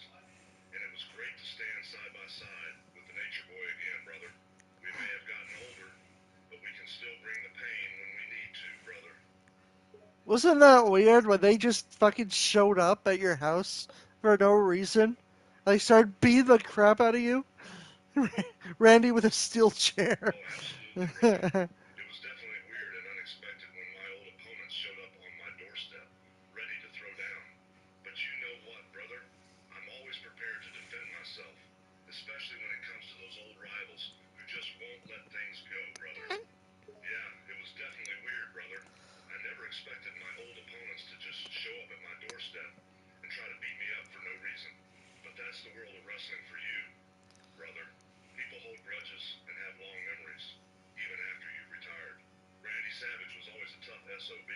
and it was great to stand side by side with the Nature Boy again, brother. We may have gotten older, but we can still bring the pain when we need to, brother. Wasn't that weird when they just fucking showed up at your house for no reason? They started beating the crap out of you? Randy with a steel chair. Oh, absolutely, brother. It was definitely weird and unexpected when my old opponents showed up on my doorstep, ready to throw down. But you know what, brother? I'm always prepared to defend myself, especially when it comes to those old rivals who just won't let things go, brother. Yeah, it was definitely weird, brother. I never expected my old opponents to just show up at my doorstep and try to beat me up for no reason. But that's the world of wrestling for you, brother. People hold grudges and have long memories, even after you've retired. Randy Savage was always a tough SOB,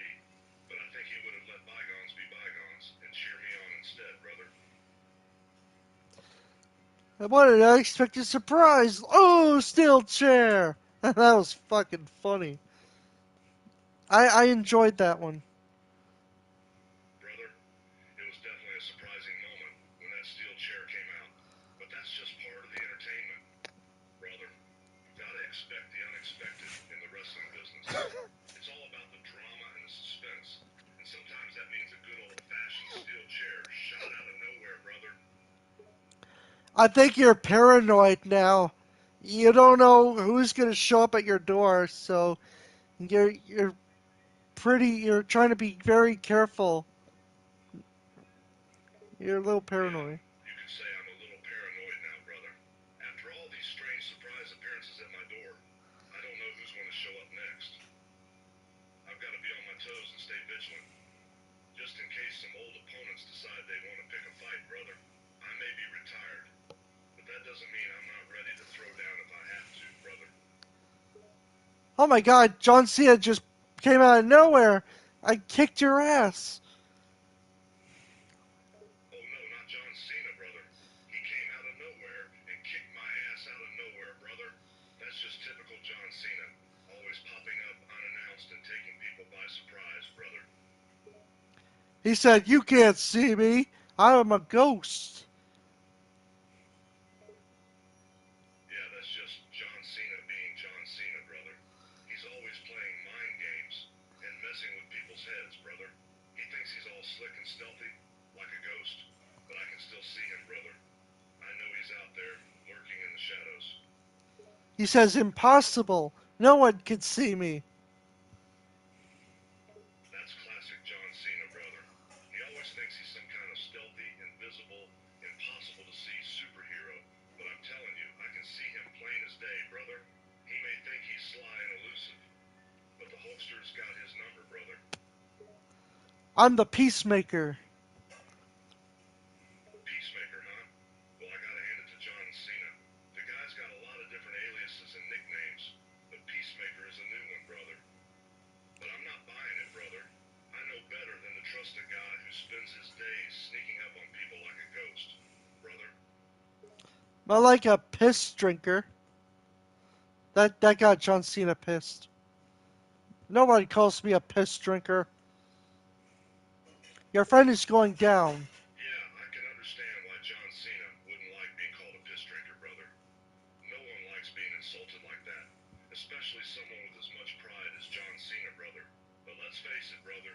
but I think he would have let bygones be bygones and cheer me on instead, brother. What an unexpected surprise! Oh, steel chair! That was fucking funny. I enjoyed that one. Brother, I think you're paranoid now. You don't know who's going to show up at your door, so you're trying to be very careful. You're a little Yeah, paranoid. you could say I'm a little paranoid now, brother. After all these strange surprise appearances at my door, I don't know who's going to show up next. I've got to be on my toes and stay vigilant, just in case some old opponents decide they want to pick a fight, brother. I may be retired, but that doesn't mean I'm not ready to throw down if I have to, brother. Oh my god, John Cena just came out of nowhere. I kicked your ass. Oh no, not John Cena, brother. He came out of nowhere and kicked my ass out of nowhere, brother. That's just typical John Cena. Always popping up unannounced and taking people by surprise, brother. He said, "You can't see me. I'm a ghost." Yeah, that's just John Cena being John Cena, brother. He's always playing mind games and messing with people's heads, brother. He thinks he's all slick and stealthy, like a ghost, but I can still see him, brother. I know he's out there, lurking in the shadows. He says, "Impossible. No one can see me." That's classic John Cena, brother. He always thinks he's some kind of stealthy, invisible, impossible to see superhero. But I'm telling you, I can see him plain as day, brother. He may think he's sly and elusive, but the Hulkster's got his number, brother. I'm the peacemaker. Peacemaker, huh? Well, I gotta hand it to John Cena. The guy's got a lot of different aliases and nicknames, but Peacemaker is a new one, brother. But I'm not buying it, brother. I know better than to trust a guy who spends his days sneaking up on people like a ghost, brother. I like a piss drinker. That got John Cena pissed. Nobody calls me a piss drinker. Your friend is going down. Yeah, I can understand why John Cena wouldn't like being called a piss drinker, brother. No one likes being insulted like that, especially someone with as much pride as John Cena, brother. But let's face it, brother,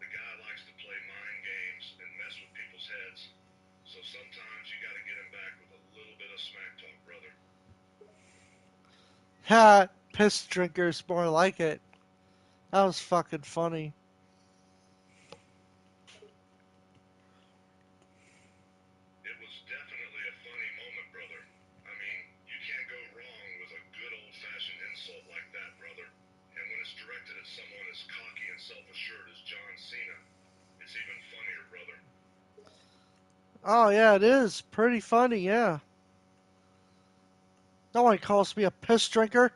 the guy likes to play mind games and mess with people's heads. So sometimes you gotta get him back with a little bit of smack talk, brother. Ha, piss drinker's more like it. That was fucking funny. It was definitely a funny moment, brother. I mean, you can't go wrong with a good old-fashioned insult like that, brother. And when it's directed at someone as cocky and self-assured as John Cena, it's even funnier, brother. Oh yeah, it is pretty funny, yeah. No one calls me a piss drinker.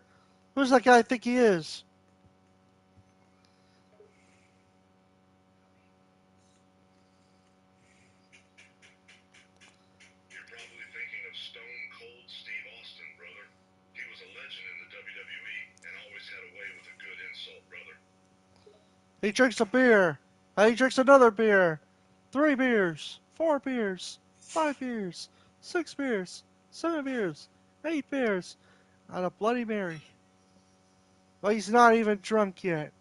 Who's that guy think he is? You're probably thinking of Stone Cold Steve Austin, brother. He was a legend in the WWE and always had a way with a good insult, brother. He drinks a beer. He drinks another beer. 3 beers. 4 beers. 5 beers. 6 beers. 7 beers. 8 beers. And a Bloody Mary. But he's not even drunk yet.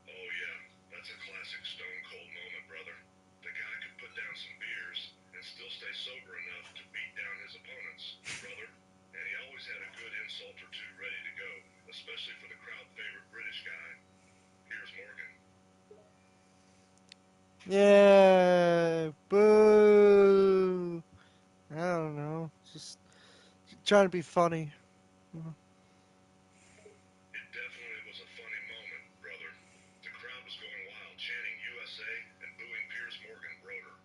Oh yeah, that's a classic Stone Cold moment, brother. The guy could put down some beers and still stay sober enough to beat down his opponents, brother. And he always had a good insult or two ready to go, especially for the crowd favorite British guy, Piers Morgan. Yeah. Boo. I don't know. Just trying to be funny. It definitely was a funny moment, brother. The crowd was going wild, chanting USA and booing Piers Morgan Broder.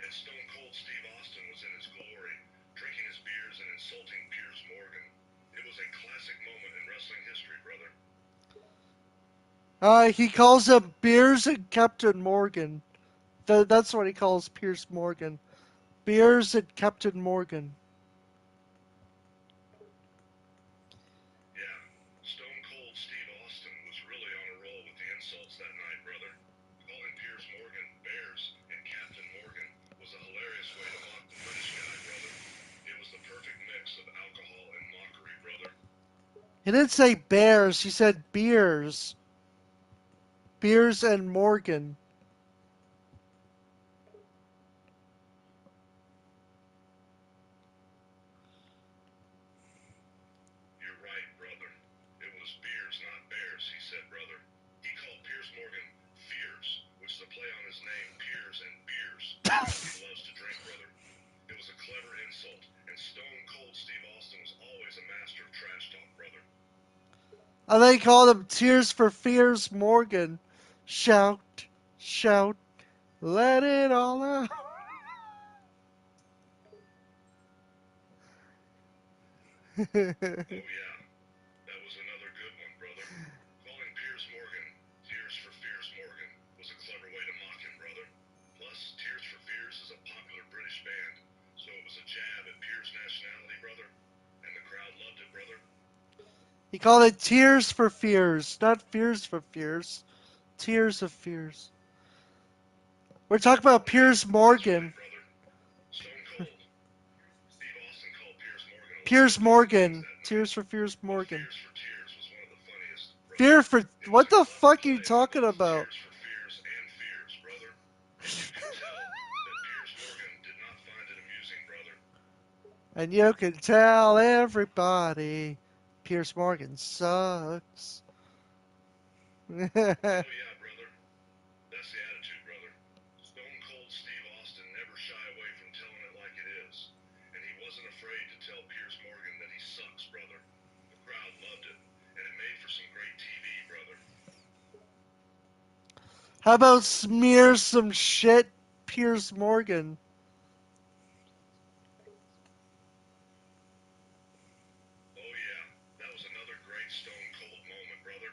And Stone Cold Steve Austin was in his glory, drinking his beers and insulting Piers Morgan. It was a classic moment in wrestling history, brother. He calls him Beers and Captain Morgan. That's what he calls Pierce Morgan. Beers and Captain Morgan. Yeah, Stone Cold Steve Austin was really on a roll with the insults that night, brother. Calling Piers Morgan Bears and Captain Morgan was a hilarious way to mock the British guy, brother. It was the perfect mix of alcohol and mockery, brother. He didn't say bears, he said beers. Beers and Morgan. And they called him Tears for Fears Morgan. Shout, shout, let it all out. Oh yeah, that was another good one, brother. Calling Piers Morgan Tears for Fears Morgan was a clever way to mock him, brother. Plus, Tears for Fears is a popular British band, so it was a jab at Piers' nationality, brother. And the crowd loved it, brother. He called it Tears for Fears, not Fears for Fears. Tears of Fears. We're talking about Oh yeah, Piers that's right, Morgan. brother. Stone Cold. Steve Austin called Piers Morgan a lot of Piers stupid things Morgan. that night, Tears for Fears but Morgan. Fears for Tears was one of the funniest, brother. Fear for. It was What a the clever fuck are you play on talking both about? Tears for Fears and Fears, brother. And you could tell that Piers Morgan did not find it amusing, brother. And you can tell everybody Piers Morgan sucks. Oh yeah, brother. That's the attitude, brother. Stone Cold Steve Austin never shy away from telling it like it is. And he wasn't afraid to tell Piers Morgan that he sucks, brother. The crowd loved it, and it made for some great TV, brother. How about smear some shit, Piers Morgan? Oh yeah, that was another great Stone Cold moment, brother.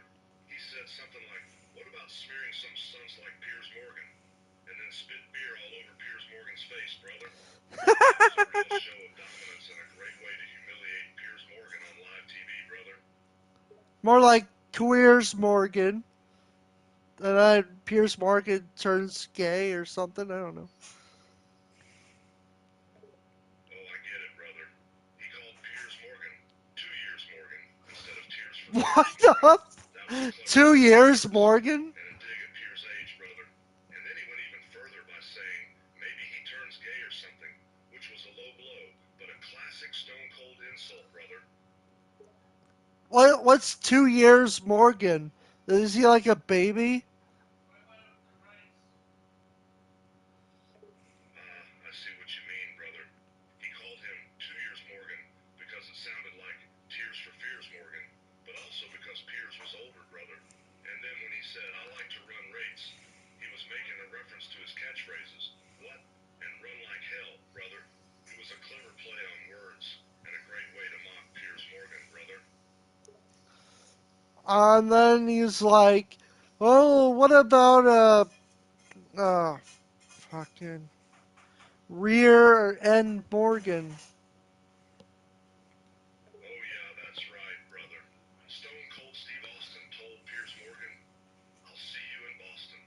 He said something like, "What about smearing some stunts like Piers Morgan?" And then spit beer all over Piers Morgan's face, brother. That was a real show of dominance and a great way to humiliate Piers Morgan on live TV, brother. More like Queers Morgan. And then Piers Morgan turns gay or something. I don't know. Oh, I get it, brother. He called Piers Morgan 2 Years Morgan instead of Tears for Fears What Morgan. the? That was a clever Two play on years, words Morgan? and a dig at Piers' age, brother. And then he went even further by saying maybe he turns gay or something, which was a low blow, but a classic Stone Cold insult, brother. What's 2 years, Morgan? Is he like a baby? I see what you mean, brother. He called him 2 Years Morgan because it sounded like Tears for Fears Morgan, but also because Piers was older, brother. And then when he said, "I like to run rates," he was making a reference to his catchphrases. What? And run like hell, brother. It was a clever play on words and a great way to mock Piers Morgan, brother. And then he's like, "Oh, what about fucking rear end Morgan?" Oh yeah, that's right, brother. Stone Cold Steve Austin told Piers Morgan, "I'll see you in Boston,"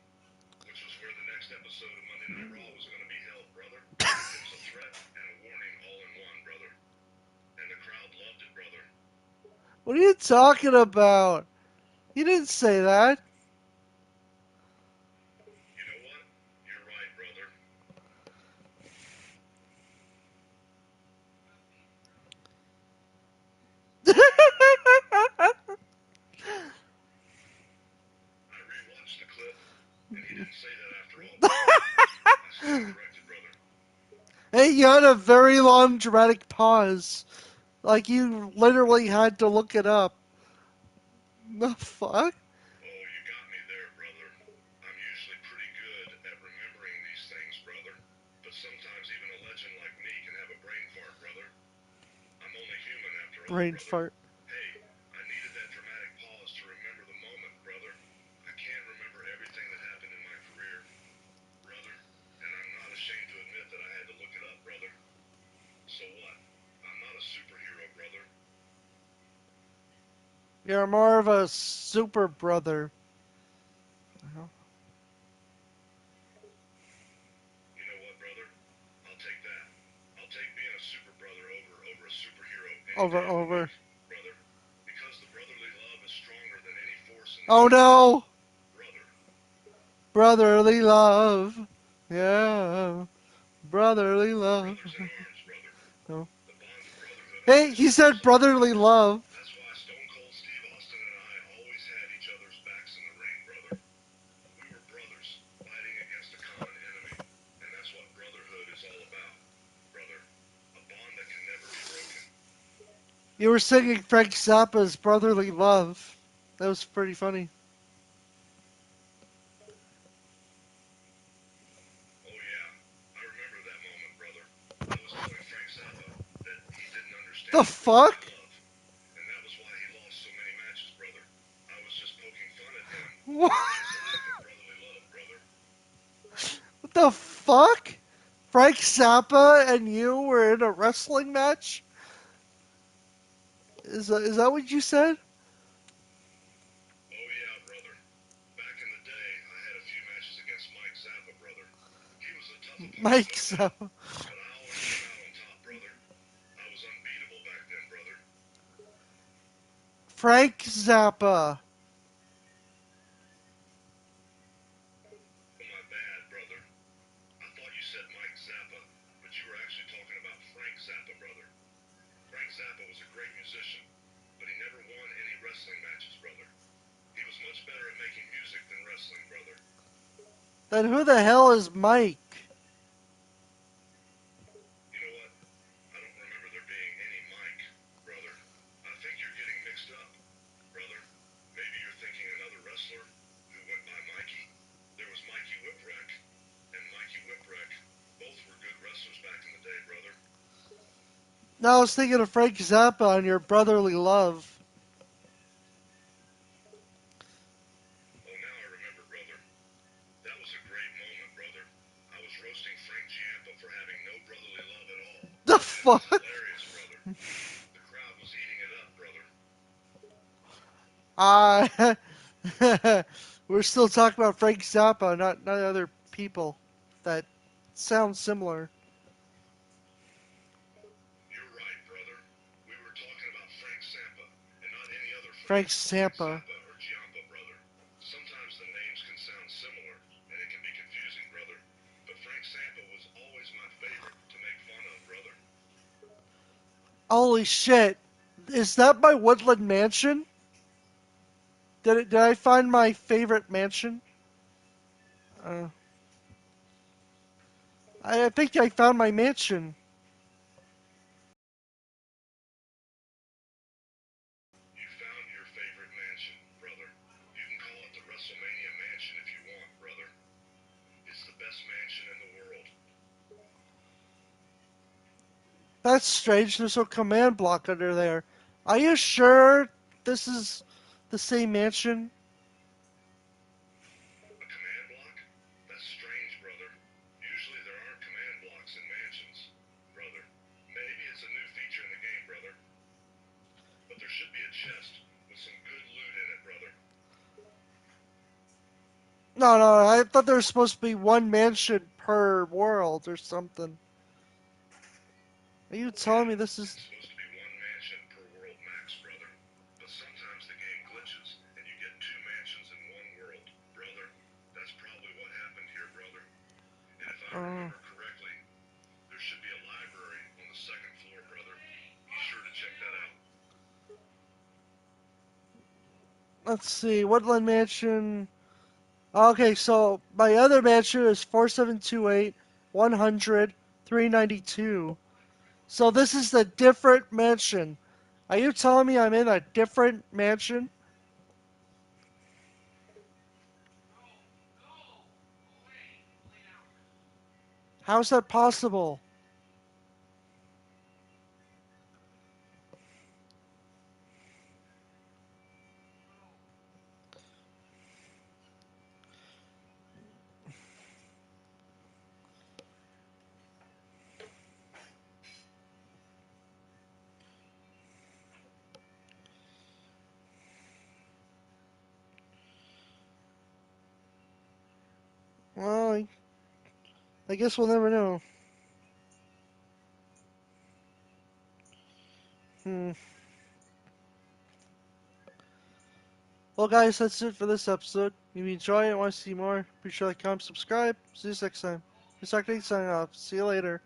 which was where the next episode of Monday Night Raw was going to be held, brother. It was a threat and a warning all in one, brother. And the crowd loved it, brother. What are you talking about? He didn't say that. You know what? You're right, brother. I rewatched the clip, and he didn't say that after all, brother. I stand corrected, brother. Hey, you had a very long dramatic pause. Like you literally had to look it up. The fuck? Oh, you got me there, brother. I'm usually pretty good at remembering these things, brother. But sometimes even a legend like me can have a brain fart, brother. I'm only human after all, Brain brother. fart. Hey, I needed that dramatic pause to remember the moment, brother. I can't remember everything that happened in my career, brother. And I'm not ashamed to admit that I had to look it up, brother. So what? I'm not a superhero, brother. You're more of a super brother. You know what, brother? I'll take that. I'll take being a super brother over a superhero any Over, day of the over. week, brother. Because the brotherly love is stronger than any force in the Oh universe, no! brother. Brotherly love. Yeah. Brotherly love. Brothers in arms, brother. No. The bond of brotherhood Hey, always he held us said apart, brotherly brother. love. That's why Stone Cold Steve Austin and I always had each other's backs in the ring, brother. We were brothers fighting against a common enemy, and that's what brotherhood is all about, brother. A bond that can never be broken. You were singing Frank Zappa's brotherly love. That was pretty funny. Oh yeah, I remember that moment, brother. I was telling Frank Zappa that he didn't The understand brotherly fuck? love, and that was why he lost so many matches, brother. I was just poking fun at him What? for his lack of brotherly love, brother. What the fuck? Frank Zappa and you were in a wrestling match? Is that what you said? Oh yeah, brother. Back in the day, I had a few matches against Mike Zappa, brother. He was a tough opponent, Mike no doubt, Zappa. but I always came out on top, brother. I was unbeatable back then, brother. Frank Zappa. Oh my bad, brother. I thought you said Mike Zappa, but you were actually talking about Frank Zappa, brother. Frank Zappa was a great musician, but he never won any wrestling matches, brother. He was much better at making music than wrestling, brother. Then who the hell is Mike? You know what? I don't remember there being any Mike, brother. I think you're getting mixed up, brother. Maybe you're thinking another wrestler who went by Mikey? There was Mikey Whipwreck and Mikey Whipwreck. Both were good wrestlers back in the day, brother. No, I was thinking of Frank Zappa and your brotherly love. Oh, now I remember, brother. That was a great moment, brother. I was roasting Frank Giampa for having no brotherly love at all. The And it was fuck? hilarious, brother. The crowd was eating it up, brother. Uh, we're still talking about Frank Zappa, not other people that sound similar. You're right, brother. We were talking about Frank Zappa, and not any other Frank Frank, like Zappa. Zappa or Giampa, brother. Sometimes the names can sound similar, and it can be confusing, brother. But Frank Zappa was always my favorite to make fun of, brother. Holy shit! Is that my Woodland Mansion? Did I find my favorite mansion? Uh, I think I found my mansion. You found your favorite mansion, brother. You can call it the WrestleMania Mansion if you want, brother. It's the best mansion in the world. That's strange. There's no command block under there. Are you sure this is the same mansion? A command block? That's strange, brother. Usually there aren't command blocks in mansions, brother. Maybe it's a new feature in the game, brother. But there should be a chest with some good loot in it, brother. No, I thought there was supposed to be one mansion per world or something. Are you telling Yeah, me this it's is... supposed to be one mansion per world max, brother. But sometimes the game glitches and you get two mansions in one world, brother. That's probably what happened here, brother. And if I Uh, remember correctly, there should be a library on the second floor, brother. Be sure to check that out. let's see. Woodland Mansion... Okay, so my other mansion is 4728 100 392. So this is the different mansion. Are you telling me I'm in a different mansion? How's that possible? Well, I guess we'll never know. Hmm. Well, guys, that's it for this episode. If you enjoy it and want to see more, be sure to comment, subscribe. See you next time. This is Arcade signing off. See you later.